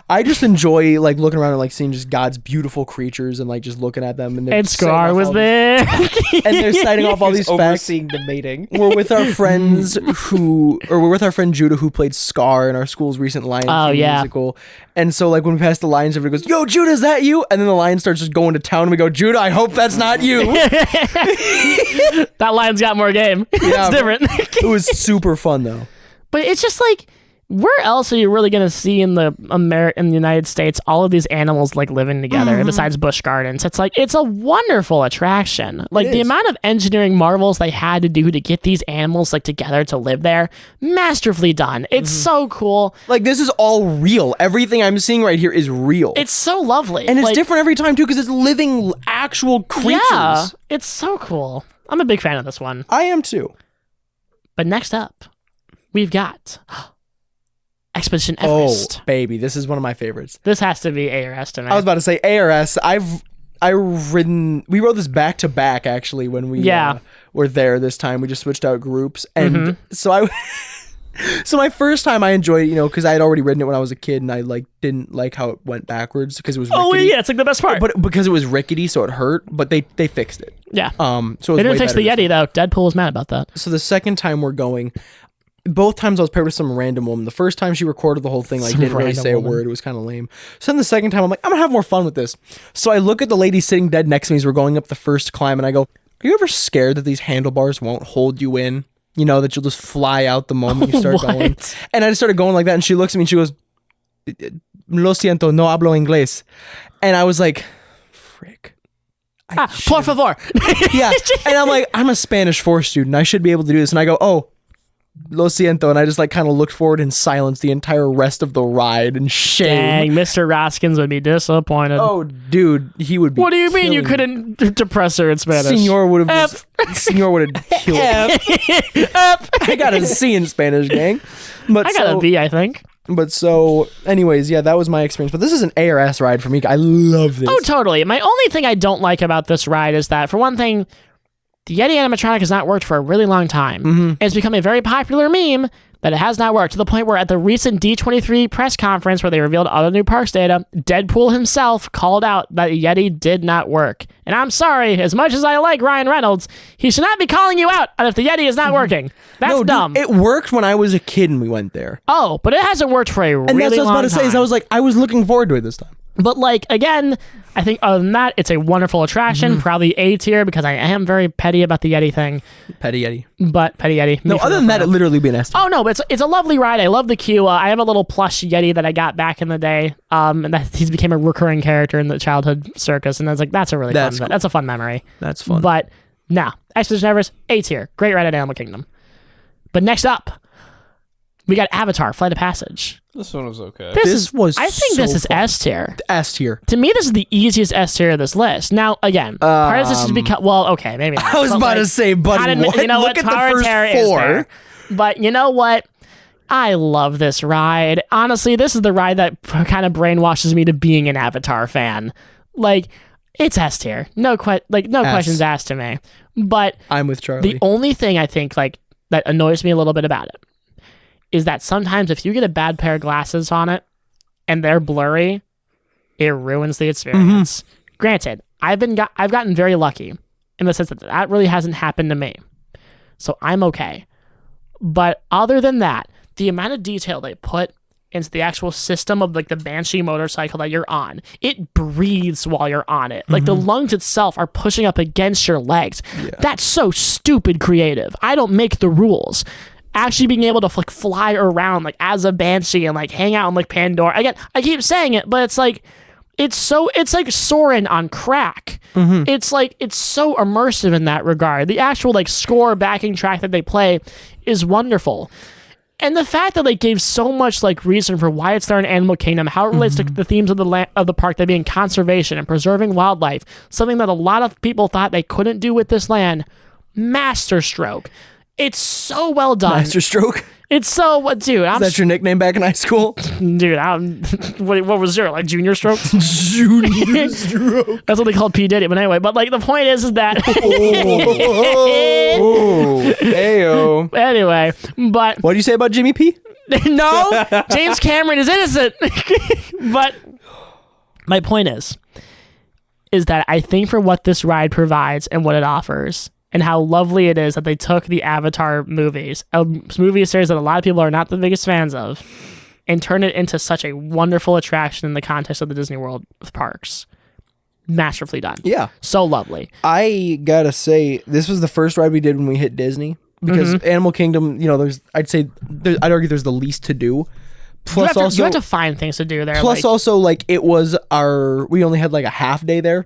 Speaker 3: I just enjoy like looking around and like seeing just God's beautiful creatures and like just looking at them. And
Speaker 2: Scar was there,
Speaker 3: and they're citing off all these facts.
Speaker 1: Overseeing the mating.
Speaker 3: We're with our friends we're with our friend Judah, who played Scar in our school's recent Lion King musical. And so like when we pass the lions, everybody goes, "Yo, Judah, is that you?" And then the lion starts just going to town, and we go, "Judah, I hope that's not you."
Speaker 2: That lion's got more game.
Speaker 3: Yeah,
Speaker 2: it's different.
Speaker 3: It was super fun though.
Speaker 2: But it's just like, where else are you really going to see in the United States all of these animals like living together besides Busch Gardens? It's like, it's a wonderful attraction. Like the amount of engineering marvels they had to do to get these animals like together to live there, masterfully done. It's so cool.
Speaker 3: Like, this is all real. Everything I'm seeing right here is real.
Speaker 2: It's so lovely.
Speaker 3: And it's different every time too, because it's living actual creatures.
Speaker 2: Yeah, it's so cool. I'm a big fan of this one.
Speaker 3: I am too.
Speaker 2: But next up, we've got Expedition Everest.
Speaker 3: Oh, baby, this is one of my favorites.
Speaker 2: This has to be A or S to me.
Speaker 3: I was about to say A or S. We rode this back to back actually when we were there this time. We just switched out groups, and so my first time I enjoyed it, because I had already ridden it when I was a kid, and I didn't like how it went backwards because it was rickety.
Speaker 2: Oh yeah, it's like the best part.
Speaker 3: But because it was rickety, so it hurt. But they fixed it.
Speaker 2: Yeah.
Speaker 3: So
Speaker 2: they didn't fix the Yeti though. Deadpool was mad about that.
Speaker 3: So the second time we're going. Both times I was paired with some random woman. The first time she recorded the whole thing, didn't really say a word. It was kind of lame. So then the second time I'm like, I'm gonna have more fun with this. So I look at the lady sitting dead next to me as we're going up the first climb, and I go, "Are you ever scared that these handlebars won't hold you in? That you'll just fly out the moment you start going?" And I just started going like that, and she looks at me and she goes, "Lo siento, no hablo inglés." And I was like, frick.
Speaker 2: Por favor.
Speaker 3: Yeah. And I'm like, I'm a Spanish 4 student. I should be able to do this. And I go, "Oh, lo siento," and I just kind of looked forward in silence the entire rest of the ride in shame.
Speaker 2: Dang, Mr. Raskins would be disappointed.
Speaker 3: Oh, dude, he would be.
Speaker 2: What do you mean you couldn't depress her in Spanish?
Speaker 3: Senor would have killed me. I got a C in Spanish, gang. But
Speaker 2: I got a B, I think.
Speaker 3: But so, anyways, yeah, that was my experience. But this is an A or S ride for me. I love this.
Speaker 2: Oh, totally. My only thing I don't like about this ride is that, for one thing, the Yeti animatronic has not worked for a really long time. And it's become a very popular meme that it has not worked, to the point where at the recent D23 press conference where they revealed all the new parks data, Deadpool himself called out that Yeti did not work. And I'm sorry, as much as I like Ryan Reynolds, he should not be calling you out on if the Yeti is not working. That's
Speaker 3: No, dude,
Speaker 2: dumb.
Speaker 3: it worked when I was a kid and we went there.
Speaker 2: Oh, but it hasn't worked for a really long time.
Speaker 3: And that's what I was about to say, is I was like, I was looking forward to it this time.
Speaker 2: But like, again, I think other than that, it's a wonderful attraction. Probably A tier because I am very petty about the Yeti thing.
Speaker 3: Petty Yeti.
Speaker 2: But petty Yeti.
Speaker 3: No, other than that, it literally be an S tier.
Speaker 2: Oh no, but it's a lovely ride. I love the queue. I have a little plush Yeti that I got back in the day. And that he's became a recurring character in the childhood circus. And I was like, that's a really fun.
Speaker 3: Cool.
Speaker 2: That's a fun memory.
Speaker 3: That's fun.
Speaker 2: But no, Expedition Everest, A tier. Great ride at Animal Kingdom. But next up, we got Avatar: Flight of Passage.
Speaker 1: This one was okay.
Speaker 3: This was
Speaker 2: I think
Speaker 3: so
Speaker 2: this is
Speaker 3: fun.
Speaker 2: S tier.
Speaker 3: S tier.
Speaker 2: To me, this is the easiest S tier of this list. Now, again, part of this is because, well, okay, maybe not.
Speaker 3: I was
Speaker 2: But,
Speaker 3: about
Speaker 2: like,
Speaker 3: to say, buddy, what?
Speaker 2: You know
Speaker 3: Look
Speaker 2: what?
Speaker 3: at the
Speaker 2: Tower of
Speaker 3: first
Speaker 2: Terror is
Speaker 3: 4.
Speaker 2: there. But you know what? I love this ride. Honestly, this is the ride that kind of brainwashes me to being an Avatar fan. Like, it's S tier. No questions asked to me. But
Speaker 3: I'm with Charlie.
Speaker 2: the only thing I think like that annoys me a little bit about it is that sometimes if you get a bad pair of glasses on it and they're blurry, it ruins the experience. Granted, I've gotten very lucky in the sense that really hasn't happened to me. So I'm okay. But other than that, the amount of detail they put into the actual system of like the Banshee motorcycle that you're on, it breathes while you're on it. Like the lungs itself are pushing up against your legs. That's so stupid creative. I don't make the rules. Actually being able to like fly around like as a Banshee and like hang out on like Pandora. Again, I keep saying it, but it's like like Soarin' on crack. It's so immersive in that regard. The actual like score backing track that they play is wonderful. And the fact that they gave so much like reason for why it's there in Animal Kingdom, how it relates to the themes of the park, that being conservation and preserving wildlife, something that a lot of people thought they couldn't do with this land, masterstroke. It's so well done.
Speaker 3: Masterstroke?
Speaker 2: It's so, dude.
Speaker 3: Is that your nickname back in high school?
Speaker 2: Dude, what was your, like, junior stroke?
Speaker 3: Junior stroke.
Speaker 2: That's what they called P. Diddy. But anyway, but, like, the point is that...
Speaker 1: Oh, ayo.
Speaker 2: Anyway, but...
Speaker 3: What do you say about Jimmy P?
Speaker 2: No! James Cameron is innocent! But my point is that I think for what this ride provides and what it offers, and how lovely it is that they took the Avatar movies, a movie series that a lot of people are not the biggest fans of, and turned it into such a wonderful attraction in the context of the Disney World parks. Masterfully done.
Speaker 3: Yeah.
Speaker 2: So lovely.
Speaker 3: I gotta say, this was the first ride we did when we hit Disney. Because Animal Kingdom, you know, I'd argue there's the least to do. Plus
Speaker 2: you have to find things to do there.
Speaker 3: Plus also, like, we only had like a half day there.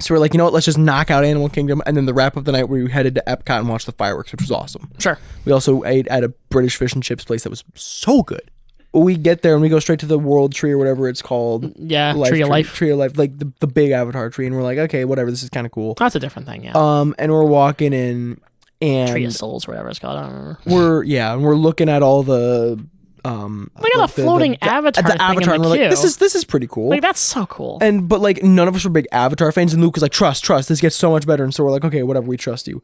Speaker 3: So we're like, you know what, let's just knock out Animal Kingdom, and then the wrap up the night we headed to Epcot and watched the fireworks, which was awesome.
Speaker 2: Sure.
Speaker 3: We also ate at a British fish and chips place that was so good. We get there and we go straight to the World Tree or whatever it's called.
Speaker 2: Yeah, Tree of Life.
Speaker 3: Tree of Life, like the big Avatar tree, and we're like, okay, whatever, this is kind of cool.
Speaker 2: That's a different thing, yeah.
Speaker 3: And we're walking in, and
Speaker 2: Tree of Souls, whatever it's called. I don't remember.
Speaker 3: we're looking at all the
Speaker 2: Look at the floating Avatar thing in the
Speaker 3: and we're like,
Speaker 2: queue.
Speaker 3: this is pretty cool.
Speaker 2: Like, that's so cool.
Speaker 3: But like, none of us were big Avatar fans, and Luke was like, trust, this gets so much better. And so we're like, okay, whatever, we trust you.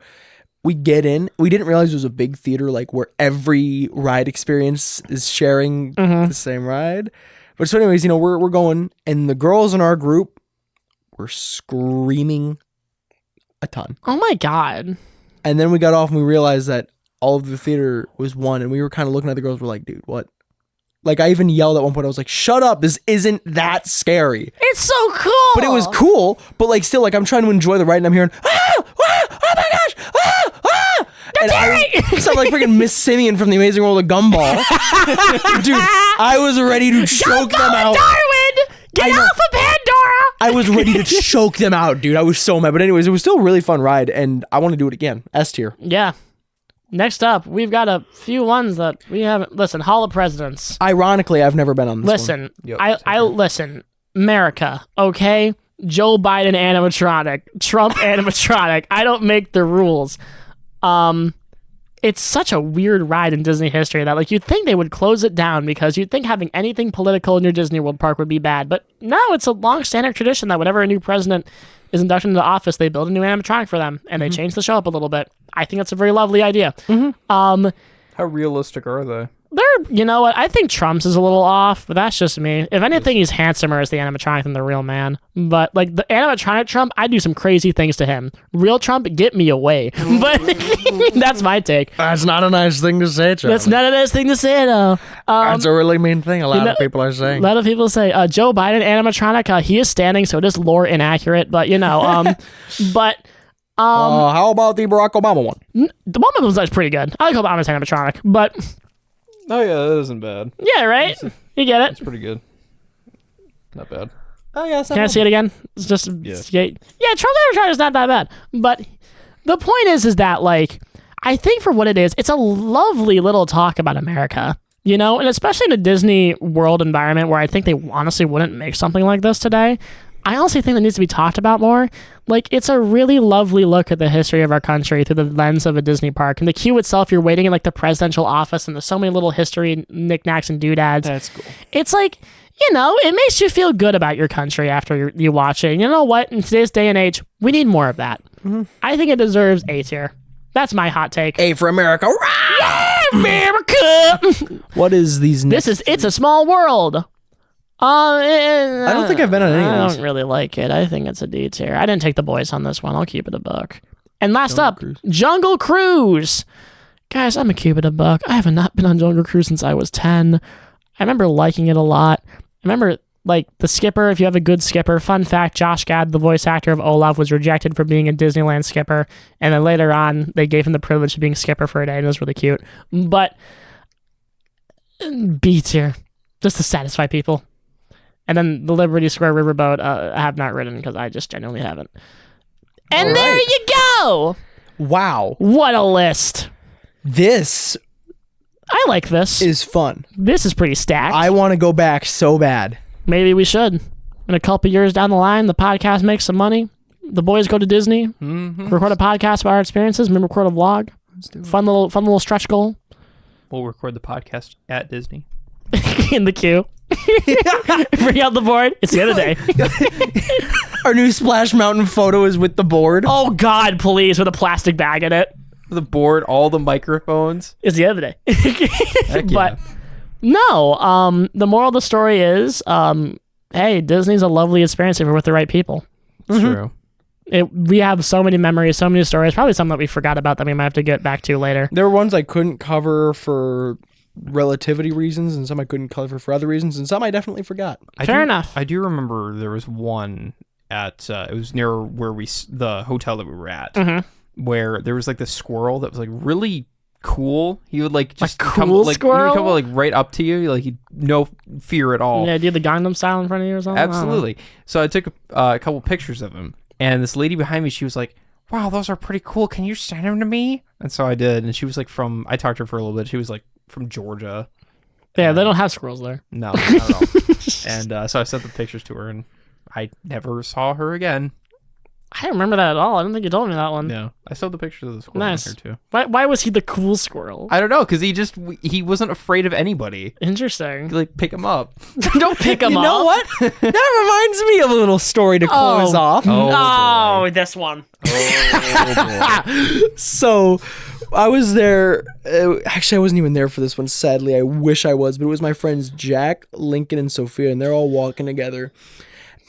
Speaker 3: We get in. We didn't realize it was a big theater, like where every ride experience is sharing the same ride. But so anyways, you know, we're going, and the girls in our group were screaming a ton.
Speaker 2: Oh my God.
Speaker 3: And then we got off and we realized that all of the theater was one, and we were kind of looking at the girls. We're like, dude, what? Like, I even yelled at one point. I was like, shut up. This isn't that scary.
Speaker 2: It's so cool.
Speaker 3: But it was cool. But like, still, like, I'm trying to enjoy the ride, and I'm hearing, oh my gosh, and I sound like freaking Miss Simeon from The Amazing World of Gumball. Dude, I was ready to choke them out.
Speaker 2: Darwin! Get off of Pandora!
Speaker 3: I was ready to choke them out, dude. I was so mad. But anyways, it was still a really fun ride, and I want to do it again. S tier.
Speaker 2: Yeah. Next up, we've got a few ones that we haven't. Listen, Hall of Presidents.
Speaker 3: Ironically, I've never been on this
Speaker 2: Listen,
Speaker 3: one.
Speaker 2: I listen. America, okay? Joe Biden animatronic, Trump animatronic. I don't make the rules. It's such a weird ride in Disney history that, like, you'd think they would close it down because you'd think having anything political in your Disney World park would be bad. But no, it's a long-standing tradition that whenever a new president is inducted into office, they build a new animatronic for them, and they change the show up a little bit. I think that's a very lovely idea.
Speaker 1: How realistic are they?
Speaker 2: You know what? I think Trump's is a little off, but that's just me. If anything, he's handsomer as the animatronic than the real man. But like the animatronic Trump, I do some crazy things to him. Real Trump, get me away. But that's my take.
Speaker 3: That's not a nice thing to say, Charlie.
Speaker 2: That's not a nice thing to say, though.
Speaker 3: That's a really mean thing. A lot of people are saying.
Speaker 2: A lot of people say Joe Biden animatronic. He is standing, so it is lore inaccurate. But but.
Speaker 3: How about the Barack Obama one?
Speaker 2: The Obama was actually pretty good. I like Obama's animatronic, but.
Speaker 1: Oh yeah, that isn't bad.
Speaker 2: Yeah, right? You get it.
Speaker 1: It's pretty good. Not bad.
Speaker 3: Oh yeah.
Speaker 2: Can I see it again? It's just yeah. Trump's animatronic is not that bad. But the point is that like I think for what it is, it's a lovely little talk about America. And especially in a Disney World environment where I think they honestly wouldn't make something like this today. I honestly think that needs to be talked about more. Like, it's a really lovely look at the history of our country through the lens of a Disney park. And the queue itself, you're waiting in, like, the presidential office, and there's so many little history knickknacks and doodads.
Speaker 3: That's cool.
Speaker 2: It's like, it makes you feel good about your country after you watch it. And you know what? In today's day and age, we need more of that. Mm-hmm. I think it deserves A tier. That's my hot take.
Speaker 3: A for America.
Speaker 2: Yeah, America!
Speaker 3: What is these next?
Speaker 2: It's a small world.
Speaker 3: I don't think I've been on any of these.
Speaker 2: I don't really like it. I think it's a D tier. I didn't take the boys on this one. I'll keep it a buck. And last up, Jungle Cruise. Guys, I'm a keep it a buck. I have not been on Jungle Cruise since I was 10. I remember liking it a lot. I remember, like, the skipper, if you have a good skipper. Fun fact, Josh Gad, the voice actor of Olaf, was rejected for being a Disneyland skipper. And then later on, they gave him the privilege of being skipper for a day, and it was really cute. But B tier, just to satisfy people. And then the Liberty Square Riverboat, I have not ridden because I just genuinely haven't. And there you go!
Speaker 3: Wow.
Speaker 2: What a list.
Speaker 3: This
Speaker 2: I like this.
Speaker 3: is fun.
Speaker 2: This is pretty stacked.
Speaker 3: I want to go back so bad.
Speaker 2: Maybe we should. In a couple years down the line, the podcast makes some money. The boys go to Disney, record a podcast about our experiences, maybe record a vlog. Fun little stretch goal.
Speaker 1: We'll record the podcast at Disney.
Speaker 2: In the queue. Bring out the board. It's the other day.
Speaker 3: Our new Splash Mountain photo is with the board.
Speaker 2: Oh God, please, with a plastic bag in it.
Speaker 1: The board, all the microphones.
Speaker 2: It's the other day.
Speaker 1: Heck yeah.
Speaker 2: But no, the moral of the story is, hey, Disney's a lovely experience if you're with the right people.
Speaker 1: It's true.
Speaker 2: We have so many memories, so many stories, probably some that we forgot about that we might have to get back to later.
Speaker 3: There were ones I couldn't cover for relativity reasons, and some I couldn't cover for other reasons, and some I definitely forgot.
Speaker 2: Fair enough.
Speaker 1: I do remember there was one at it was near where the hotel that we were at, where there was like this squirrel that was like really cool. He would like just come like right up to you, like he'd no fear at all.
Speaker 2: Yeah, do you have the Gangnam style in front of you or something?
Speaker 1: Absolutely. So I took a couple pictures of him, and this lady behind me, she was like, "Wow, those are pretty cool. Can you send them to me?" And so I did, and she was like I talked to her for a little bit. She was like from Georgia.
Speaker 2: Yeah, they don't have squirrels there.
Speaker 1: No, not at all. And so I sent the pictures to her, and I never saw her again.
Speaker 2: I don't remember that at all. I don't think you told me that one.
Speaker 1: No, I saw the pictures of the squirrel
Speaker 2: nice.
Speaker 1: here too.
Speaker 2: Why was he the cool squirrel?
Speaker 1: I don't know, because he wasn't afraid of anybody.
Speaker 2: Interesting.
Speaker 1: Like pick him up.
Speaker 2: Don't pick him up.
Speaker 3: You know what? That reminds me of a little story to close off.
Speaker 2: Oh, this one.
Speaker 3: So I was there. Actually, I wasn't even there for this one. Sadly, I wish I was. But it was my friends Jack, Lincoln, and Sophia, and they're all walking together.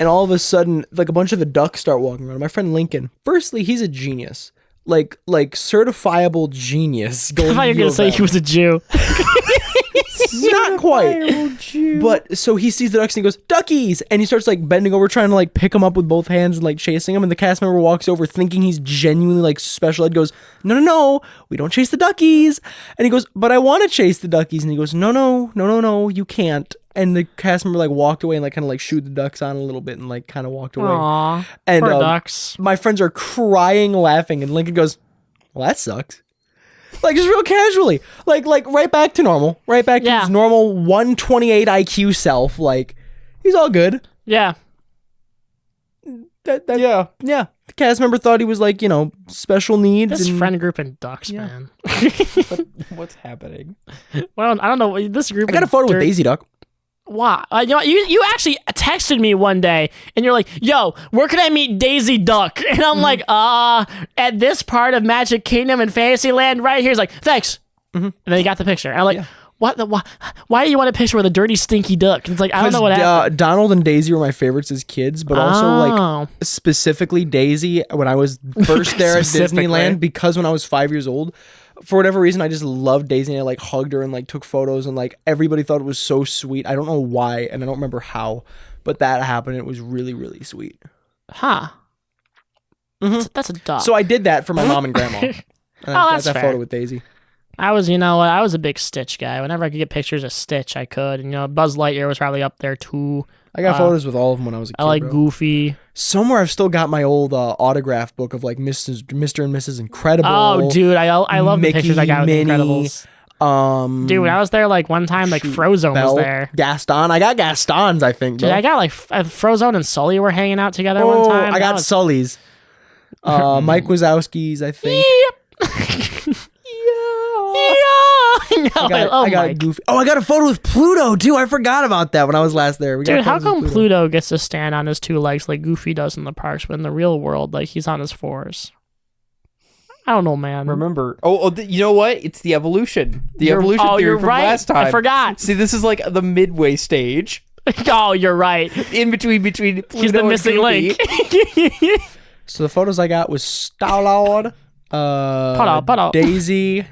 Speaker 3: And all of a sudden, like a bunch of the ducks start walking around. My friend Lincoln, firstly, he's a genius, like certifiable genius.
Speaker 2: I thought you were gonna say he was a Jew.
Speaker 3: Not quite. But so he sees the ducks and he goes, "Duckies!" And he starts like bending over, trying to like pick them up with both hands and like chasing them. And the cast member walks over, thinking he's genuinely like special ed, goes, "No, we don't chase the duckies." And he goes, "But I want to chase the duckies." And he goes, No, you can't. And the cast member like walked away and like kind of like shooed the ducks on a little bit and like kind of walked away.
Speaker 2: Aww,
Speaker 3: and
Speaker 2: poor ducks.
Speaker 3: My friends are crying, laughing, and Lincoln goes, "Well, that sucks." Like just real casually, like right back to normal, right back to his normal 128 IQ self. Like he's all good.
Speaker 2: Yeah.
Speaker 3: Yeah. The cast member thought he was like, special needs.
Speaker 2: This friend group in ducks, man.
Speaker 1: What's happening?
Speaker 2: Well, I don't know. This group.
Speaker 3: I got a photo with Daisy Duck.
Speaker 2: Wow. You actually texted me one day and you're like, yo, where can I meet Daisy Duck? And I'm like, at this part of Magic Kingdom and Fantasyland right here. He's like, thanks. And then he got the picture. And I'm like, why do you want a picture with a dirty, stinky duck? And it's like, I don't know what happened.
Speaker 3: Donald and Daisy were my favorites as kids, but also like specifically Daisy when I was first there at Disneyland, because when I was 5 years old, for whatever reason, I just loved Daisy and I like hugged her and like took photos and like everybody thought it was so sweet. I don't know why and I don't remember how, but that happened. It was really, really sweet.
Speaker 2: Huh. That's a duck.
Speaker 3: So I did that for my mom and grandma. And I got that
Speaker 2: fair.
Speaker 3: photo with Daisy.
Speaker 2: I was a big Stitch guy. Whenever I could get pictures of Stitch, I could. And, Buzz Lightyear was probably up there too.
Speaker 3: I got photos with all of them when I was a kid.
Speaker 2: I like Goofy.
Speaker 3: Somewhere I've still got my old autograph book of like Mr. and Mrs. Incredible.
Speaker 2: Oh, dude, I love
Speaker 3: Mickey,
Speaker 2: the pictures I got with
Speaker 3: Minnie,
Speaker 2: Incredibles. Dude, when I was there like one time, like Frozone was there.
Speaker 3: Gaston. I got Gastons, I think.
Speaker 2: Dude, I got like Frozone and Sully were hanging out together one time.
Speaker 3: I got Sully's. Mike Wazowski's, I think. I got Goofy. Oh, I got a photo with Pluto too. I forgot about that when I was last there.
Speaker 2: Dude, how come Pluto gets to stand on his two legs like Goofy does in the parks, but in the real world, like he's on his fours? I don't know, man.
Speaker 1: Remember? You know what? It's the evolution. The evolution theory from last time.
Speaker 2: I forgot.
Speaker 1: See, this is like the midway stage.
Speaker 2: Oh, you're right.
Speaker 1: In between Pluto
Speaker 2: he's the missing link.
Speaker 3: So the photos I got was Star-Lord, Daisy,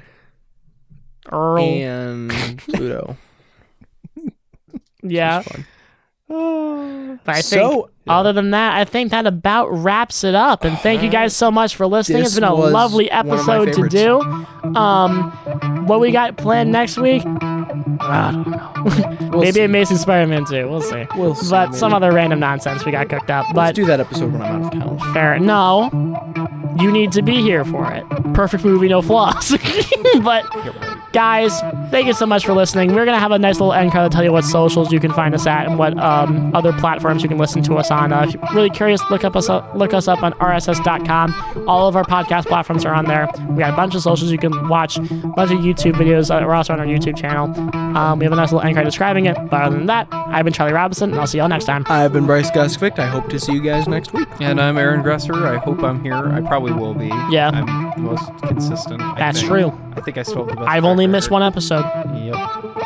Speaker 2: Earl,
Speaker 3: and Pluto.
Speaker 2: Yeah. But I think other than that, I think that about wraps it up. And thank you guys so much for listening. It's been a lovely episode to do. What we got planned next week? I don't know. Maybe Amazing Spider-Man 2. We'll see. But some other random nonsense we got cooked up.
Speaker 3: Let's do that episode when I'm out of town.
Speaker 2: Fair. No. You need to be here for it. Perfect movie, no flaws. But guys, thank you so much for listening. We're gonna have a nice little end card to tell you what socials you can find us at and what other platforms you can listen to us on. If you're really curious, look us up on rss.com. All of our podcast platforms are on there. We got a bunch of socials you can watch, a bunch of YouTube videos. We're also on our YouTube channel. We have a nice little end card describing it. But other than that, I've been Charlie Robison, and I'll see y'all next time.
Speaker 3: I've been Brice Guskovict. I hope to see you guys next week.
Speaker 1: And I'm Aaron Gresser. I hope I'm here. I probably will be.
Speaker 2: Yeah.
Speaker 1: I'm the most consistent.
Speaker 2: That's true.
Speaker 1: I think I still have the best.
Speaker 2: I've only missed one episode.
Speaker 1: Yep,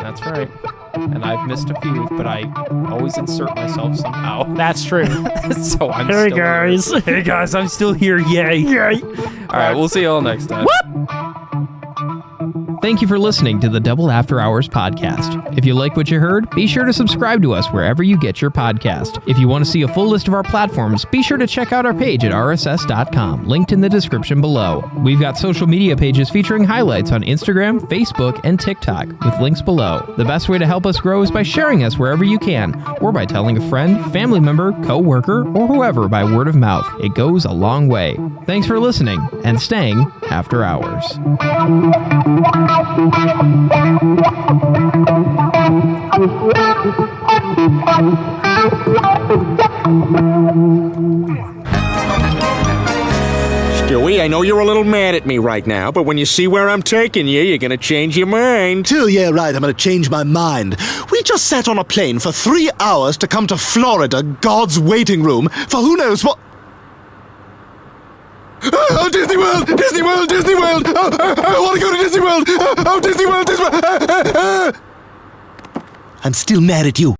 Speaker 1: that's right. And I've missed a few, but I always insert myself somehow.
Speaker 2: That's true.
Speaker 1: So I'm
Speaker 2: Hey
Speaker 1: still
Speaker 2: guys.
Speaker 1: Here. Hey guys, I'm still here. Yay. Yay. All right, we'll see you all next time.
Speaker 2: Whoop!
Speaker 1: Thank you for listening to the Double After Hours podcast. If you like what you heard, be sure to subscribe to us wherever you get your podcast. If you want to see a full list of our platforms, be sure to check out our page at rss.com, linked in the description below. We've got social media pages featuring highlights on Instagram, Facebook, and TikTok, with links below. The best way to help us grow is by sharing us wherever you can, or by telling a friend, family member, co-worker, or whoever by word of mouth. It goes a long way. Thanks for listening and staying after hours.
Speaker 5: Stewie, I know you're a little mad at me right now, but when you see where I'm taking you, you're gonna change your mind.
Speaker 6: Oh, yeah, right, I'm gonna change my mind. We just sat on a plane for 3 hours to come to Florida, God's waiting room, for who knows what... Oh, Disney World! Disney World! Disney World! I want to go to Disney World! Oh, Disney World! Disney World! I'm still mad at you.